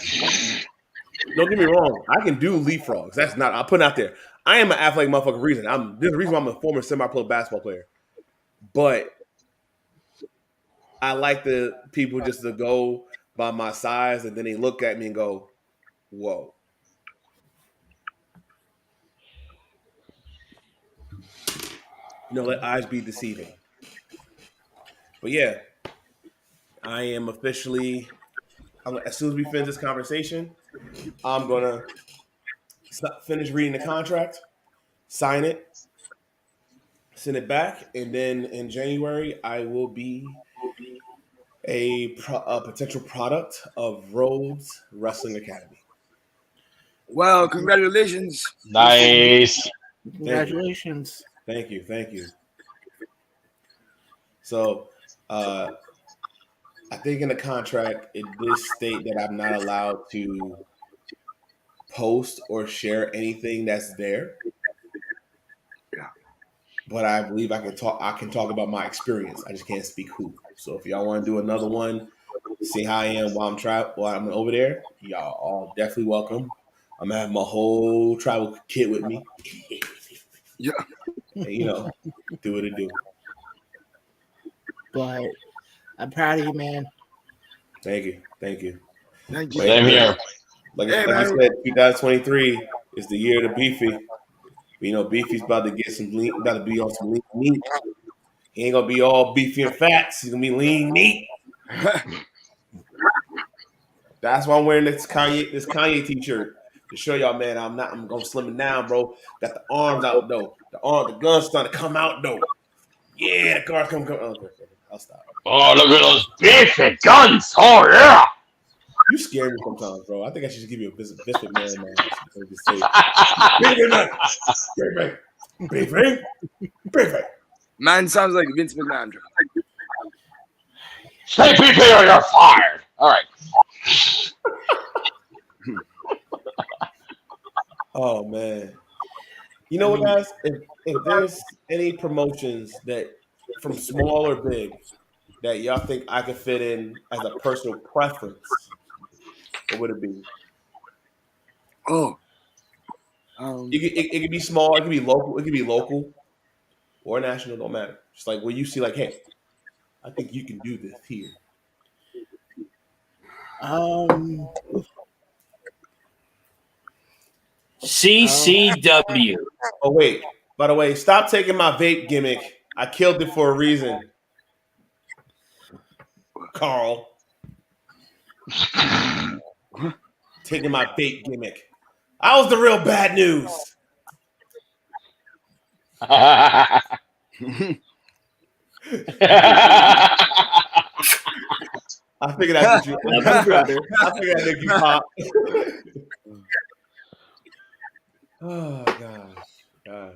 Don't get me wrong. I can do leapfrogs. That's not. I'll put it out there. I am an athletic motherfucking reason. There's a reason why I'm a former semi-pro basketball player. But I like the people just to go by my size and then they look at me and go, "Whoa." Let eyes be deceiving. But yeah, I am officially. As soon as we finish this conversation, I'm gonna finish reading the contract, sign it, send it back, and then in January I will be a potential product of Rhodes Wrestling Academy. Well, congratulations. Nice. Congratulations. Thank you. So, I think in the contract it does state that I'm not allowed to post or share anything that's there. Yeah. But I believe I can talk about my experience. I just can't speak who. So if y'all want to do another one, see how I am while I'm over there, y'all all definitely welcome. I'm gonna have my whole tribal kit with me. Yeah. And, do what it do. But I'm proud of you, man. Thank you. Thank you. Same here. Like you said, 2023 is the year of the beefy. Beefy's about to get about to be on some lean meat. He ain't gonna be all beefy and fats. He's gonna be lean meat. That's why I'm wearing this Kanye t-shirt to show y'all, man. I'm gonna slim it down, bro. Got the arms out though. The gun's starting to come out though. Yeah, the car's come. Okay, I'll stop. Oh, look at those beefy guns! Oh yeah. You scare me sometimes, bro. I think I should just give you a visit, man. Beefy. Man sounds like Vince McMahon. Stay beefy or you're fired. All right. Oh man. You know what, guys? If there's any promotions that from small or big that y'all think I could fit in as a personal preference, what would it be? Oh. It could be small, it could be local or national, don't matter. Just like when you see like, hey, I think you can do this here. CCW. Oh wait, by the way, stop taking my vape gimmick. I killed it for a reason. Carl. Taking my bait gimmick. I was the real bad news. I figured I'd get you. I figured I'd make you pop. Oh gosh.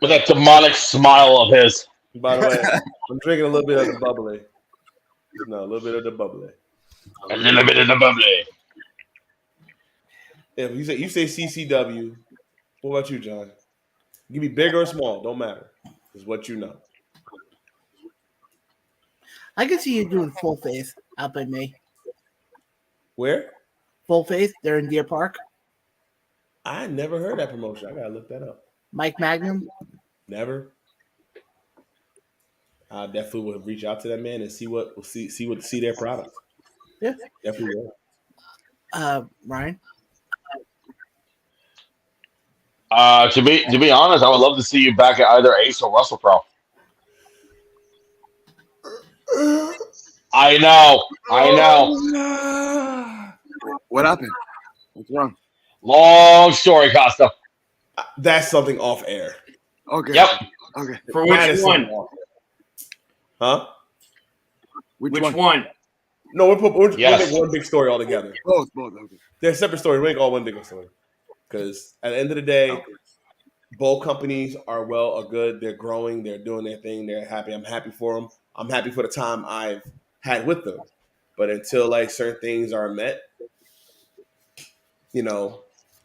With that demonic smile of his. By the way, I'm drinking a little bit of the bubbly. No, a little bit of the bubbly. A little bit of the bubbly. If you say CCW, what about you, John? Give me big or small, don't matter. It's what you know. I can see you doing Full Faith out by me. Where? Full Faith, they're in Deer Park. I never heard that promotion. I gotta look that up. Mike Magnum. Never. I definitely would reach out to that man and see their product. Yeah, definitely will. Ryan. To be honest, I would love to see you back at either Ace or Russell Pro. I know. What happened? What's wrong? Long story, Costa. That's something off air. Okay. Yep. Okay. For which one? Huh? Which one? No, we're Yes. making one big story all together. Both. Okay. They're separate stories. We make all one big story. Because at the end of the day, both companies are good. They're growing. They're doing their thing. They're happy. I'm happy for them. I'm happy for the time I've had with them. But until like certain things are met, would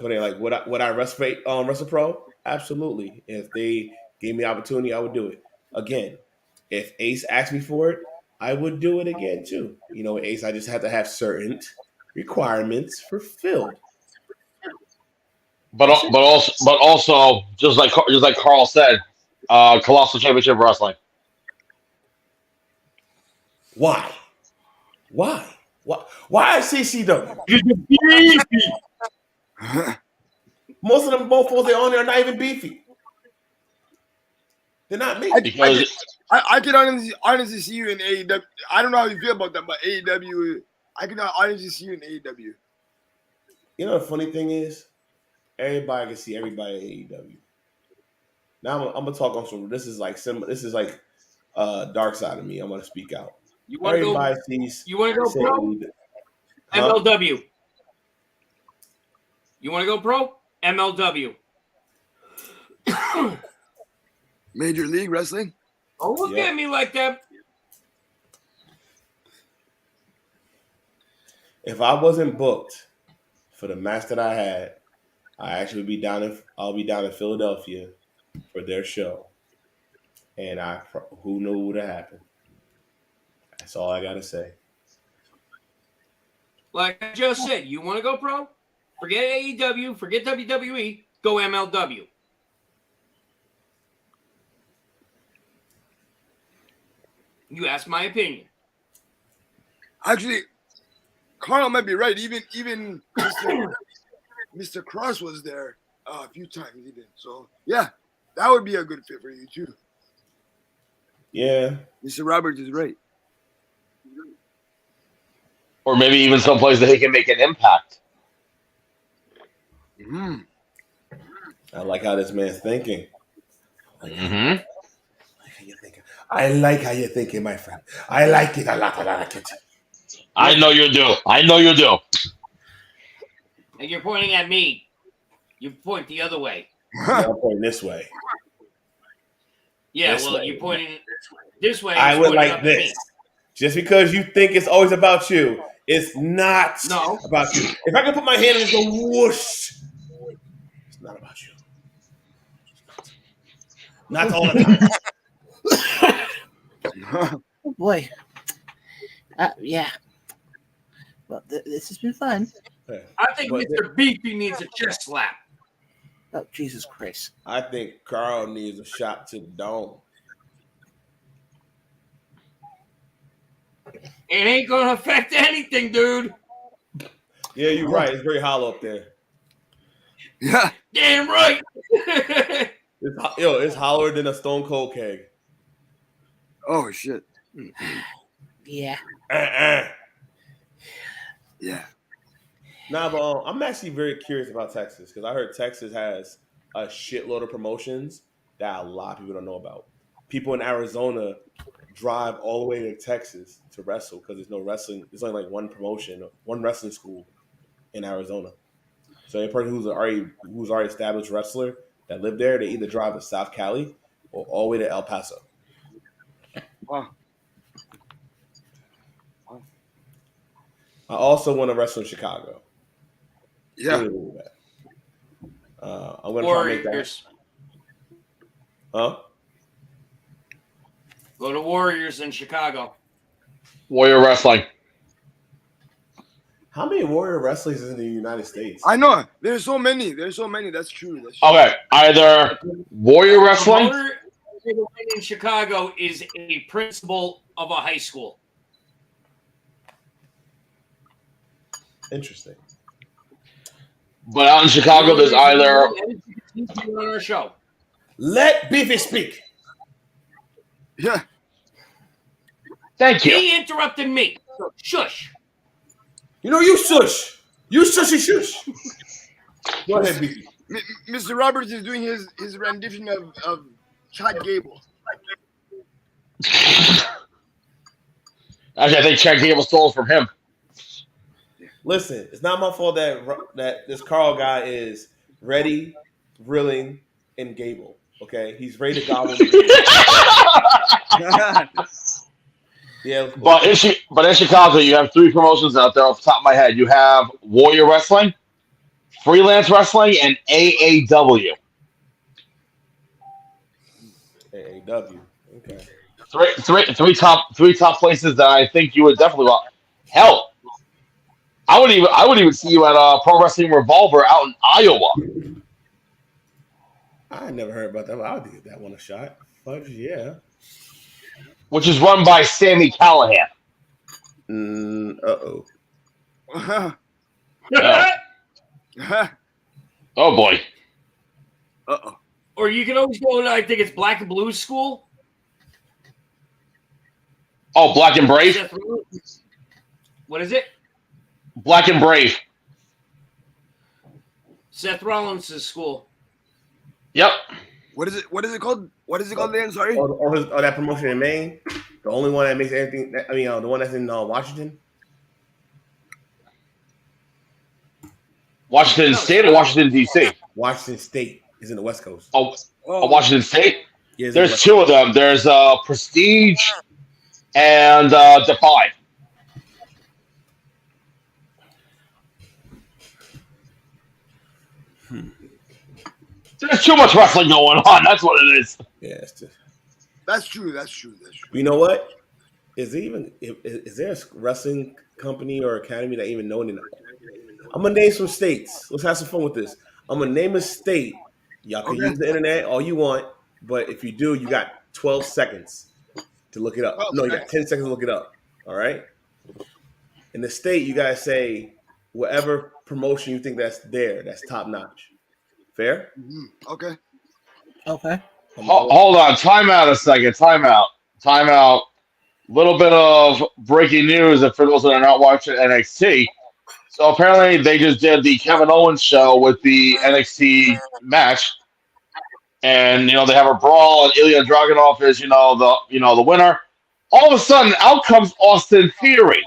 I wrestle pro? Absolutely. If they gave me the opportunity, I would do it again. If Ace asked me for it, I would do it again too. Ace, I just have to have certain requirements fulfilled. But also, just like Carl said, Colossal Championship Wrestling. Why CCW? Most of them mofos they own are not even beefy. They're not me. I can honestly see you in AEW. I don't know how you feel about that, but AEW, I can honestly see you in AEW. You know the funny thing is, everybody can see everybody in AEW. Now I'm gonna talk on some. This is like dark side of me. I'm gonna speak out. You want to go pro? MLW. You want to go pro? MLW. Major League Wrestling? Oh, look at me like that. If I wasn't booked for the match that I had, I'll be down in Philadelphia for their show. And who knew what would have happened? That's all I gotta say. Like I just said, you want to go pro? Forget AEW, forget WWE, go MLW. You asked my opinion. Actually, Carl might be right. Even Mr. Cross was there a few times even. So yeah, that would be a good fit for you too. Yeah. Mr. Roberts is right. Or maybe even someplace that he can make an impact. Mm-hmm. I like how this man's thinking. Mm-hmm. I like how you're thinking, my friend. I like it a lot. I like it. I know you do. And you're pointing at me. You point the other way. I'm pointing this way. Yeah, this way. you're pointing this way. I would like this. Just because you think it's always about you, it's not about you. If I can put my hand in and go whoosh, it's not about you. Not all the time. Oh boy. Yeah. Well, this has been fun. I think Mr. Beefy needs a chest slap. Oh, Jesus Christ. I think Carl needs a shot to the dome. It ain't going to affect anything, dude. Yeah, you're right. It's very hollow up there. Yeah. Damn right. It's hollower than a Stone Cold keg. Oh, shit. Yeah. Yeah. Nah, but I'm actually very curious about Texas because I heard Texas has a shitload of promotions that a lot of people don't know about. People in Arizona drive all the way to Texas to wrestle because there's no wrestling. There's only like one promotion, one wrestling school in Arizona. So a person who's already established wrestler that lived there, they either drive to South Cali or all the way to El Paso. Wow. I also want to wrestle in Chicago. Yeah. I'm gonna try to make that. Warriors. Huh? Go to Warriors in Chicago. Warrior Wrestling. How many Warrior wrestlers is in the United States? I know. There's so many. That's true. Okay, either Warrior Wrestling. Promoter in Chicago is a principal of a high school. Interesting. But out in Chicago, there's either. On our show. Let Beefy speak. Yeah. Thank you. He interrupted me. So shush. You know, you shush. You shushy shush. Go ahead, Beefy. Mr. Roberts is doing his rendition of Chad Gable. Actually, I think Chad Gable stole it from him. Listen, it's not my fault that this Carl guy is ready, willing, and Gable. Okay, he's ready to gobble. Yeah, But in Chicago, you have 3 promotions out there off the top of my head. You have Warrior Wrestling, Freelance Wrestling, and AAW. AAW. Okay. Three top places that I think you would definitely want. Hell, I would even see you at Pro Wrestling Revolver out in Iowa. I never heard about that, but I'll give that one a shot. Fudge, yeah. Which is run by Sammy Callahan. Uh-oh. Oh boy. Uh-oh. Or you can always go to, I think it's Black and Blue School. Oh, Black and Brave? What is it? Black and Brave. Seth Rollins' school. Yep. What is it called? What is it called again? Sorry. That promotion in Maine, the only one that makes everything. The one that's in Washington. Washington State or Washington D.C. Washington State is in the West Coast. Oh, Washington State. Yeah, there's 2 of them. There's Prestige and Defy. There's too much wrestling going on. That's what it is. Yeah, That's true. You know what? Is there a wrestling company or academy that even know anything? I'm gonna name some states. Let's have some fun with this. I'm gonna name a state. Y'all can use the internet all you want, but if you do, you got 12 seconds to look it up. No, you got 10 seconds to look it up. All right. In the state, you gotta say whatever promotion you think that's top notch. Fair? Mm-hmm. Okay. Hold on. Time out a second. Time out. Little bit of breaking news for those that are not watching NXT. So apparently they just did the Kevin Owens show with the NXT match. And, they have a brawl, and Ilya Dragunov is, the winner. All of a sudden, out comes Austin Theory.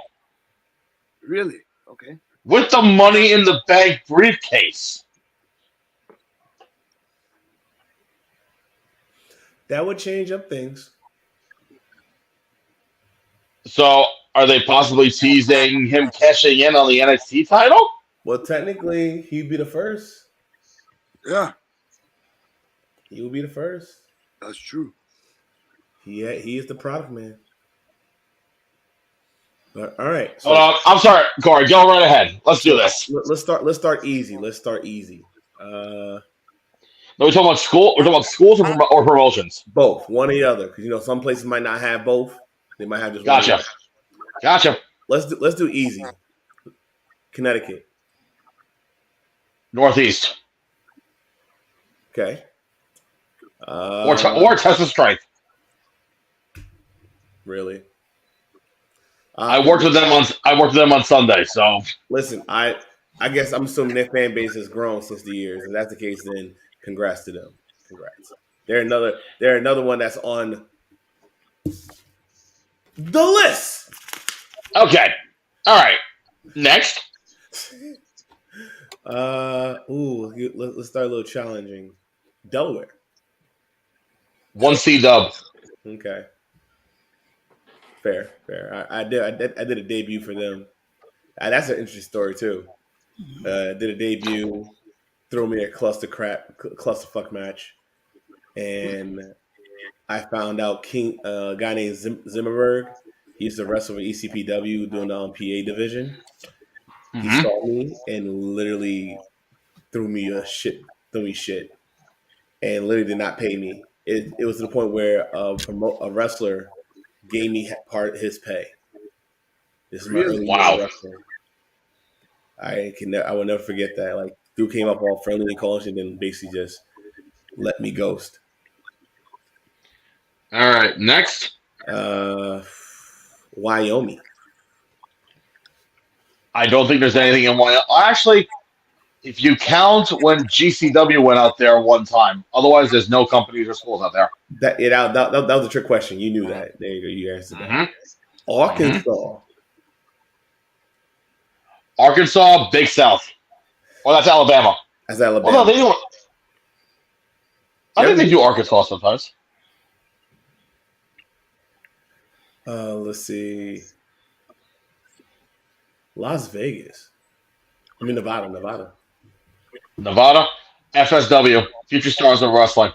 Really? Okay. With the Money in the Bank briefcase. That would change up things. So, are they possibly teasing him cashing in on the NXT title? Well, technically, he'd be the first. Yeah. He would be the first. That's true. He is the product man. But, all right. So, I'm sorry, Corey. Go right ahead. Let's do this. Let's start easy. Are we talking about school? We're talking about schools or promotions? Both, one or the other, because some places might not have both. They might have just Gotcha. Gotcha. Let's do easy. Connecticut. Northeast. Okay. Or Texas Strength. Really? I worked with them on Sunday. So Listen, I guess I'm assuming their fan base has grown since the years. If that's the case, then congrats to them. Congrats. They're another one that's on the list. okay, all right. Next, Let's start a little challenging. Delaware. 1C dub. Okay. Fair. I did a debut for them. That's an interesting story too. Did a debut, threw me a clusterfuck match, and I found out a guy named Zimmerberg. He used to wrestle for ECPW doing the PA division. He saw me and literally threw me shit, and literally did not pay me. It was to the point where a wrestler gave me part of his pay. This is my early year of wrestling. I will never forget that. Like, dude came up all friendly and cautious, and then basically just let me ghost. All right, next. Wyoming. I don't think there's anything in Wyoming. Actually, if you count when GCW went out there one time, otherwise there's no companies or schools out there. That was a trick question. You knew that. There you go. You answered that. Arkansas. Arkansas, Big South. Well, that's Alabama. That's Alabama. Well, no, they do. I think they do Arkansas sometimes. Let's see. Las Vegas. I mean Nevada. Nevada, FSW, Future Stars of Wrestling.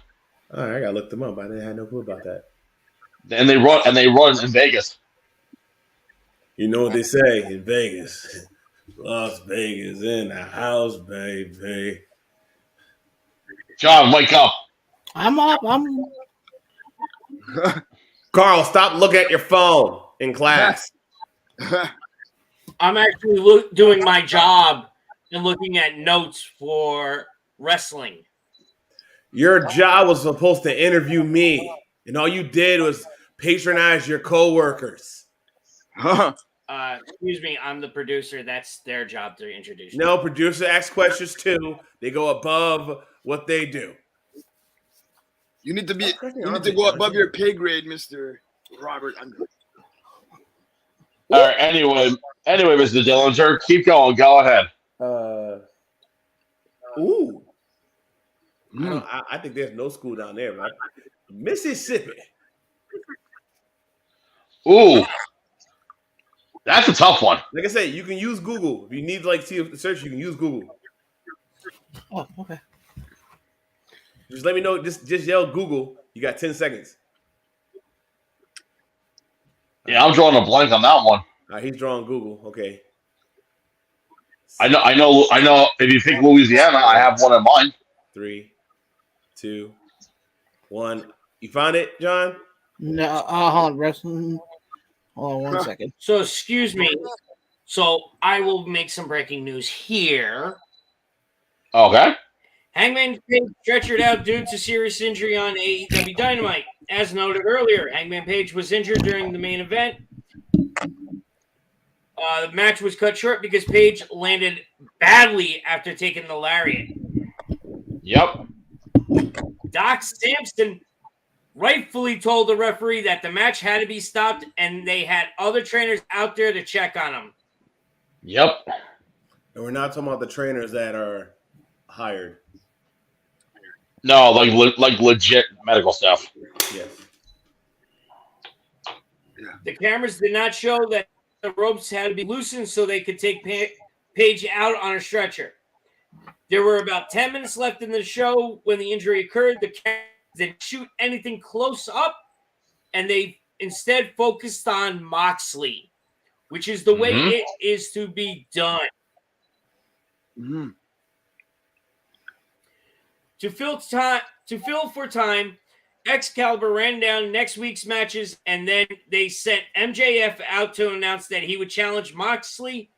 All right, I gotta look them up. I didn't have no clue about that. And they run in Vegas. You know what they say in Vegas? Las Vegas in the house, baby. John, wake up. I'm up. Carl, stop looking at your phone in class. I'm actually doing my job and looking at notes for wrestling. Your job was supposed to interview me, and all you did was patronize your coworkers. Excuse me, I'm the producer. That's their job to introduce. No, producer asks questions too. They go above what they do. You need to go above your pay grade, Mr. Robert. All right. Anyway, Mr. Dillinger, keep going. Go ahead. I think there's no school down there, right? Mississippi. Ooh. That's a tough one. Like I said, you can use Google. If you need to see a search, you can use Google. Oh, okay. Just let me know. Just yell Google. You got 10 seconds. Yeah, I'm drawing a blank on that one. All right, he's drawing Google. Okay. I know. If you pick Louisiana, I have one in mind. 3, 2, 1. You found it, John? No, hold on, wrestling. Hold on 1 second. So, excuse me. So, I will make some breaking news here. Okay. Hangman Page stretchered out due to serious injury on AEW Dynamite. As noted earlier, Hangman Page was injured during the main event. The match was cut short because Page landed badly after taking the lariat. Yep. Doc Sampson rightfully told the referee that the match had to be stopped and they had other trainers out there to check on him. Yep. And we're not talking about the trainers that are hired. No, like legit medical stuff. Yes. The cameras did not show that the ropes had to be loosened so they could take Page out on a stretcher. There were about 10 minutes left in the show when the injury occurred. The cameras didn't shoot anything close up, and they instead focused on Moxley, which is the way it is to be done. Mm-hmm. To fill for time, Excalibur ran down next week's matches, and then they sent MJF out to announce that he would challenge Moxley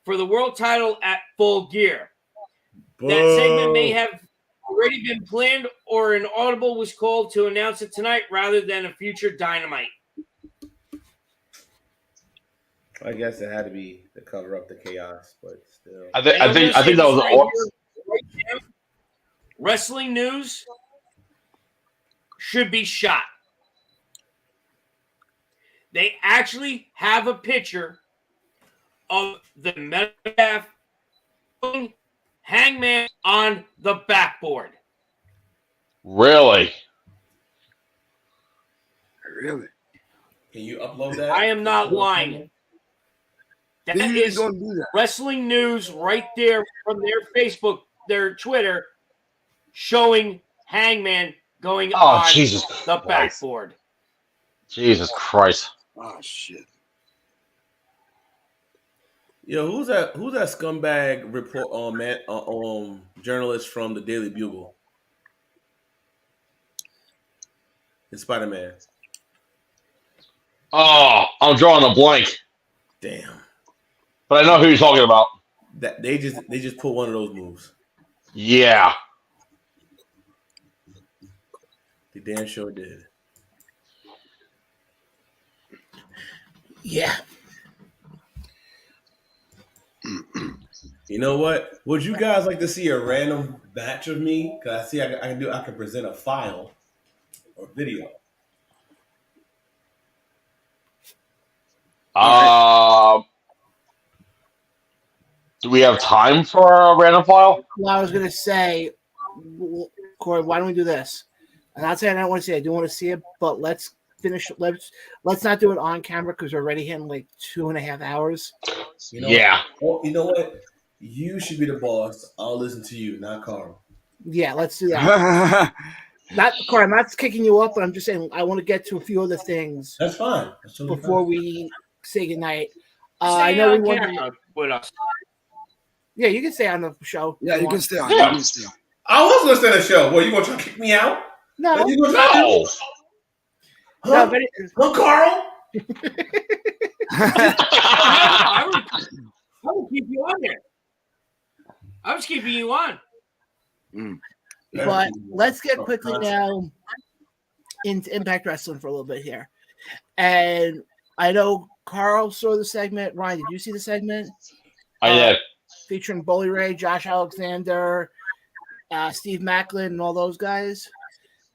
for the world title at Full Gear. That segment may have already been planned, or an audible was called to announce it tonight rather than a future Dynamite. I guess it had to be to cover up the chaos, but still. I think And I I'm think gonna I say think that this was right here, right now. Wrestling news should be shot. They actually have a picture of the Metcalf Hangman on the backboard. really. Really? Can you upload that? I am not lying. That They usually is don't do that. wrestling news right there from their Facebook, their Twitter, showing Hangman going Oh on Jesus the Christ! backboard. Jesus Christ! Oh shit. Yo, who's that? Who's that scumbag report? Journalist from the Daily Bugle. It's Spider-Man. Oh, I'm drawing a blank, Damn. but I know who you're talking about. That they just pulled one of those moves. Yeah. They damn sure did. Yeah. You know what? Would you guys like to see a random batch of me? Because I see I can present a file or video. Do we have time for a random file? Well, I was gonna say, Corey, why don't we do this? I'm not saying I don't want to see it. I do want to see it, but let's finish. Let's not do it on camera because we're already hitting like 2.5 hours. You know Yeah. Well, you know what? You should be the boss. I'll listen to you, not Carl. Yeah, let's do that. Not Corey, I'm not kicking you up, but I'm just saying I want to get to a few other things That's fine. That's totally before fine. we say goodnight. Stay I know we on want. camera with us. Yeah, you can stay on the show. Yeah, if you can want. stay on. Yeah. You can stay on. I was going to start a show. Well, you going to try to kick me out? No, You gonna try to- No. no, Huh? but Huh, Carl? I would keep you on there. I was keeping you on. But let's get quickly now into Impact Wrestling for a little bit here. And I know Carl saw the segment. Ryan, did you see the segment? I did. Featuring Bully Ray, Josh Alexander, Steve Macklin, and all those guys.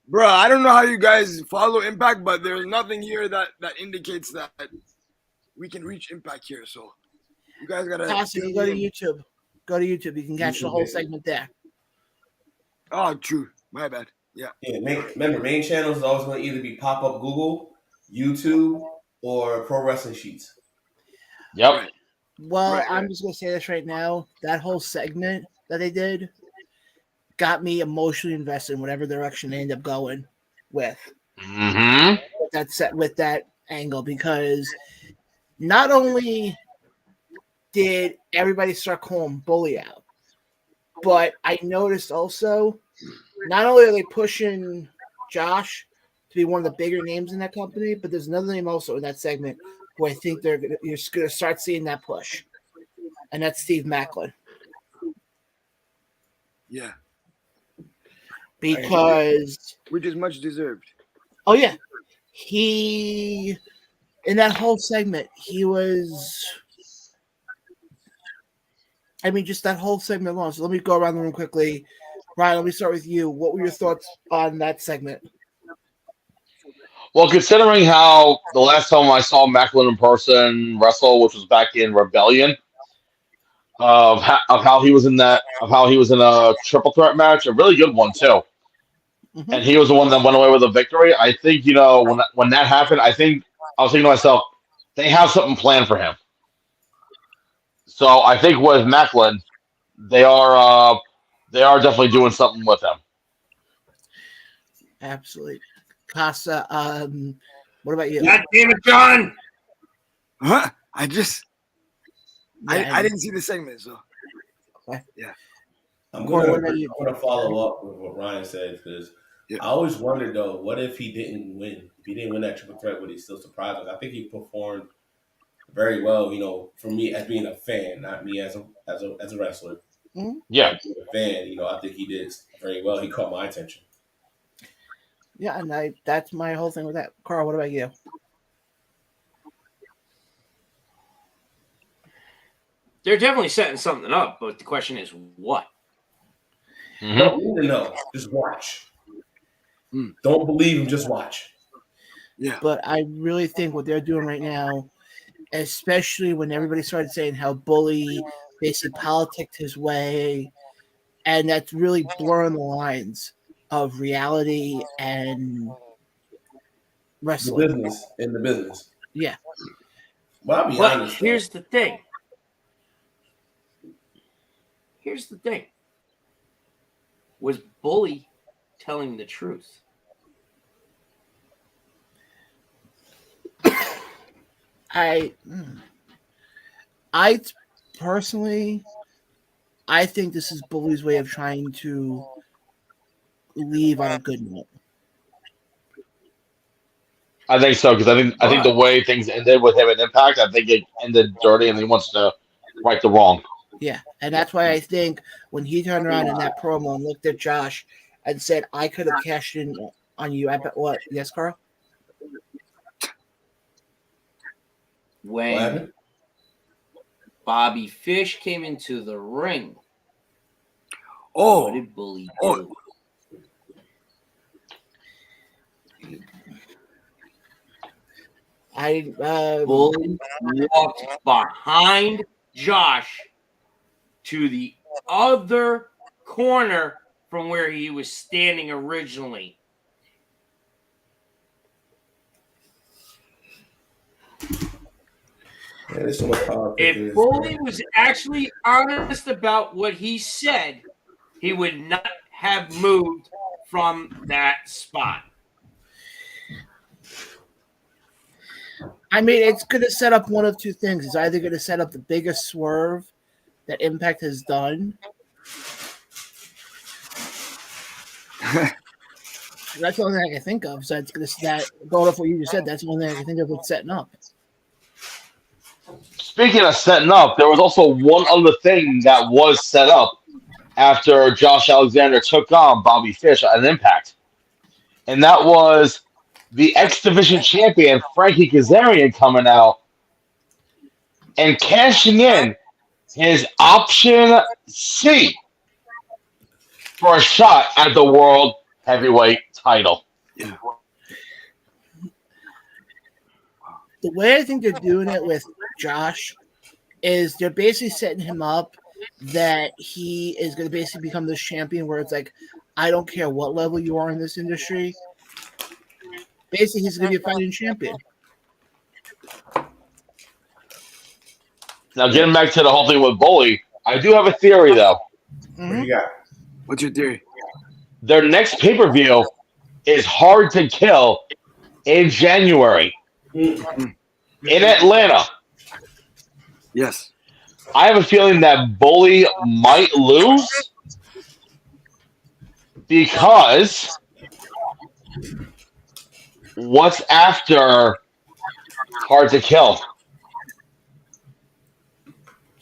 Bro, I don't know how you guys follow Impact, but there's nothing here that indicates that we can reach Impact here. So you guys gotta Possibly go to YouTube. Go to YouTube. You can catch the whole segment there. Oh, true. My bad. Yeah. Remember, main channels is always going to either be pop-up Google, YouTube, or Pro Wrestling Sheets. Yep. Right. Well, Right, I'm right. just going to say this right now. That whole segment that they did got me emotionally invested in whatever direction they end up going with. Mm-hmm. With that angle, because not only did everybody start calling Bully out, but I noticed also not only are they pushing Josh to be one of the bigger names in that company, but there's another name also in that segment who I think you're going to start seeing that push, and that's Steve Macklin. Yeah. Because Which is much deserved. oh yeah, he in that whole segment he was. I mean, just that whole segment alone. So let me go around the room quickly. Ryan, let me start with you. What were your thoughts on that segment? Well, considering how the last time I saw Macklin in person wrestle, which was back in Rebellion, of how he was in a triple threat match, a really good one too, Mm-hmm. and he was the one that went away with a victory. I think when that happened, I was thinking to myself, they have something planned for him. So I think with Macklin, they are definitely doing something with him. Absolutely. Casa, what about you? God damn it, John! Huh? I Yeah, didn't see the segment, so I'm Corey, what going about you? to follow up with what Ryan said, because I always wondered, though, what if he didn't win? If he didn't win that triple threat, would he still surprise us? I think he performed very well, for me as being a fan, not me as a wrestler. Mm-hmm. Yeah. As being a fan, I think he did very well. He caught my attention. Yeah, and that's my whole thing with that. Carl, what about you? They're definitely setting something up, but the question is what? Mhm. Don't need to know. Just watch. Don't believe him. Just watch. Yeah. But I really think what they're doing right now, especially when everybody started saying how Bully basically politicked his way, and that's really blurring the lines of reality and The wrestling. business in the business. Yeah. Well, I'll be But honest. though. here's the thing. Was Bully telling the truth? I personally, I think this is Bully's way of trying to leave on a good note. I think so because I think the way things ended with him at Impact, I think it ended dirty, and he wants to right the wrong. Yeah, and that's why I think when he turned around in that promo and looked at Josh and said, "I could have cashed in on you." I bet what? Yes, Carl. What When happened? Bobby Fish came into the ring, what Oh, did Bully Oh. do? Bully walked behind Josh to the other corner from where he was standing originally. Man, there's so much politics in If this. Bully was actually honest about what he said, he would not have moved from that spot. I mean, it's going to set up one of two things. It's either going to set up the biggest swerve that Impact has done. That's the only thing I can think of. So it's going to that going off what you just said. That's the only thing I can think of what's setting up. Speaking of setting up, there was also one other thing that was set up after Josh Alexander took on Bobby Fish at Impact, and that was the X Division champion Frankie Kazarian coming out and cashing in his option C for a shot at the World Heavyweight title. yeah. The way I think they're doing it with Josh is they're basically setting him up that he is going to basically become this champion where it's like, I don't care what level you are in this industry. Basically, he's going to be a fighting champion. Now, getting back to the whole thing with Bully, I do have a theory, though. What you got? What's your theory? Their next pay-per-view is Hard to Kill in January in Atlanta. Yes. I have a feeling that Bully might lose because what's after Hard to Kill?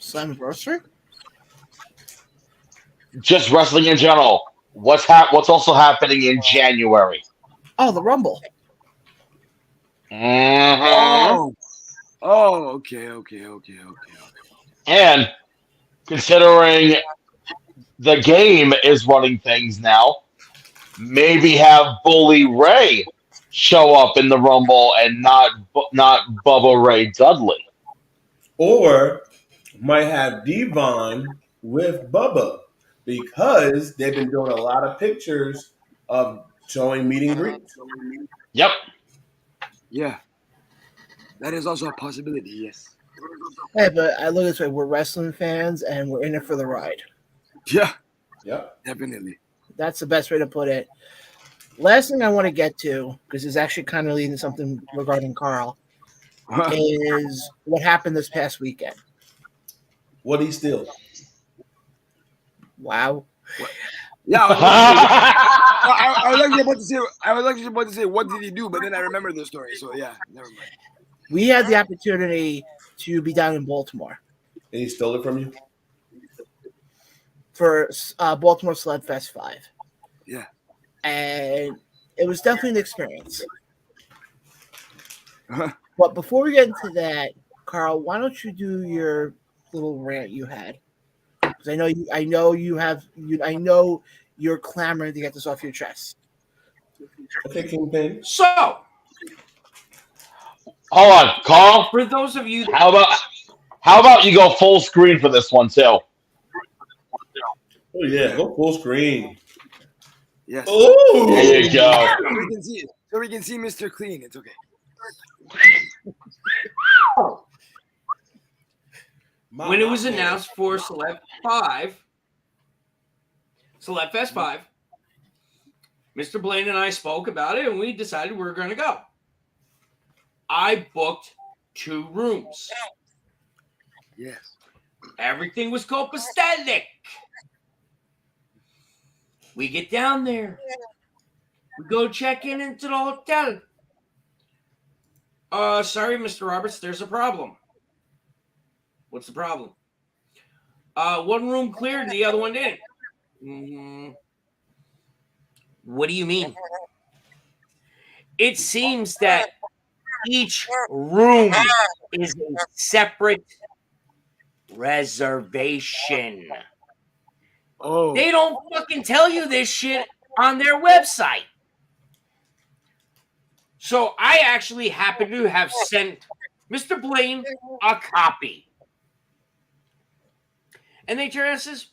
Slammiversary? Just wrestling in general. What's also happening in January? Oh, the Rumble. Mhm. Oh, okay. And considering the game is running things now, maybe have Bully Ray show up in the Rumble and not Bubba Ray Dudley. Or might have Devon with Bubba because they've been doing a lot of pictures of showing meet and greets. Yep. Yeah. That is also a possibility, yes. Hey, but I look at this way: we're wrestling fans, and we're in it for the ride. Yeah, Yep. definitely. That's the best way to put it. Last thing I want to get to, because it's actually kind of leading to something regarding Carl, is what happened this past weekend. What he steal? Wow. Yeah, I was actually about to say what did he do, but then I remember the story, so yeah, never mind. We had the opportunity to be down in Baltimore And he stole it from you? for Baltimore Celebfest 5. Yeah. And it was definitely an experience. Uh-huh. But before we get into that, Carl, why don't you do your little rant you had? Because I know you're clamoring to get this off your chest. Okay, Kingpin. So, Hold on, Carl. for those of you, How about you go full screen for this one too? Oh yeah, go full screen. Yes. Oh, There you go. So we can see it. So we can see Mr. Clean. It's okay. when it was announced for Celebfest 5, Mr. Blaine and I spoke about it, and we decided we were going to go. I booked 2 rooms. Yes. Everything was copacetic. We get down there. We go check into the hotel. Sorry, Mr. Roberts, there's a problem. What's the problem? One room cleared, the other one didn't. What do you mean? It seems that each room is a separate reservation. Oh. They don't fucking tell you this shit on their website. So I actually happen to have sent Mr. Blaine a copy. And they turn and says,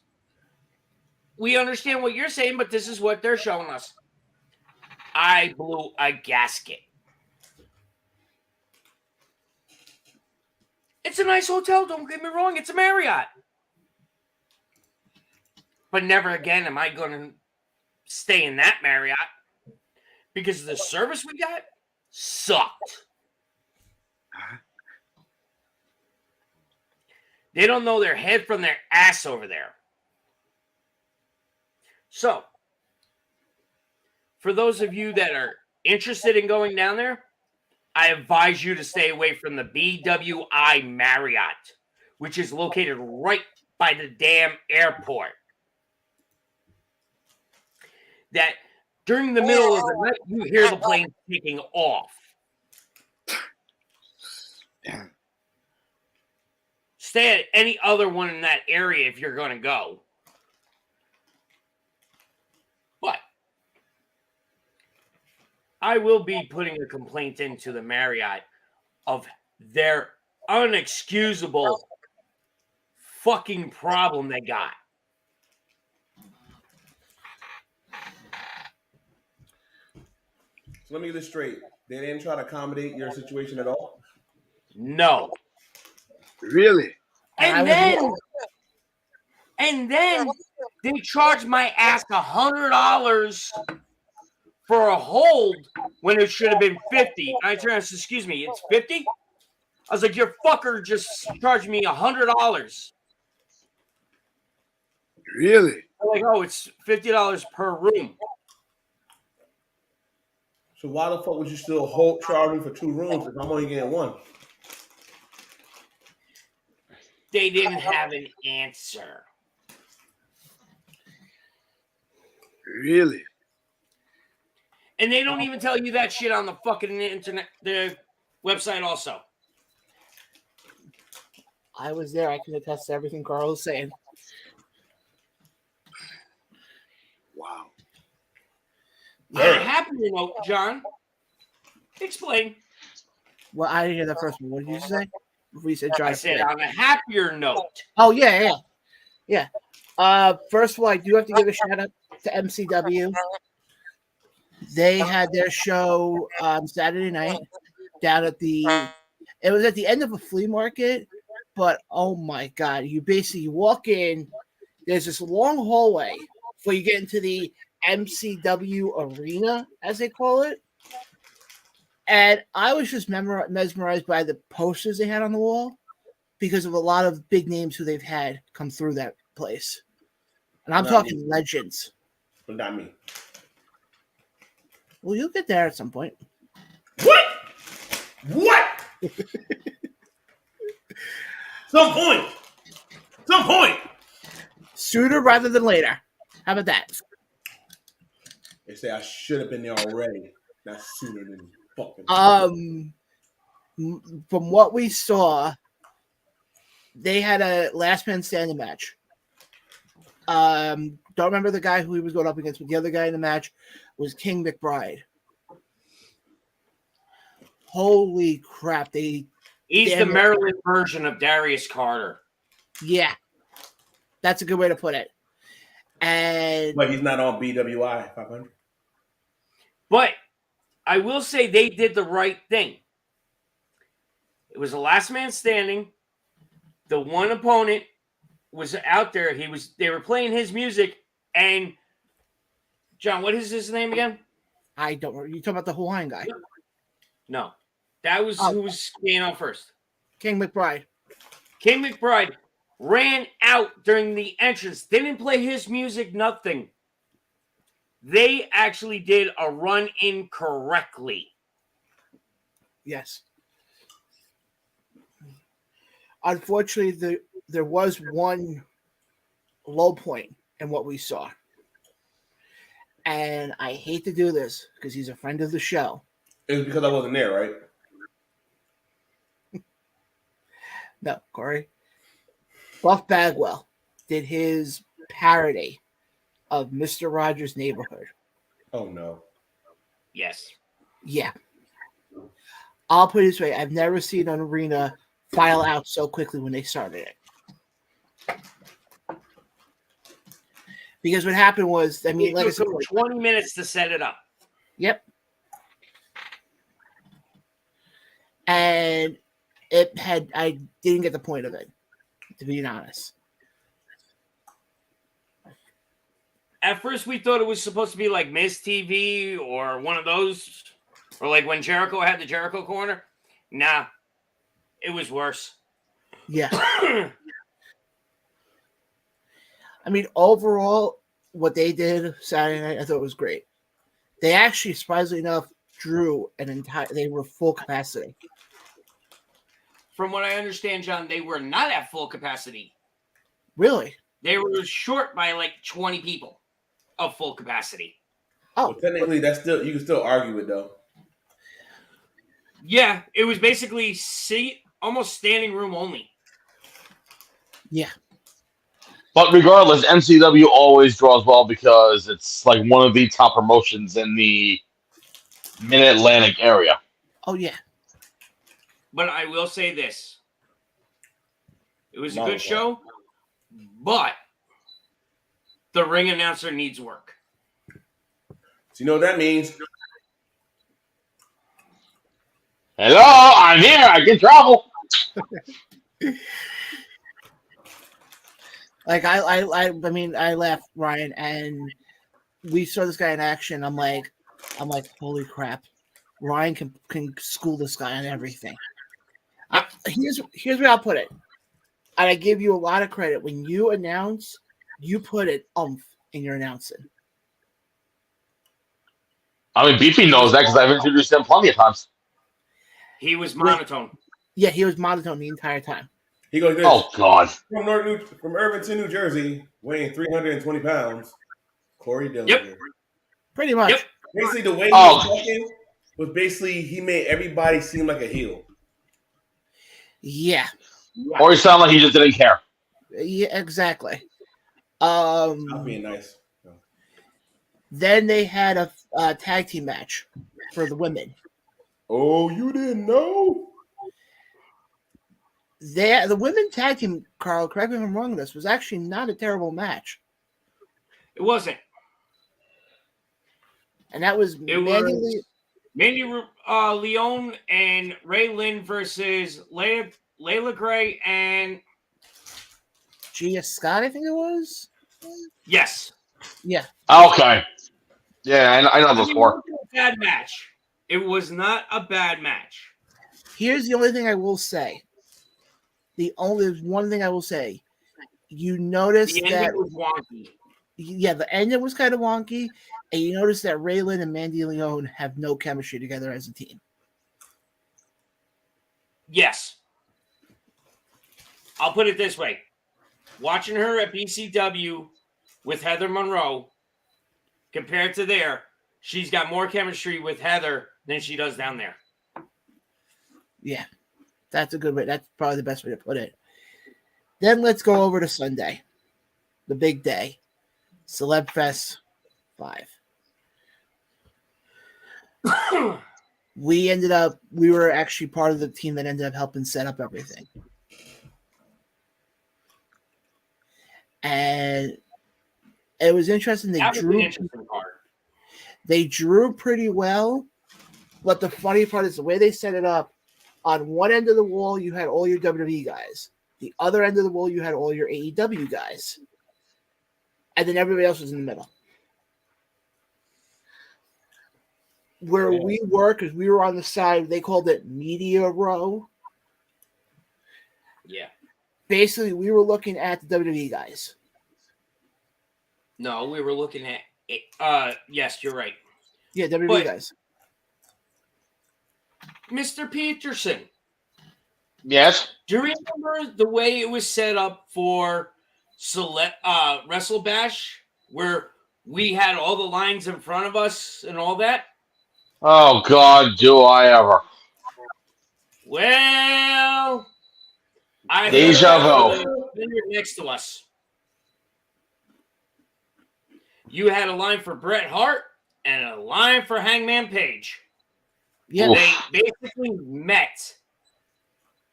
we understand what you're saying, but this is what they're showing us. I blew a gasket. It's a nice hotel, don't get me wrong. It's a Marriott. But never again am I going to stay in that Marriott because the service we got sucked. They don't know their head from their ass over there. So, for those of you that are interested in going down there, I advise you to stay away from the BWI Marriott, which is located right by the damn airport. That during the middle of the night, you hear the plane taking off. Stay at any other one in that area if you're going to go. But I will be putting a complaint into the Marriott of their unexcusable fucking problem they got. So let me get this straight. They didn't try to accommodate your situation at all? No. Really? And then they charged my ass $100 for a hold when it should have been $50. I turned and said, excuse me, it's $50? I was like, your fucker just charged me $100. Really? They're like, oh, it's $50 per room. So why the fuck would you still charge me for 2 rooms if I'm only getting 1? They didn't have an answer. Really? And they don't even tell you that shit on the fucking internet, the website also. I was there. I can attest to everything Carl is saying. Wow. On a happier note, John, explain. Well, I didn't hear that first one. What did you say? Before you said John. I said on a happier note. Oh, yeah. First of all, I do have to give a shout out to MCW. They had their show Saturday night down at it was at the end of a flea market, but oh my God, you basically walk in, there's this long hallway before you get into the MCW arena, as they call it. And I was just mesmerized by the posters they had on the wall because of a lot of big names who they've had come through that place. And I'm talking legends. But not me. Well, you'll get there at some point. What? Some point. Sooner rather than later. How about that? They say I should have been there already. Not sooner than fucking. From what we saw, They had a last man standing match. Don't remember the guy who he was going up against, but the other guy in the match was King McBride. Holy crap! He's the Maryland version of Darius Carter. Yeah, that's a good way to put it. But he's not on BWI 500. But I will say they did the right thing. It was the last man standing. The one opponent was out there. They were playing his music, and John, what is his name again? I don't know. You talking about the Hawaiian guy? No. That was who was staying out first. King McBride. King McBride ran out during the entrance. They didn't play his music, nothing. They actually did a run in correctly. Yes. Unfortunately, there was one low point in what we saw. And I hate to do this because he's a friend of the show. It was because I wasn't there, right? No, Corey. Buff Bagwell did his parody of Mr. Rogers' Neighborhood. Oh, no. Yes. Yeah. I'll put it this way. I've never seen an arena file out so quickly when they started it. Because what happened was, I mean, it like I said, took 20 minutes to set it up. Yep. And I didn't get the point of it, to be honest. At first, we thought it was supposed to be like Miz TV or one of those, or like when Jericho had the Jericho Corner. Nah, it was worse. Yeah. I mean, overall, what they did Saturday night, I thought was great. They actually, surprisingly enough, drew they were full capacity. From what I understand, John, they were not at full capacity. Really? They were short by like 20 people of full capacity. Oh, well, technically, you can still argue it though. Yeah, it was basically almost standing room only. Yeah. But regardless, MCW always draws well because it's like one of the top promotions in the Mid-Atlantic area. Oh, yeah. But I will say this. It was a good show, but the ring announcer needs work. So you know what that means? Hello, I'm here. I can travel. Like I mean, I laughed, Ryan, and we saw this guy in action. I'm like, holy crap, Ryan can school this guy on everything. Here's where I'll put it. And I give you a lot of credit when you announce, you put it in your announcing. I mean, Beefy knows that because I've introduced him plenty of times. He was monotone. Yeah, he was monotone the entire time. He goes, "Oh God!" From Irvington, New Jersey, weighing 320 pounds, Corey Dillinger. Yep. Pretty much. Yep. Basically, the way he was talking was basically he made everybody seem like a heel. Yeah. Or he sounded like he just didn't care. Yeah, exactly. I'm being nice. No. Then they had a tag team match for the women. Oh, you didn't know? The women tag team, Carl, correct me if I'm wrong, this was actually not a terrible match. It wasn't. And that was Mandy Leon and Ray Lynn versus Layla Gray and Gia Scott, I think it was. yes. Yeah. Okay. Yeah, I know those four. Bad match. It was not a bad match. Here's the only thing I will say. There's one thing I will say. You notice the that was wonky. Yeah, the ending was kind of wonky, and you notice that Raylan and Mandy Leon have no chemistry together as a team. Yes. I'll put it this way. Watching her at BCW with Heather Monroe, compared to there, she's got more chemistry with Heather than she does down there. Yeah, that's a good way. That's probably the best way to put it. Then let's go over to Sunday, the big day, Celebfest 5. We were actually part of the team that ended up helping set up everything. And it was interesting. That was the interesting part. They drew pretty well, but the funny part is the way they set it up. On one end of the wall, you had all your WWE guys. The other end of the wall, you had all your AEW guys. And then everybody else was in the middle. Where we were, because we were on the side, they called it media row. Yeah. Basically, we were looking at the WWE guys. No, we were looking at it. Yes, you're right. Yeah, WWE guys. Mr. Peterson. Yes. Do you remember the way it was set up for Wrestle Bash, where we had all the lines in front of us and all that? Oh God, do I ever? Well, I Deja heard vu. next to us. You had a line for Bret Hart and a line for Hangman Page. Yeah, Oof. They basically met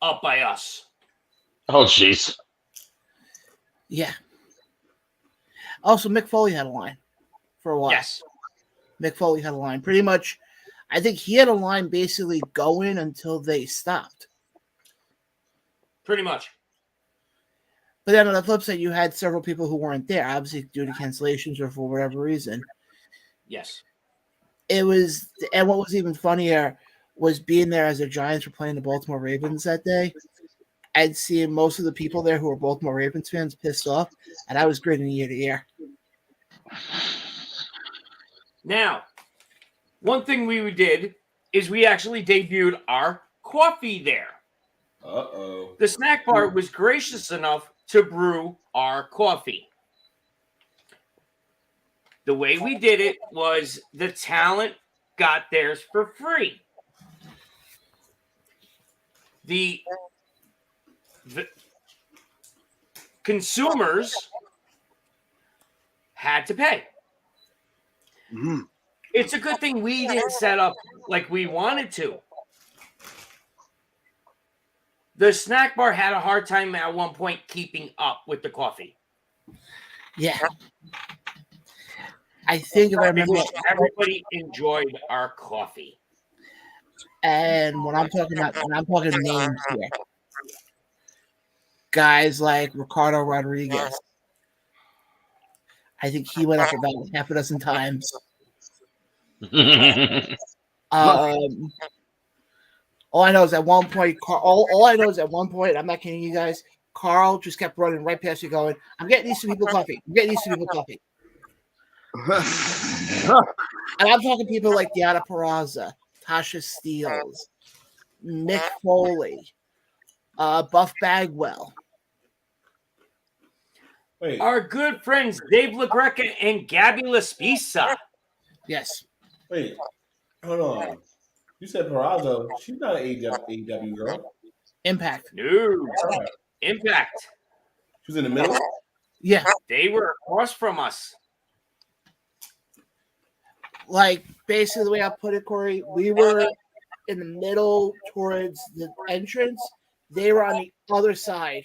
up by us. Oh jeez. Yeah. Also, Mick Foley had a line for a while. Yes. Mick Foley had a line. Pretty much, I think he had a line basically going until they stopped. Pretty much. But then on the flip side, you had several people who weren't there, obviously due to cancellations or for whatever reason. Yes. It was, and what was even funnier was being there as the Giants were playing the Baltimore Ravens that day and seeing most of the people there who were Baltimore Ravens fans pissed off, and I was grinning ear to ear. Now, one thing we did is we actually debuted our coffee there. Uh-oh. The snack bar was gracious enough to brew our coffee. The way we did it was the talent got theirs for free. The consumers had to pay. Mhm. It's a good thing we didn't set up like we wanted to. The snack bar had a hard time at one point keeping up with the coffee. Yeah. I think if I remember, Because everybody enjoyed our coffee. and when I'm talking names here, guys like Ricardo Rodriguez, I think he went up about half a dozen times. All I know is at one point, all I know is at one point, I'm not kidding you guys, Carl just kept running right past you going, I'm getting these two people coffee. I'm getting these two people coffee. And I'm talking people like Deanna Peraza, Tasha Steeles, Mick Foley, Buff Bagwell. Wait. Our good friends Dave LaGreca and Gabby Laspisa. Yes. Wait. Hold on. You said Peraza. She's not an AEW girl. Impact. No. Impact. She was in the middle? Yeah. They were across from us. Like, basically the way I put it, Corey, we were in the middle towards the entrance. They were on the other side.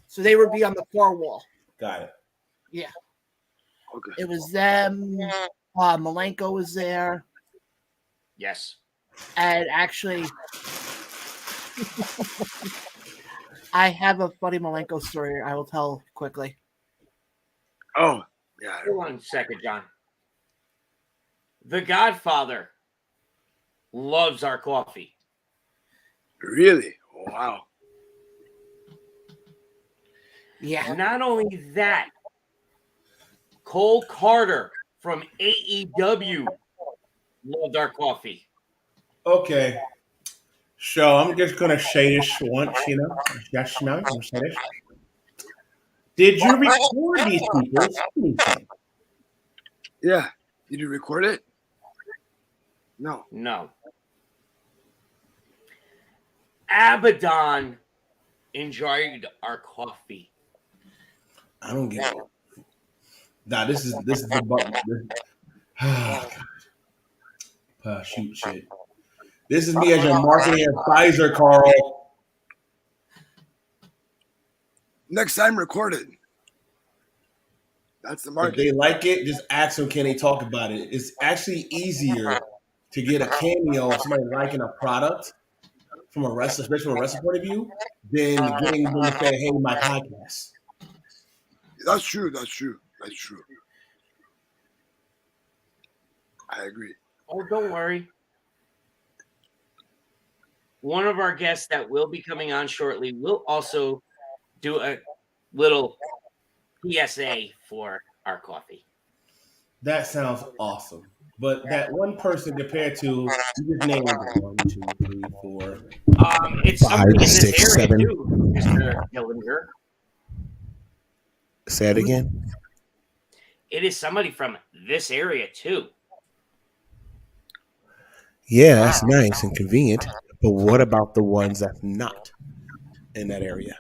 So they would be on the far wall. Got it. Yeah. Okay. It was them. Malenko was there. Yes. And actually, I have a funny Malenko story I will tell quickly. Oh, yeah. Hold on a second, John. The Godfather loves our coffee. Really? Oh, wow. Yeah. Not only that, Cole Carter from AEW loved our coffee. Okay. So I'm just going to say this once, Just now. I'm going to say this. Did you record these people? Yeah. Did you record it? No. No. Abaddon enjoyed our coffee. I don't get it. Nah, this is the button. Oh, God. Shoot, shit. This is me as your marketing advisor, Carl. Next time, record it. That's the If market. they like it, just ask them, can they talk about it? It's actually easier to get a cameo of somebody liking a product from a wrestler, especially from a wrestler point of view, than getting them to say, hey, my podcast. That's true. I agree. Oh, don't worry. One of our guests that will be coming on shortly will also do a little PSA for our coffee. That sounds awesome. But that one person compared to, you just named 1, 2, 3, 4. It's 5, somebody in this 6, area 7. too, Mr. Dillinger. Say it again. It is somebody from this area too. Yeah, that's nice and convenient. But what about the ones that's not in that area?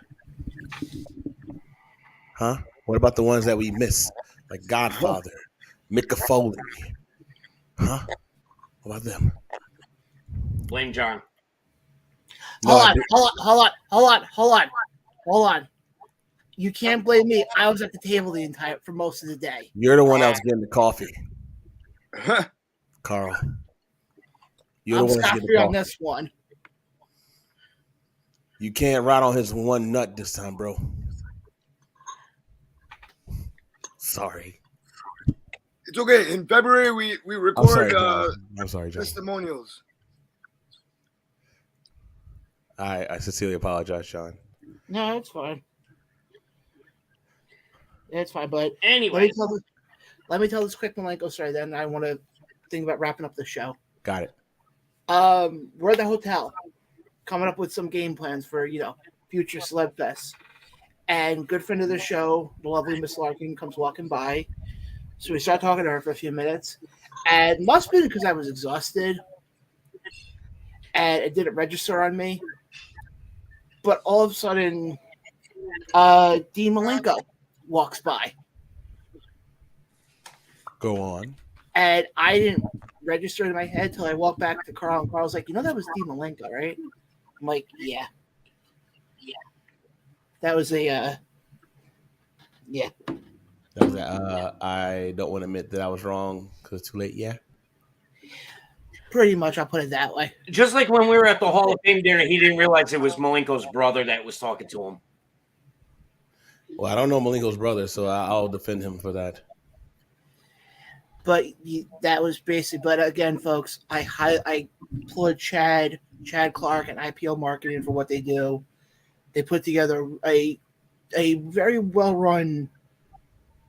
Huh? What about the ones that we miss? Like Godfather, Micah Foley. Huh? What about them? Blame John. Hold on. You can't blame me. I was at the table for most of the day. You're the one that was getting the coffee. Carl. You're I'm the one that's scot getting free the on coffee. this one. You can't ride on his one nut this time, bro. Sorry. It's okay. In February, we record I'm sorry, John. testimonials. I sincerely apologize, Sean. No, it's fine. It's fine, but Anyway, let me tell this quick Malenko story. Then I want to think about wrapping up the show. Got it. We're at the hotel, coming up with some game plans for future Celebfest. And good friend of the show, the lovely Miss Larkin, comes walking by. So we start talking to her for a few minutes. And must be because I was exhausted. And it didn't register on me. But all of a sudden, Dean Malenko walks by. Go on. And I didn't register in my head till I walked back to Carl. And Carl's like, that was Dean Malenko, right? I'm like, yeah. That was a, yeah. That was I don't want to admit that I was wrong because it's too late. Yeah. Pretty much, I'll put it that way. just like when we were at the Hall of Fame dinner, he didn't realize it was Malenko's brother that was talking to him. Well, I don't know Malenko's brother, so I'll defend him for that. But that was basically. But again, folks, I applaud Chad Clark and IPO Marketing for what they do. They put together a very well run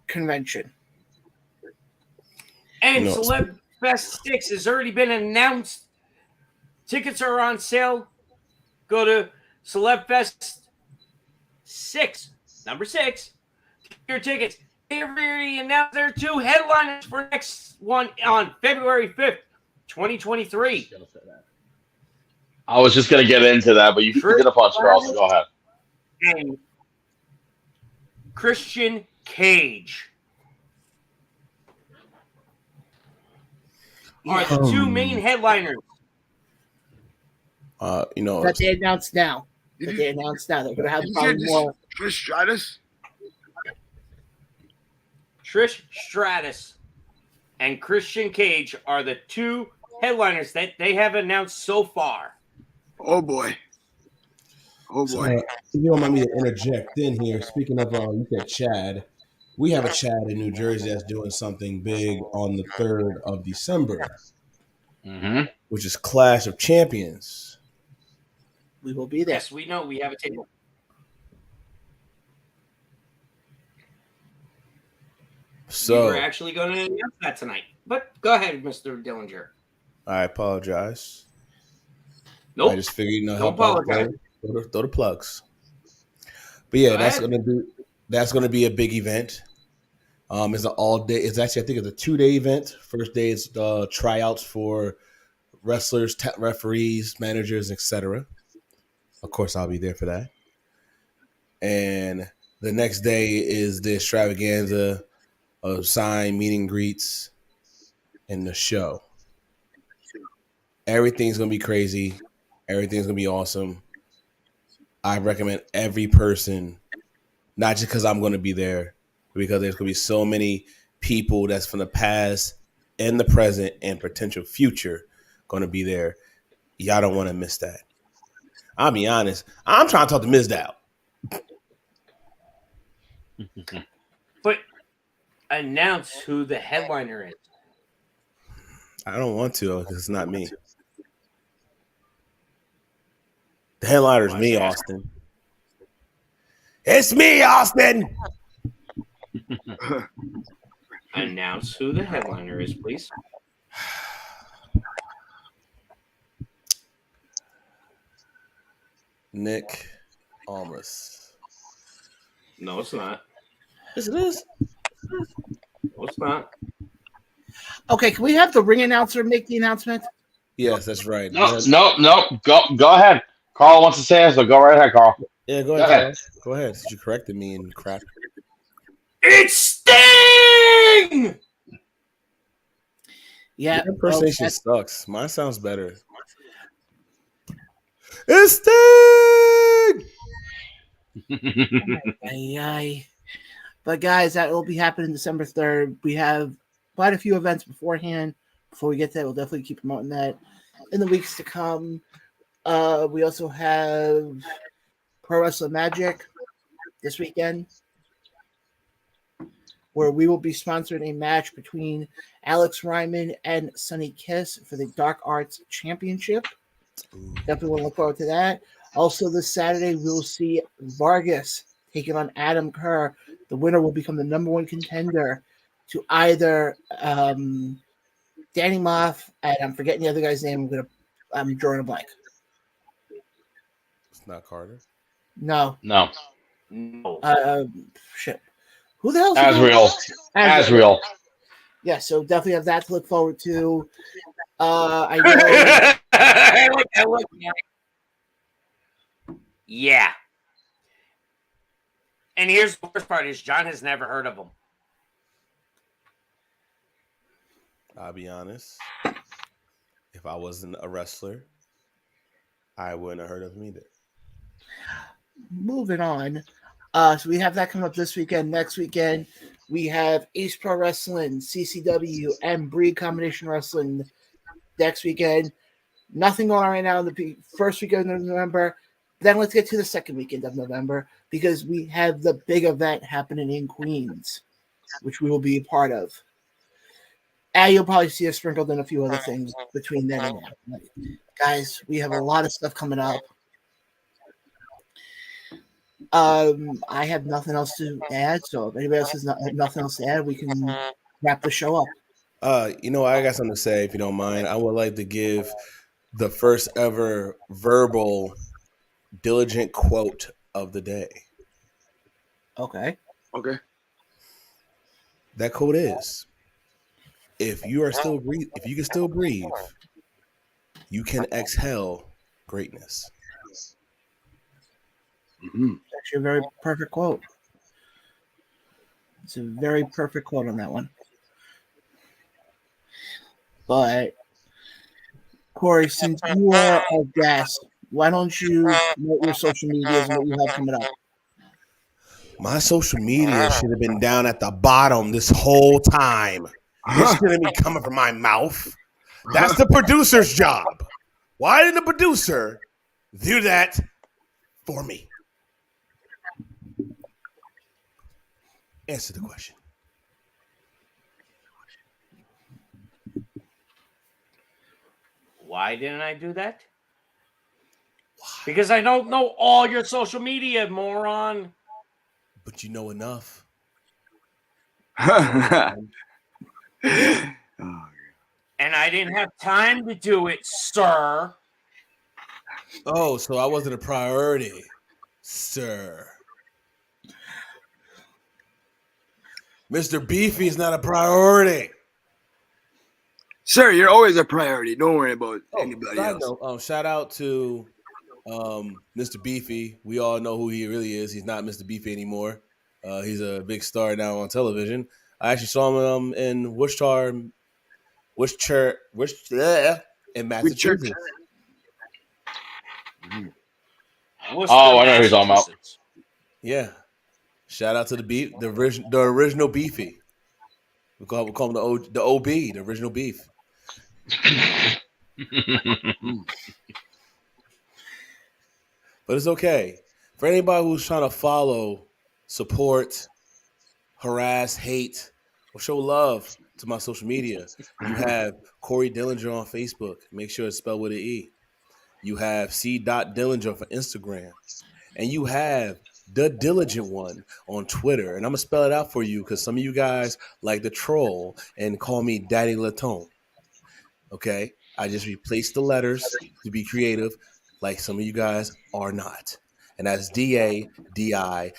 convention. And Celebfest 6 has already been announced. Tickets are on sale. Go to Celebfest 6, number 6. Get your tickets. They already announced their 2 headliners for next one on February 5th, 2023. I was just going to get into that, but you did a punch, Carl, so go ahead. And Christian Cage are the 2 main headliners. That they announced now. They're going to have probably more. Trish Stratus and Christian Cage are the 2 headliners that they have announced so far. Oh boy. So, if you don't mind me to interject in here, speaking of, you said Chad, we have a Chad in New Jersey that's doing something big on the 3rd of December, which is Clash of Champions. We will be there. Yes, we know. We have a table. So we're actually going to announce that tonight. But go ahead, Mr. Dillinger. I apologize. Nope. I just figured, Don't apologize. Throw the plugs. But yeah, that's gonna be a big event. It's an all day. It's actually, I think it's a 2-day event. First day is tryouts for wrestlers, referees, managers, etc. Of course, I'll be there for that. and the next day is the extravaganza of sign, meet and greets, and the show. Everything's gonna be crazy. Everything's gonna be awesome. I recommend every person, not just because I'm gonna be there, but because there's gonna be so many people that's from the past and the present and potential future gonna be there. Y'all don't want to miss that. I'll be honest. I'm trying to talk to Ms. Dow. But announce who the headliner is. I don't want to because it's not me. The headliner is me, Austin. It's me, Austin. Announce who the headliner is, please. Nick Almas. No, it's not. Yes, it is. No, it's not. Okay, can we have the ring announcer make the announcement? Yes, that's right. No. Go ahead. Carl wants to say it, so go right ahead, Carl. Yeah, go Go ahead. ahead. Go ahead. Since you corrected me and crap. It's Sting! Yeah. Your impersonation Oh, sucks. Mine sounds better. It's Sting! Aye. But guys, that will be happening December 3rd. We have quite a few events beforehand. Before we get to that, we'll definitely keep promoting that in the weeks to come. We also have Pro Wrestling Magic this weekend, where we will be sponsoring a match between Alex Ryman and Sonny Kiss for the Dark Arts Championship. Definitely want to look forward to that. Also, this Saturday, we'll see Vargas taking on Adam Kerr. The winner will become the number one contender to either Danny Moff, and I'm forgetting the other guy's name. I'm drawing a blank. It's not Carter. No. No. Shit. Who the hell is the guy? Asriel. Yeah, so definitely have that to look forward to. I know. Yeah. And here's the worst part is John has never heard of him. I'll be honest. If I wasn't a wrestler, I wouldn't have heard of him either. Moving on. So we have that coming up this weekend. Next weekend, we have Ace Pro Wrestling, CCW, and Breed Combination Wrestling next weekend. Nothing going on right now in the first weekend of November. Then let's get to the second weekend of November because we have the big event happening in Queens, which we will be a part of. And you'll probably see us sprinkled in a few other things between then and now. Guys, we have a lot of stuff coming up. I have nothing else to add, so if anybody else has nothing else to add, we can wrap the show up. I got something to say, if you don't mind. I would like to give the first ever verbal diligent quote of the day. Okay. That quote is: if you can still breathe, you can exhale greatness. Mm-hmm. Actually, a very perfect quote. It's a very perfect quote on that one. But Corey, since you are a guest, why don't you promote your social medias and what you have coming up? My social media should have been down at the bottom this whole time. This shouldn't be coming from my mouth. That's the producer's job. Why didn't the producer do that for me? Answer the question. Why didn't I do that? Because I don't know all your social media, moron. But you know enough. And I didn't have time to do it, sir. Oh, so I wasn't a priority, sir. Mr. Beefy is not a priority. Sir, you're always a priority. Don't worry about anybody else. Shout out to Mr. Beefy. We all know who he really is. He's not Mr. Beefy anymore. He's a big star now on television. I actually saw him in Worcester, in Massachusetts. Oh, I know who you're talking about. Yeah. Shout out to the original Beefy. We call him the OB, the original beef. But it's okay. For anybody who's trying to follow, support, harass, hate, or show love to my social media, you have Corey Dillinger on Facebook. Make sure it's spelled with an E. You have C.Dillinger for Instagram. And you have The Diligent One on Twitter. And I'm going to spell it out for you because some of you guys like to troll and call me Daddy Latone. Okay? I just replaced the letters to be creative like some of you guys are not. And that's DADILIGENTONE.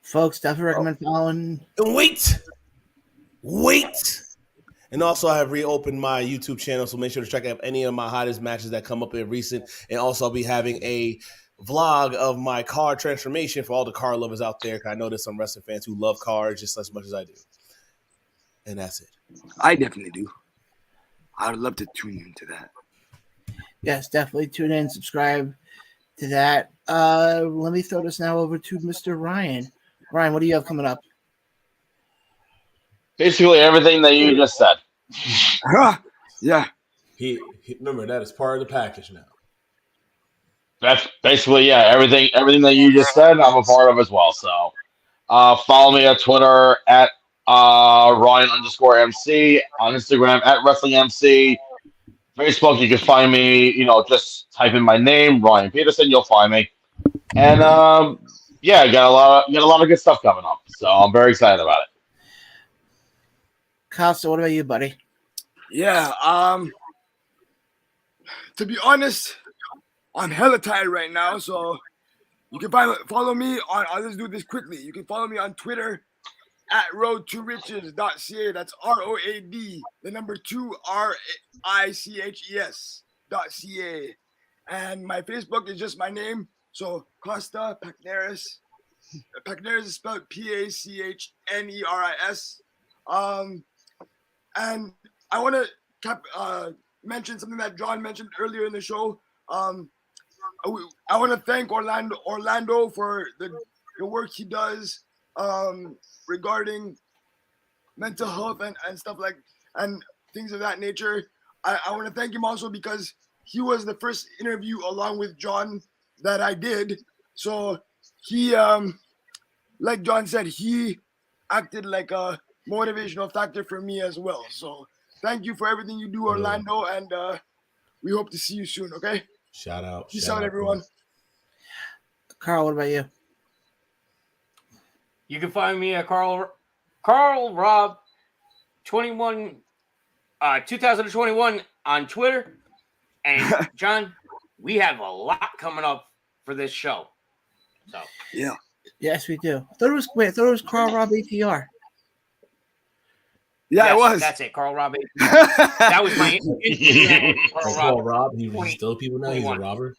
Folks, definitely recommend following. And wait. And also, I have reopened my YouTube channel, so make sure to check out any of my hottest matches that come up in recent. And also, I'll be having a vlog of my car transformation for all the car lovers out there. Because I know there's some wrestling fans who love cars just as much as I do. And that's it. I definitely do. I would love to tune into that. Yes, definitely tune in, subscribe to that. Let me throw this now over to Mr. Ryan. Ryan, what do you have coming up? Basically everything that you just said. Yeah. He remember that is part of the package now. That's basically everything that you just said, I'm a part of as well. So follow me on Twitter at Ryan_MC, on Instagram at WrestlingMC. Facebook, you can find me, just type in my name, Ryan Peterson, you'll find me. And got a lot of good stuff coming up. So I'm very excited about it. Costa, what about you, buddy? Yeah, to be honest, I'm hella tired right now, so you can follow me on. I'll just do this quickly. You can follow me on Twitter at roadtoriches.ca. That's ROAD, the number 2 RICHES.ca. And my Facebook is just my name. So Costa Pacneris. Pacneris is spelled PACHNERIS. And I want to mention something that John mentioned earlier in the show. I want to thank Orlando for the work he does regarding mental health and stuff and things of that nature. I want to thank him also because he was the first interview along with John that I did. So he, like John said, he acted like a motivational factor for me as well. So thank you for everything you do, Orlando, and we hope to see you soon, okay? Shout out. Peace out, everyone. Carl, what about you? You can find me at Carl Rob 2021 on Twitter. And John, we have a lot coming up for this show. So yeah. Yes, we do. I thought it was Carl Rob ATR. Yeah, yes, it was. That's it, Carl Rob ATR. That was my Carl Rob. He still people now. He's a robber.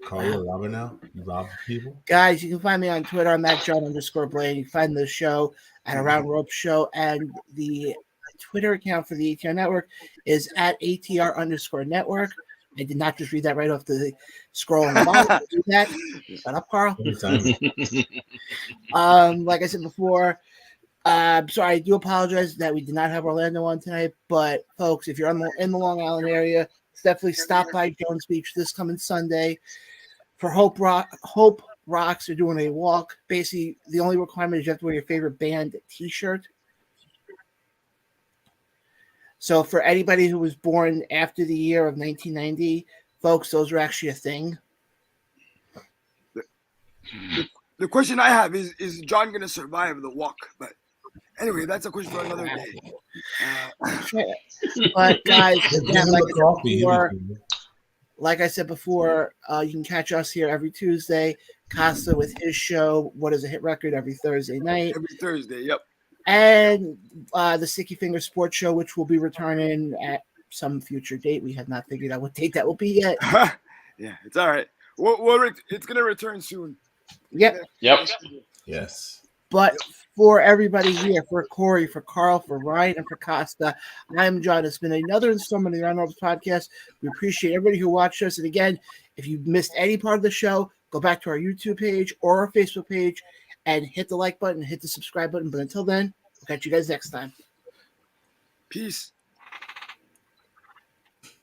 Carl Robber now. You rob people. Guys, you can find me on Twitter. I'm at John_Blaine. You can find the show at Around Rope Show, and the Twitter account for the ATR Network is at ATR_Network. I did not just read that right off the scroll on the bottom. Do that. Shut up, Carl. Like I said before, sorry, I do apologize that we did not have Orlando on tonight. But folks, if you're in the Long Island area, definitely stop by Jones Beach this coming Sunday for Hope Rocks. They're doing a walk. Basically, the only requirement is you have to wear your favorite band T-shirt. So for anybody who was born after the year of 1990, folks, those are actually a thing. The question I have is John going to survive the walk? But anyway, that's a question for another day. But guys, again, like I said before, you can catch us here every Tuesday. Costa with his show, What is a Hit Record, every Thursday night. Every Thursday, yep. and the Sticky Finger Sports Show, which will be returning at some future date. We have not figured out what date that will be yet. Yeah, it's all right. It's gonna return soon. Yep. Yes. But for everybody here, for Corey, for Carl, for Ryan, and for Costa, I'm John. It's been another installment of the Unrobes Podcast. We appreciate everybody who watched us. And again, if you missed any part of the show, go back to our YouTube page or our Facebook page and hit the like button, hit the subscribe button. But until then, we'll catch you guys next time. Peace.